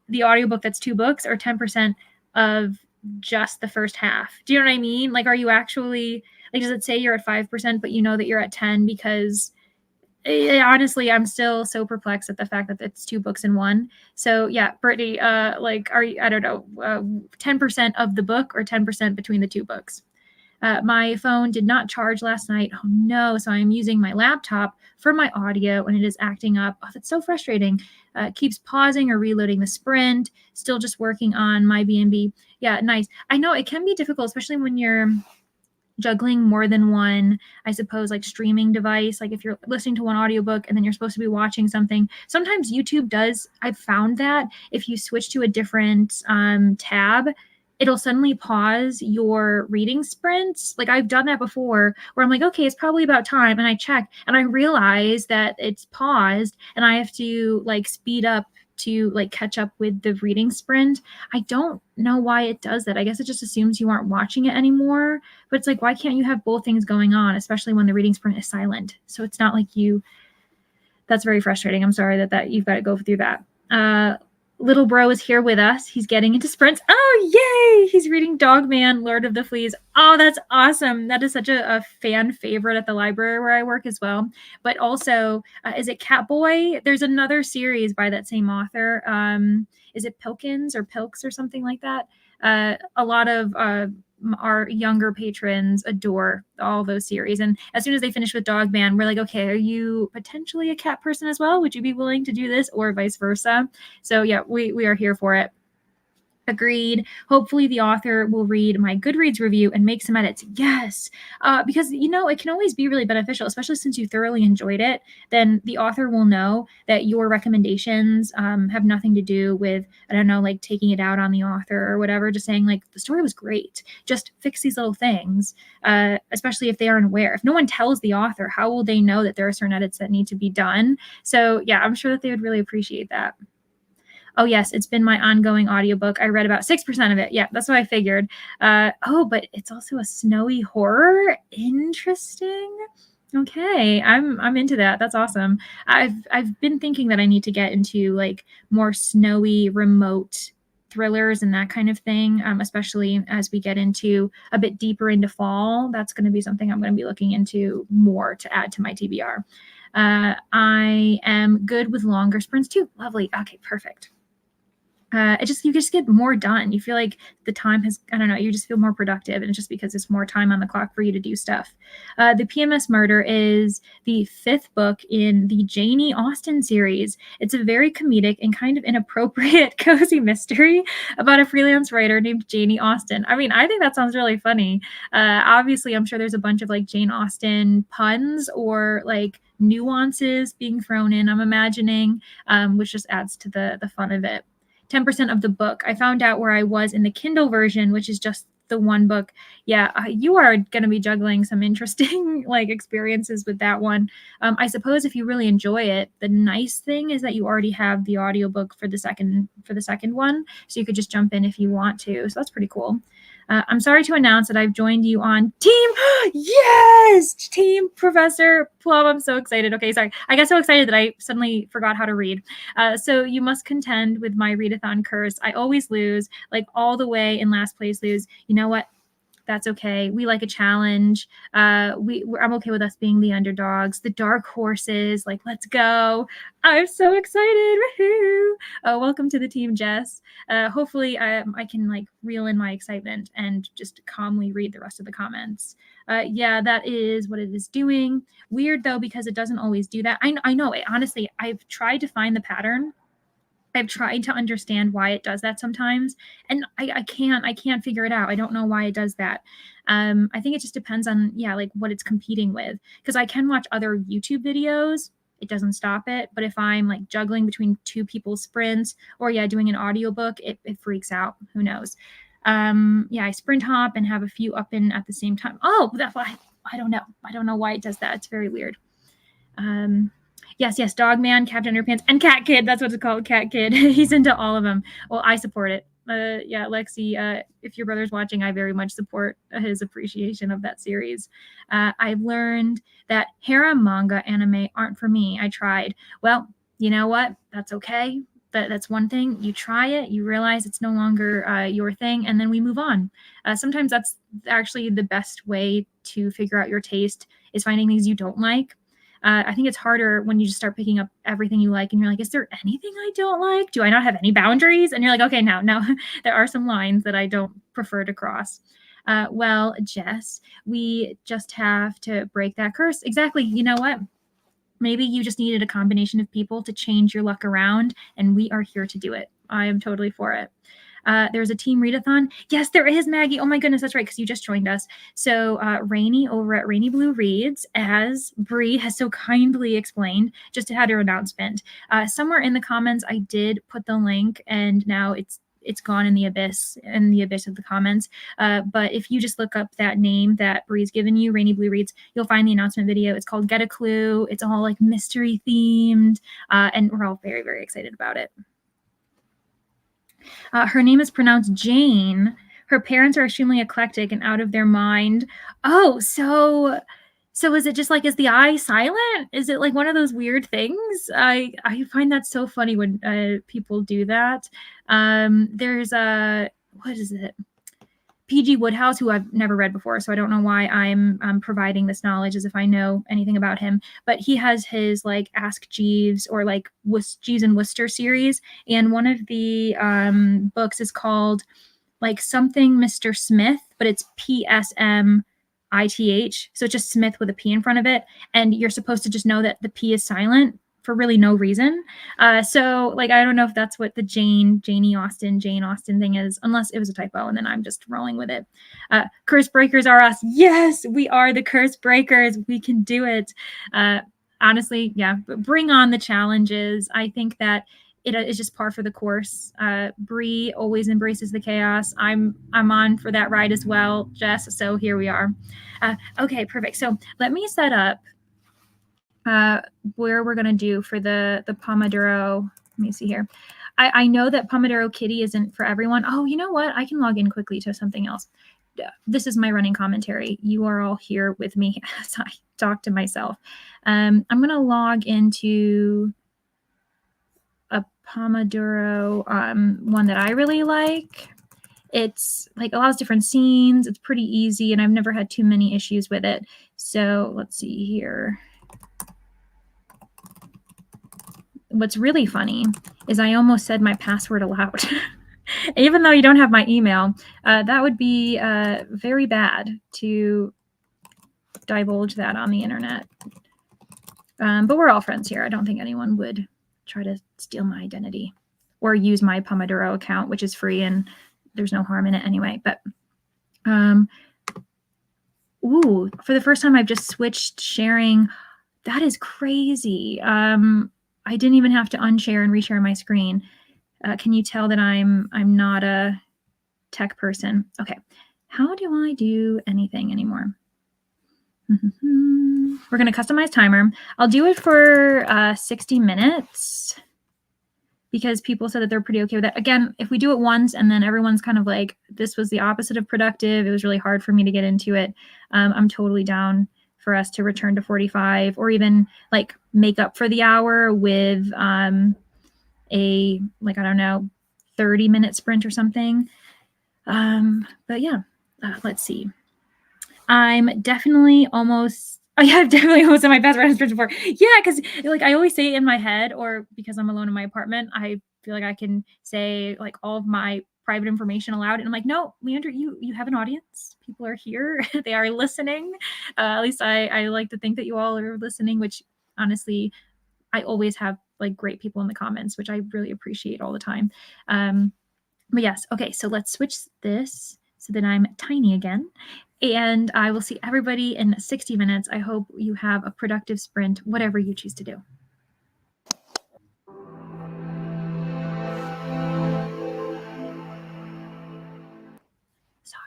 the audiobook that's 2 books or 10% of just the first half? Do you know what I mean? Like, are you actually, like, does it say you're at 5%, but you know that you're at 10 because honestly, I'm still so perplexed at the fact that it's 2 books in one. So yeah, Brittany, like, are you, I don't know, 10% of the book or 10% between the 2 books? My phone did not charge last night. Oh no, so I'm using my laptop for my audio and it is acting up. Oh, that's so frustrating. Keeps pausing or reloading the sprint. Still just working on my B&B. Yeah, nice. I know it can be difficult, especially when you're juggling more than one, I suppose, like streaming device. Like if you're listening to one audiobook and then you're supposed to be watching something, sometimes YouTube does, I've found that if you switch to a different tab, it'll suddenly pause your reading sprints. Like I've done that before where I'm like, okay, it's probably about time. And I check and I realize that it's paused and I have to like speed up to like catch up with the reading sprint. I don't know why it does that. I guess it just assumes you aren't watching it anymore. But it's like, why can't you have both things going on, especially when the reading sprint is silent? So it's not like you, that's very frustrating. I'm sorry that you've got to go through that. Little bro is here with us. He's getting into sprints. Oh, yay! He's reading Dogman, Lord of the Fleas. Oh, that's awesome. That is such a fan favorite at the library where I work as well. But also, is it Catboy? There's another series by that same author. Is it Pilkins or Pilks or something like that? A lot of our younger patrons adore all those series. And as soon as they finish with Dogman, we're like, okay, are you potentially a cat person as well? Would you be willing to do this or vice versa? So yeah, we are here for it. Agreed. Hopefully the author will read my Goodreads review and make some edits. Yes, because, you know, it can always be really beneficial, especially since you thoroughly enjoyed it. Then the author will know that your recommendations have nothing to do with, I don't know, like taking it out on the author or whatever, just saying like, the story was great. Just fix these little things, especially if they aren't aware. If no one tells the author, how will they know that there are certain edits that need to be done? So yeah, I'm sure that they would really appreciate that. Oh, yes, it's been my ongoing audiobook. I read about 6% of it. Yeah, that's what I figured. Oh, but it's also a snowy horror. Interesting. Okay, I'm into that. That's awesome. I've been thinking that I need to get into like more snowy, remote thrillers and that kind of thing, especially as we get into a bit deeper into fall. That's going to be something I'm going to be looking into more to add to my TBR. I am good with longer sprints too. Lovely. Okay, perfect. You just get more done. You feel like the time has, I don't know, you just feel more productive, and it's just because there's more time on the clock for you to do stuff. The PMS Murder is the 5th book in the Janie Austen series. It's a very comedic and kind of inappropriate cozy mystery about a freelance writer named Janie Austen. I mean, I think that sounds really funny. Obviously, I'm sure there's a bunch of like Jane Austen puns or like nuances being thrown in, I'm imagining, which just adds to the fun of it. 10% of the book. I found out where I was in the Kindle version, which is just the one book. Yeah, you are going to be juggling some interesting like experiences with that one. I suppose if you really enjoy it, the nice thing is that you already have the audiobook for the second one, so you could just jump in if you want to. So that's pretty cool. I'm sorry to announce that I've joined you on Team. Yes, Team Professor Plum. I'm so excited. Okay, sorry. I got so excited that I suddenly forgot how to read. So you must contend with my readathon curse. I always lose, like all the way in last place lose. You know what? That's okay. We like a challenge. I'm okay with us being the underdogs, the dark horses. Like, let's go. I'm so excited. Woohoo! Welcome to the team, Jess. Hopefully I can like reel in my excitement and just calmly read the rest of the comments. Yeah, that is what it is doing. Weird though, because it doesn't always do that. I know it. Honestly, I've tried to find the pattern. I've tried to understand why it does that sometimes, and I can't figure it out. I don't know why it does that. I think it just depends on like what it's competing with. Because I can watch other YouTube videos, it doesn't stop it. But if I'm like juggling between 2 people's sprints or doing an audiobook, it freaks out. Who knows? I sprint hop and have a few up in at the same time. Oh, that's why I don't know. I don't know why it does that. It's very weird. Yes, Dogman, Captain Underpants, and Cat Kid. That's what it's called, Cat Kid. He's into all of them. Well, I support it. Lexi, if your brother's watching, I very much support his appreciation of that series. I've learned that harem manga anime aren't for me. I tried. Well, you know what? That's okay. That's one thing. You try it, you realize it's no longer your thing, and then we move on. Sometimes that's actually the best way to figure out your taste, is finding things you don't like. I think it's harder when you just start picking up everything you like and you're like, is there anything I don't like? Do I not have any boundaries? And you're like, okay, now there are some lines that I don't prefer to cross. Well, Jess, we just have to break that curse. Exactly. You know what? Maybe you just needed a combination of people to change your luck around, and we are here to do it. I am totally for it. There's a team readathon. Yes, there is, Maggie. Oh my goodness, that's right, because you just joined us. So Rainy over at Rainy Blue Reads, as Bree has so kindly explained, just had her announcement. Somewhere in the comments, I did put the link, and now it's gone in the abyss of the comments. But if you just look up that name that Bree's given you, Rainy Blue Reads, you'll find the announcement video. It's called Get a Clue. It's all like mystery themed, and we're all very, very excited about it. Her name is pronounced Jane. Her parents are extremely eclectic and out of their mind. Oh, so is it just like, is the I silent? Is it like one of those weird things? I find that so funny when people do that. There's what is it? P.G. Woodhouse, who I've never read before, so I don't know why I'm providing this knowledge as if I know anything about him. But he has his like Ask Jeeves or like Jeeves and Wooster series, and one of the books is called like something Mr. Smith, but it's PSMITH, so it's just Smith with a P in front of it, and you're supposed to just know that the P is silent for really no reason. So like, I don't know if that's what the Jane Austen thing is, unless it was a typo, and then I'm just rolling with it. Curse breakers are us. Yes, we are the curse breakers. We can do it. Honestly, yeah, bring on the challenges. I think that it is just par for the course. Bree always embraces the chaos. I'm on for that ride as well, Jess. So here we are. Okay, perfect. So let me set up where we're going to do for the Pomodoro. Let me see here. I know that Pomodoro Kitty isn't for everyone. Oh, you know what? I can log in quickly to something else. This is my running commentary. You are all here with me as I talk to myself. I'm going to log into a Pomodoro one that I really like. It's like allows different scenes. It's pretty easy, and I've never had too many issues with it. So let's see here. What's really funny is I almost said my password aloud. Even though you don't have my email, that would be very bad to divulge that on the internet. But we're all friends here. I don't think anyone would try to steal my identity or use my Pomodoro account, which is free and there's no harm in it anyway. But ooh, for the first time, I've just switched sharing. That is crazy. I didn't even have to unshare and reshare my screen. Can you tell that I'm not a tech person? Okay. How do I do anything anymore? We're going to customize timer. I'll do it for 60 minutes because people said that they're pretty okay with that. Again, if we do it once and then everyone's kind of like, this was the opposite of productive, it was really hard for me to get into it, I'm totally down for us to return to 45 or even like make up for the hour with a, like, I don't know, 30-minute sprint or something. But yeah, let's see. I'm definitely almost, oh yeah, I've definitely almost in my best friend's before. Yeah, because like I always say it in my head, or because I'm alone in my apartment, I feel like I can say like all of my private information aloud. And I'm like, no, Leandra, you have an audience. People are here. They are listening. At least I like to think that you all are listening, which honestly, I always have like great people in the comments, which I really appreciate all the time. But yes, okay, so let's switch this so that I'm tiny again. And I will see everybody in 60 minutes. I hope you have a productive sprint, whatever you choose to do. Sorry.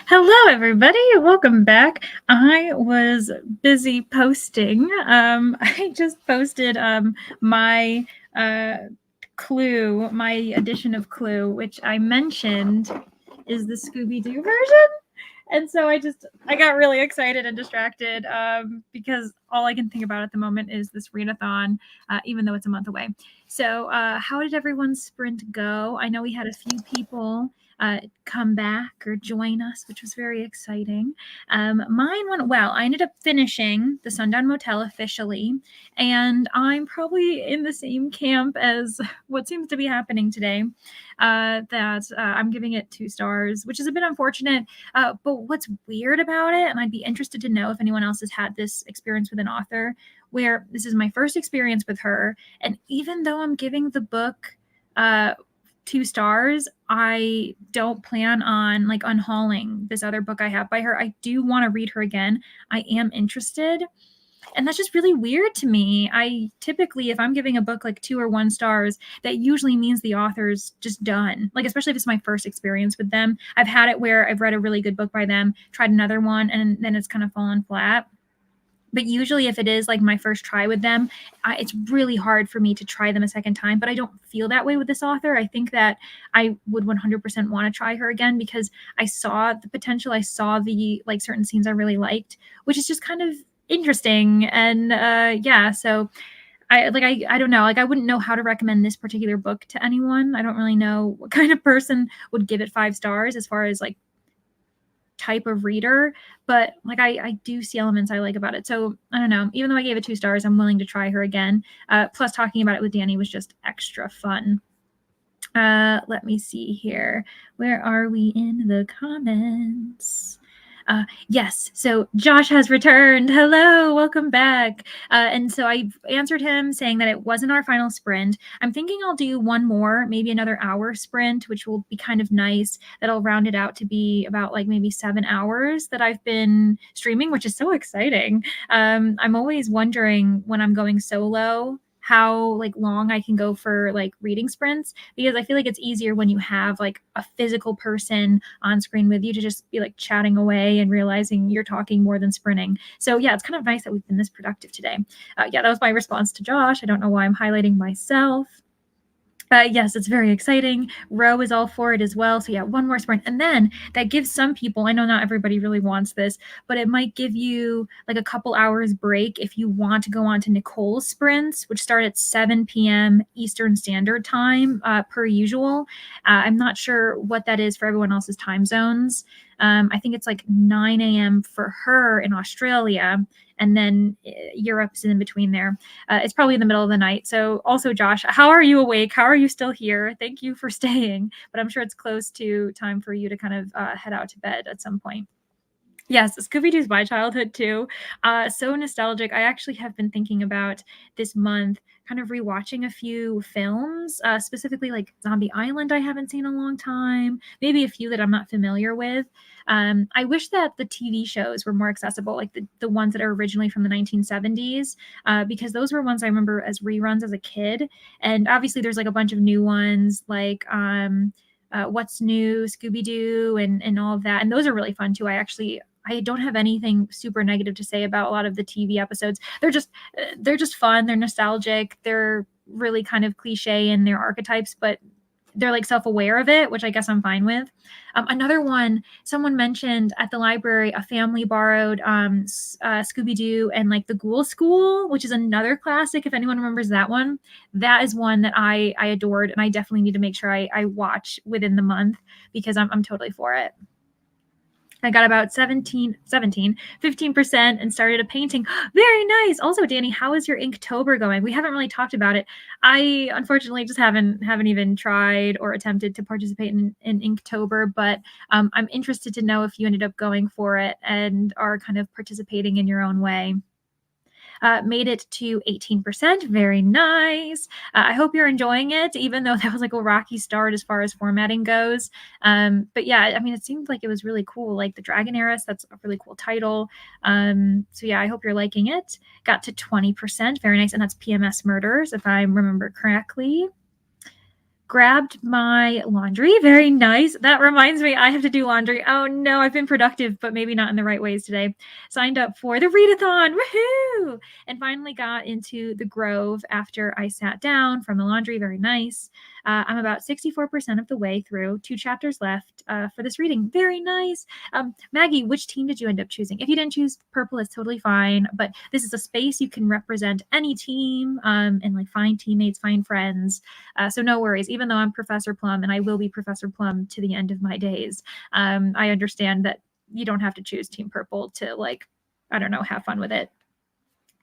Hello, everybody. Welcome back. I was busy posting. I just posted my Clue, my edition of Clue, which I mentioned is the Scooby-Doo version. And so I got really excited and distracted because all I can think about at the moment is this readathon, even though it's a month away. So how did everyone's sprint go? I know we had a few people come back or join us, which was very exciting. Mine went well. I ended up finishing the Sundown Motel officially, and I'm probably in the same camp as what seems to be happening today, that I'm giving it 2 stars, which is a bit unfortunate. But what's weird about it, and I'd be interested to know if anyone else has had this experience with an author, where this is my first experience with her, and even though I'm giving the book 2 stars, I don't plan on like unhauling this other book I have by her. I do want to read her again. I am interested. And that's just really weird to me. I typically, if I'm giving a book like 2 or 1 stars, that usually means the author's just done. Like, especially if it's my first experience with them. I've had it where I've read a really good book by them, tried another one, and then it's kind of fallen flat. But usually, if it is like my first try with them, it's really hard for me to try them a second time. But I don't feel that way with this author. I think that I would 100% want to try her again because I saw the potential. I saw the like certain scenes I really liked, which is just kind of interesting. And yeah, so I don't know. Like I wouldn't know how to recommend this particular book to anyone. I don't really know what kind of person would give it 5 stars as far as like type of reader, but like I do see elements I like about it. So I don't know. Even though I gave it 2 stars, I'm willing to try her again. Plus, talking about it with Danny was just extra fun. Let me see here. Where are we in the comments? Yes, so Josh has returned. Hello, welcome back. And so I answered him saying that it wasn't our final sprint. I'm thinking I'll do one more, maybe another hour sprint, which will be kind of nice. That'll round it out to be about like maybe 7 hours that I've been streaming, which is so exciting. I'm always wondering when I'm going solo how like long I can go for like reading sprints, because I feel like it's easier when you have like a physical person on screen with you to just be like chatting away and realizing you're talking more than sprinting. So yeah, it's kind of nice that we've been this productive today. Yeah, that was my response to Josh. I don't know why I'm highlighting myself. Yes, it's very exciting. Row is all for it as well. So yeah, one more sprint. And then that gives some people, I know not everybody really wants this, but it might give you like a couple hours break if you want to go on to Nicole's sprints, which start at 7 p.m. Eastern Standard Time per usual. I'm not sure what that is for everyone else's time zones. I think it's like 9 a.m. for her in Australia, and then Europe's in between there. It's probably in the middle of the night. So also, Josh, how are you awake? How are you still here? Thank you for staying, but I'm sure it's close to time for you to kind of head out to bed at some point. Yes, Scooby-Doo's my childhood too. So nostalgic. I actually have been thinking about this month kind of rewatching a few films, specifically like Zombie Island I haven't seen in a long time, maybe a few that I'm not familiar with. I wish that the TV shows were more accessible, like the ones that are originally from the 1970s, because those were ones I remember as reruns as a kid. And obviously there's like a bunch of new ones like What's New, Scooby-Doo, and all of that. And those are really fun too. I don't have anything super negative to say about a lot of the TV episodes. They're just fun. They're nostalgic. They're really kind of cliche in their archetypes, but they're like self-aware of it, which I guess I'm fine with. Another one, someone mentioned at the library, a family borrowed Scooby-Doo and like the Ghoul School, which is another classic. If anyone remembers that one, that is one that I adored, and I definitely need to make sure I watch within the month because I'm totally for it. I got about 15% and started a painting. Very nice. Also, Danny, how is your Inktober going? We haven't really talked about it. I unfortunately just haven't even tried or attempted to participate in Inktober, but I'm interested to know if you ended up going for it and are kind of participating in your own way. Made it to 18%. Very nice. I hope you're enjoying it, even though that was like a rocky start as far as formatting goes. But yeah, I mean, it seemed like it was really cool. Like the Dragon Heiress, that's a really cool title. So yeah, I hope you're liking it. Got to 20%. Very nice. And that's PMS Murders, if I remember correctly. grabbed my laundry. Very nice. That reminds me, I have to do laundry. Oh no, I've been productive, but maybe not in the right ways today. Signed up for the readathon. Woohoo! And finally got into the Grove after I sat down from the laundry. Very nice. I'm about 64% of the way through, 2 chapters left for this reading. Very nice. Maggie, which team did you end up choosing? If you didn't choose purple, it's totally fine. But this is a space you can represent any team and like find teammates, find friends. So no worries. Even though I'm Professor Plum and I will be Professor Plum to the end of my days, I understand that you don't have to choose Team Purple to like, I don't know, have fun with it.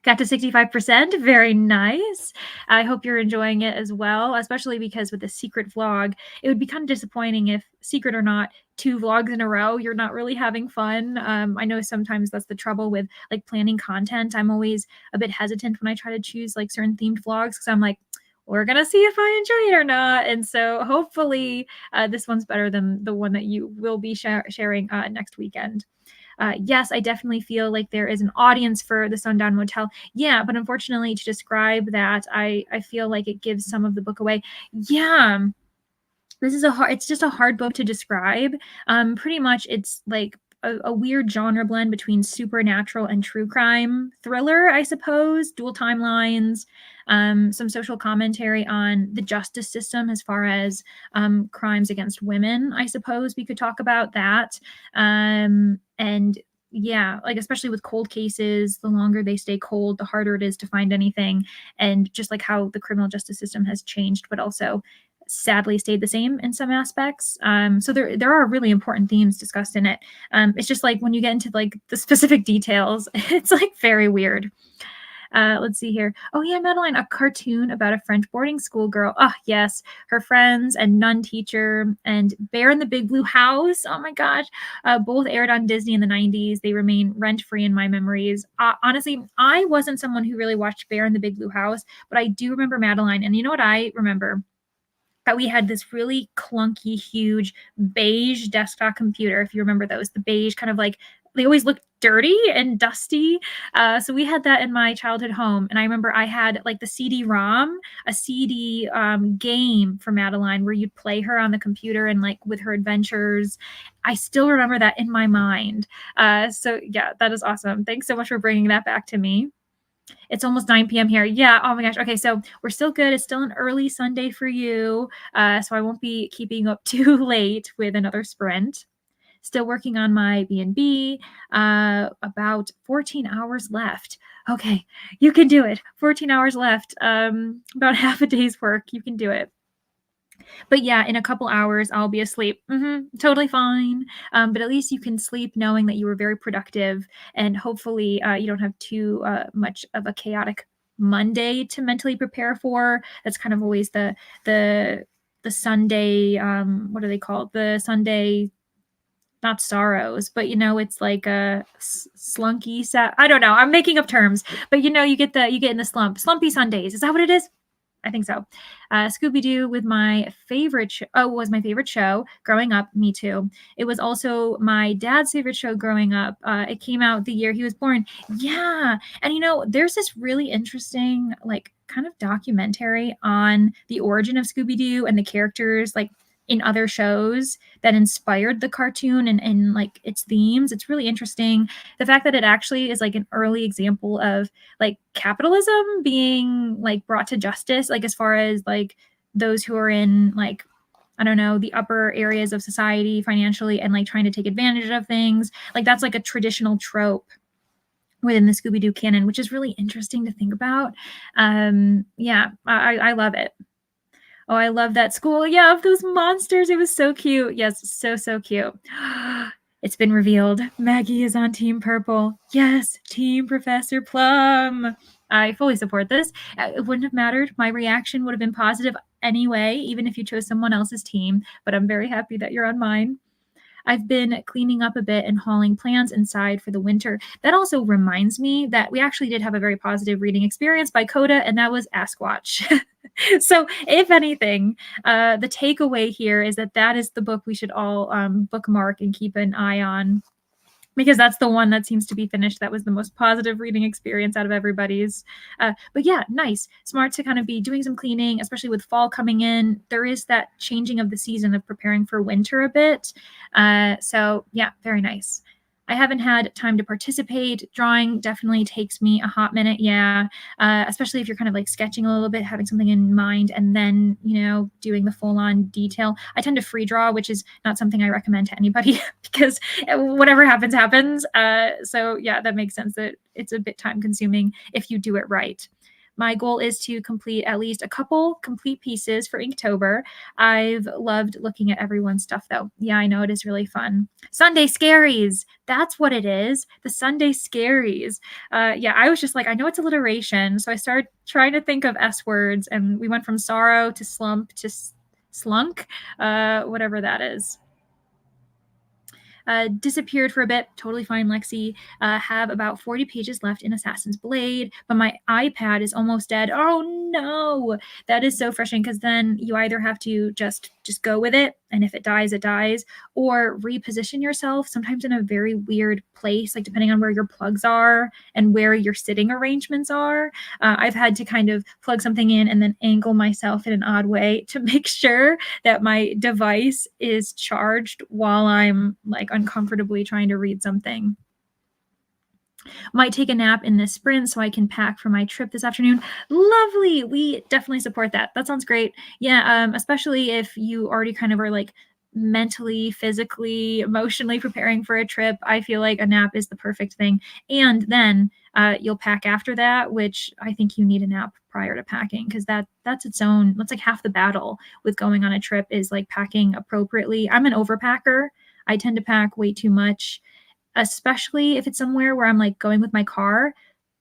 Got to 65%. Very nice. I hope you're enjoying it as well, especially because with the secret vlog, it would be kind of disappointing if, secret or not, 2 vlogs in a row, you're not really having fun. I know sometimes that's the trouble with like planning content. I'm always a bit hesitant when I try to choose like certain themed vlogs because I'm like, we're going to see if I enjoy it or not. And so hopefully this one's better than the one that you will be sharing next weekend. Yes, I definitely feel like there is an audience for the Sundown Motel. Yeah, but unfortunately, to describe that, I feel like it gives some of the book away. Yeah, this is it's just a hard book to describe. Pretty much, it's like a weird genre blend between supernatural and true crime thriller, I suppose. Dual timelines, some social commentary on the justice system as far as crimes against women. I suppose we could talk about that. And yeah, like especially with cold cases, the longer they stay cold, the harder it is to find anything. And just like how the criminal justice system has changed, but also sadly stayed the same in some aspects. So there are really important themes discussed in it. It's just like when you get into like the specific details, it's like very weird. Let's see here. Oh yeah, Madeline, a cartoon about a French boarding school girl. Oh yes, her friends and nun teacher and Bear in the Big Blue House. Oh my gosh, both aired on Disney in the 90s. They remain rent-free in my memories. Honestly, I wasn't someone who really watched Bear in the Big Blue House, but I do remember Madeline. And you know what I remember? That we had this really clunky, huge beige desktop computer, if you remember those, the beige kind of like, they always look dirty and dusty. So we had that in my childhood home. And I remember I had like the CD-ROM, a CD game for Madeline where you'd play her on the computer and like with her adventures. I still remember that in my mind. So yeah, that is awesome. Thanks so much for bringing that back to me. It's almost 9 p.m. here. Yeah. Oh my gosh. Okay. So we're still good. It's still an early Sunday for you. So I won't be keeping up too late with another sprint. Still working on my B&B. About 14 hours left. Okay. You can do it. 14 hours left. About half a day's work. You can do it. But yeah, in a couple hours, I'll be asleep. Totally fine. But at least you can sleep knowing that you were very productive, and hopefully you don't have too much of a chaotic Monday to mentally prepare for. That's kind of always the Sunday. What are they called? The Sunday. Not sorrows, but it's like a slunky set. I don't know. I'm making up terms, but you get in the slumpy Sundays. Is that what it is? I think so. Scooby-Doo was my favorite show growing up. Me too. It was also my dad's favorite show growing up. It came out the year he was born. Yeah. And there's this really interesting, like, kind of documentary on the origin of Scooby-Doo and the characters, like, in other shows that inspired the cartoon and like its themes. It's really interesting. The fact that it actually is like an early example of like capitalism being like brought to justice, like as far as like those who are in like, I don't know, the upper areas of society financially and like trying to take advantage of things. Like that's like a traditional trope within the Scooby-Doo canon, which is really interesting to think about. Yeah, I love it. Oh, I love that school. Yeah, of those monsters. It was so cute. Yes, so cute. It's been revealed. Maggie is on Team Purple. Yes, Team Professor Plum. I fully support this. It wouldn't have mattered. My reaction would have been positive anyway, even if you chose someone else's team. But I'm very happy that you're on mine. I've been cleaning up a bit and hauling plants inside for the winter. That also reminds me that we actually did have a very positive reading experience by Coda, and that was Askwatch. So if anything, the takeaway here is that is the book we should all bookmark and keep an eye on. because that's the one that seems to be finished. That was the most positive reading experience out of everybody's. But yeah, nice. Smart to kind of be doing some cleaning, especially with fall coming in. There is that changing of the season of preparing for winter a bit. So yeah, very nice. I haven't had time to participate. Drawing definitely takes me a hot minute. Yeah. Especially if you're kind of like sketching a little bit, having something in mind, and then, doing the full on detail. I tend to free draw, which is not something I recommend to anybody because whatever happens, happens. So yeah, that makes sense that it's a bit time consuming if you do it right. My goal is to complete at least a couple complete pieces for Inktober. I've loved looking at everyone's stuff though. Yeah, I know it is really fun. Sunday scaries. That's what it is. The Sunday scaries. Yeah, I was just like, I know it's alliteration. So I started trying to think of S words, and we went from sorrow to slump to slunk, whatever that is. Disappeared for a bit. Totally fine, Lexi. Have about 40 pages left in Assassin's Blade, but my iPad is almost dead. Oh no, that is so frustrating because then you either have to just go with it, and if it dies, it dies, or reposition yourself sometimes in a very weird place, like depending on where your plugs are and where your sitting arrangements are. I've had to kind of plug something in and then angle myself in an odd way to make sure that my device is charged while I'm like uncomfortably trying to read something. Might take a nap in this sprint so I can pack for my trip this afternoon. Lovely. We definitely support that. That sounds great. Yeah, especially if you already kind of are like mentally, physically, emotionally preparing for a trip. I feel like a nap is the perfect thing. And then you'll pack after that, which I think you need a nap prior to packing because that's its own. That's like half the battle with going on a trip is like packing appropriately. I'm an overpacker. I tend to pack way too much, especially if it's somewhere where I'm like going with my car,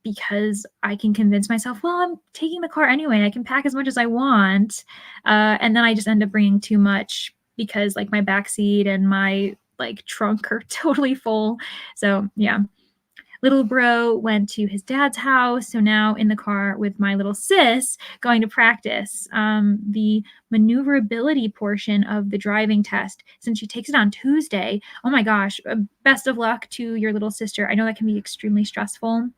because I can convince myself, well, I'm taking the car anyway. I can pack as much as I want. And then I just end up bringing too much because like my back seat and my like trunk are totally full. So yeah. Little bro went to his dad's house. So now in the car with my little sis going to practice the maneuverability portion of the driving test since she takes it on Tuesday. Oh my gosh. Best of luck to your little sister. I know that can be extremely stressful.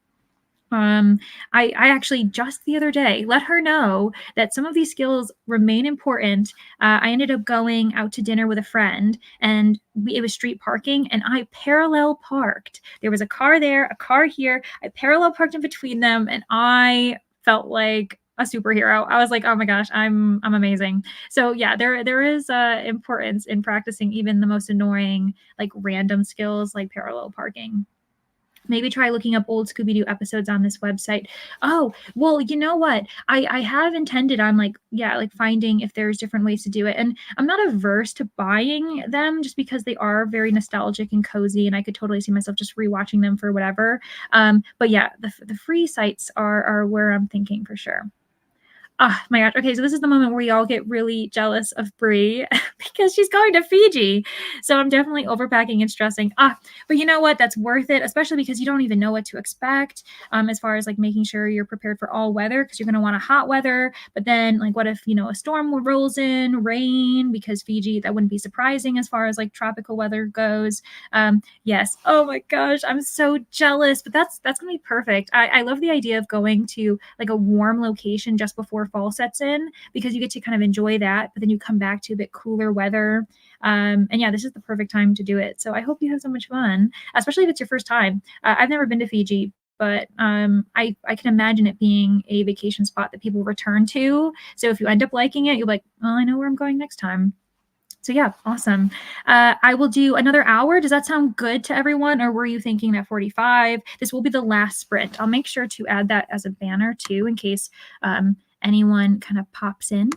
I actually just the other day let her know that some of these skills remain important. I ended up going out to dinner with a friend, and it was street parking, and I parallel parked. There was a car there, a car here. I parallel parked in between them, and I felt like a superhero. I was like, oh my gosh, I'm amazing. So yeah, there is importance in practicing even the most annoying, like random skills like parallel parking. Maybe try looking up old Scooby-Doo episodes on this website. Oh, well, you know what? I have intended on like finding if there's different ways to do it. And I'm not averse to buying them just because they are very nostalgic and cozy, and I could totally see myself just rewatching them for whatever. But yeah, the free sites are where I'm thinking for sure. Oh my gosh. Okay, so this is the moment where we all get really jealous of Brie because she's going to Fiji. So I'm definitely overpacking and stressing. But you know what? That's worth it, especially because you don't even know what to expect as far as like making sure you're prepared for all weather because you're going to want a hot weather. But then like what if, a storm rolls in, rain, because Fiji, that wouldn't be surprising as far as like tropical weather goes. Yes. Oh my gosh. I'm so jealous, but that's going to be perfect. I love the idea of going to like a warm location just before fall sets in because you get to kind of enjoy that, but then you come back to a bit cooler weather. And yeah, this is the perfect time to do it. So I hope you have so much fun, especially if it's your first time. I've never been to Fiji, but I can imagine it being a vacation spot that people return to. So if you end up liking it, you'll be like, well, I know where I'm going next time. So yeah, awesome. I will do another hour. Does that sound good to everyone? Or were you thinking that 45? This will be the last sprint. I'll make sure to add that as a banner too, in case anyone kind of pops in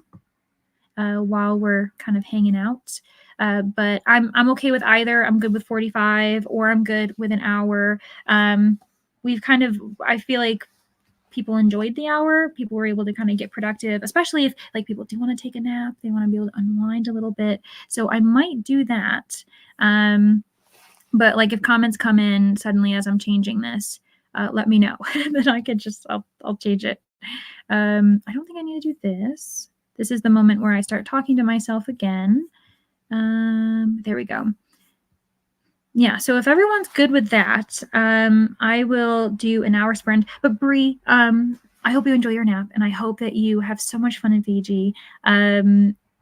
while we're kind of hanging out. But I'm okay with either. I'm good with 45 or I'm good with an hour. We've kind of, I feel like people enjoyed the hour. People were able to kind of get productive, especially if like people do want to take a nap. They want to be able to unwind a little bit. So I might do that. But like if comments come in suddenly as I'm changing this, let me know. Then I could just, I'll change it. I don't think I need to do this. This is the moment where I start talking to myself again. There we go. Yeah, so if everyone's good with that, I will do an hour sprint. But Bree, I hope you enjoy your nap, and I hope that you have so much fun in Fiji.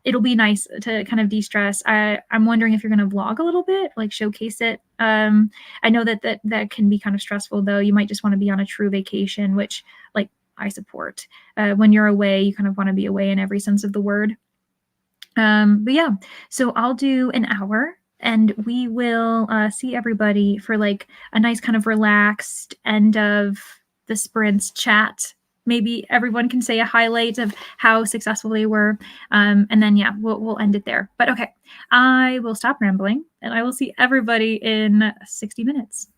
It'll be nice to kind of de-stress. I'm wondering if you're going to vlog a little bit, like showcase it. I know that can be kind of stressful, though. You might just want to be on a true vacation, which like I support. When you're away, you kind of want to be away in every sense of the word. But yeah, so I'll do an hour and we will see everybody for like a nice kind of relaxed end of the sprints chat. Maybe everyone can say a highlight of how successful they were. And then, yeah, we'll end it there. But okay, I will stop rambling and I will see everybody in 60 minutes.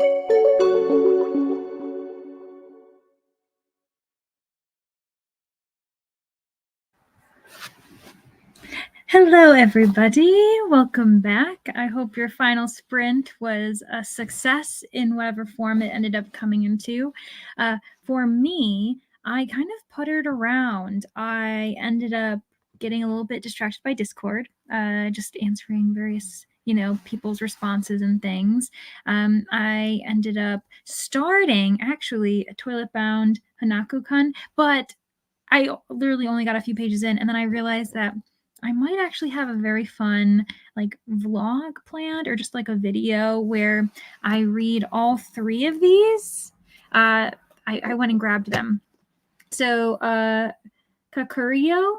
Hello, everybody. Welcome back. I hope your final sprint was a success in whatever form it ended up coming into. For me, I kind of puttered around. I ended up getting a little bit distracted by Discord, just answering various people's responses and things. I ended up starting actually a Toilet Bound Hanako-kun, but I literally only got a few pages in, and then I realized that I might actually have a very fun vlog planned, or just like a video where I read all three of these. I went and grabbed them. So Kakurio,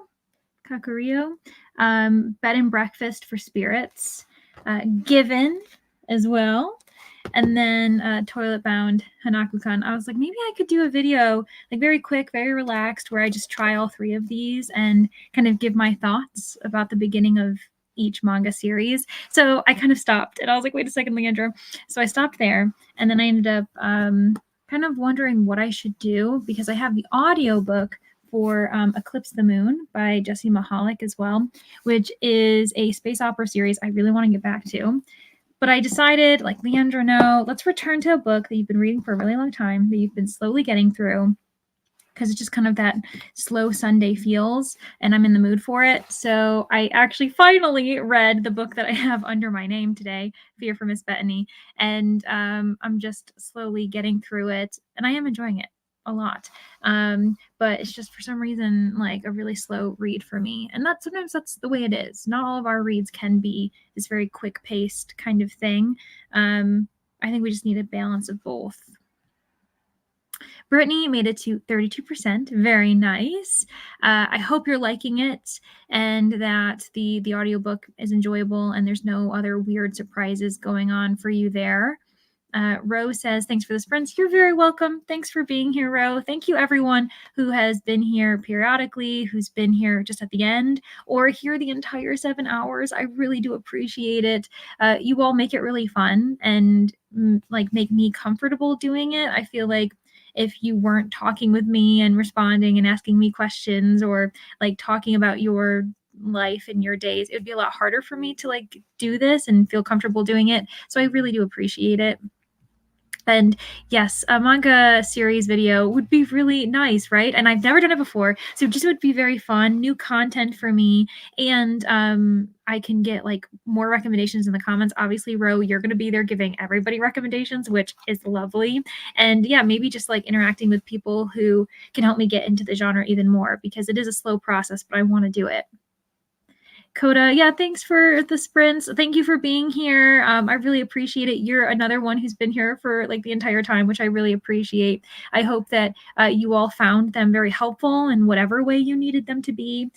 Bed and Breakfast for Spirits, Given as well, and then Toilet Bound Hanako-kun. I was like, maybe I could do a video, very quick, very relaxed, where I just try all three of these and kind of give my thoughts about the beginning of each manga series. So I kind of stopped, and I was like, wait a second, Leandra. So I stopped there, and then I ended up kind of wondering what I should do, because I have the audiobook for Eclipse the Moon by Jesse Mahalik as well, which is a space opera series I really want to get back to. But I decided, like Leandra, no, let's return to a book that you've been reading for a really long time, that you've been slowly getting through, because it's just kind of that slow Sunday feels, and I'm in the mood for it. So I actually finally read the book that I have under my name today, Fear for Miss Bettany, and I'm just slowly getting through it, and I am enjoying it a lot. But it's just for some reason like a really slow read for me, and sometimes that's the way it is. Not all of our reads can be this very quick paced kind of thing. I think we just need a balance of both. Brittany made it to 32%. Very nice. I hope you're liking it, and that the audiobook is enjoyable and there's no other weird surprises going on for you there. Ro says, thanks for the sprints. You're very welcome. Thanks for being here, Ro. Thank you, everyone who has been here periodically, who's been here just at the end, or here the entire 7 hours. I really do appreciate it. You all make it really fun and make me comfortable doing it. I feel like if you weren't talking with me and responding and asking me questions, or talking about your life and your days, it would be a lot harder for me to do this and feel comfortable doing it. So I really do appreciate it. And yes, a manga series video would be really nice, right? And I've never done it before, so just would be very fun, new content for me. And I can get more recommendations in the comments. Obviously, Ro, you're going to be there giving everybody recommendations, which is lovely. And yeah, maybe just interacting with people who can help me get into the genre even more, because it is a slow process, but I want to do it. Coda, yeah, thanks for the sprints. Thank you for being here. I really appreciate it. You're another one who's been here for the entire time, which I really appreciate. I hope that you all found them very helpful in whatever way you needed them to be,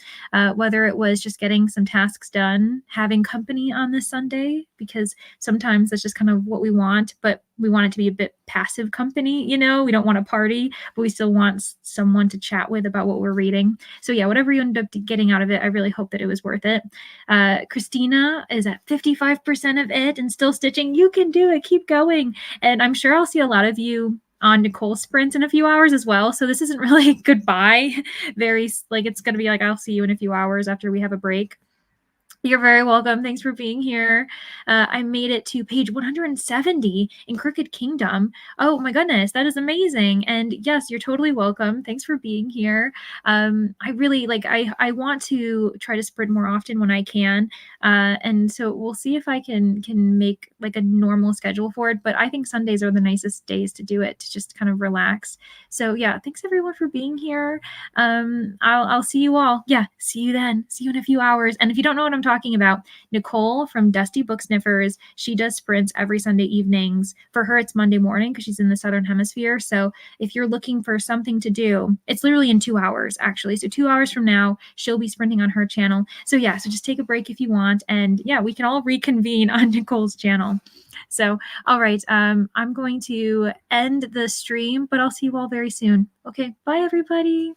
whether it was just getting some tasks done, having company on this Sunday, because sometimes that's just kind of what we want, but we want it to be a bit passive company, we don't want to party, but we still want someone to chat with about what we're reading. So yeah, whatever you end up getting out of it, I really hope that it was worth it. Christina is at 55% of it and still stitching. You can do it. Keep going. And I'm sure I'll see a lot of you on Nicole's sprint in a few hours as well. So this isn't really goodbye. It's going to be I'll see you in a few hours after we have a break. You're very welcome. Thanks for being here. I made it to page 170 in Crooked Kingdom. Oh my goodness, that is amazing. And yes, you're totally welcome. Thanks for being here. I really I want to try to sprint more often when I can. And so we'll see if I can make a normal schedule for it. But I think Sundays are the nicest days to do it, to just kind of relax. So yeah, thanks everyone for being here. I'll see you all. Yeah, see you then. See you in a few hours. And if you don't know what I'm talking about, Nicole from Dusty Book Sniffers, she does sprints every Sunday evenings. For her, it's Monday morning because she's in the Southern Hemisphere. So if you're looking for something to do, it's literally in 2 hours, actually. So 2 hours from now, she'll be sprinting on her channel. So yeah, so just take a break if you want. And yeah, we can all reconvene on Nicole's channel. So, all right, I'm going to end the stream, but I'll see you all very soon. Okay, bye everybody.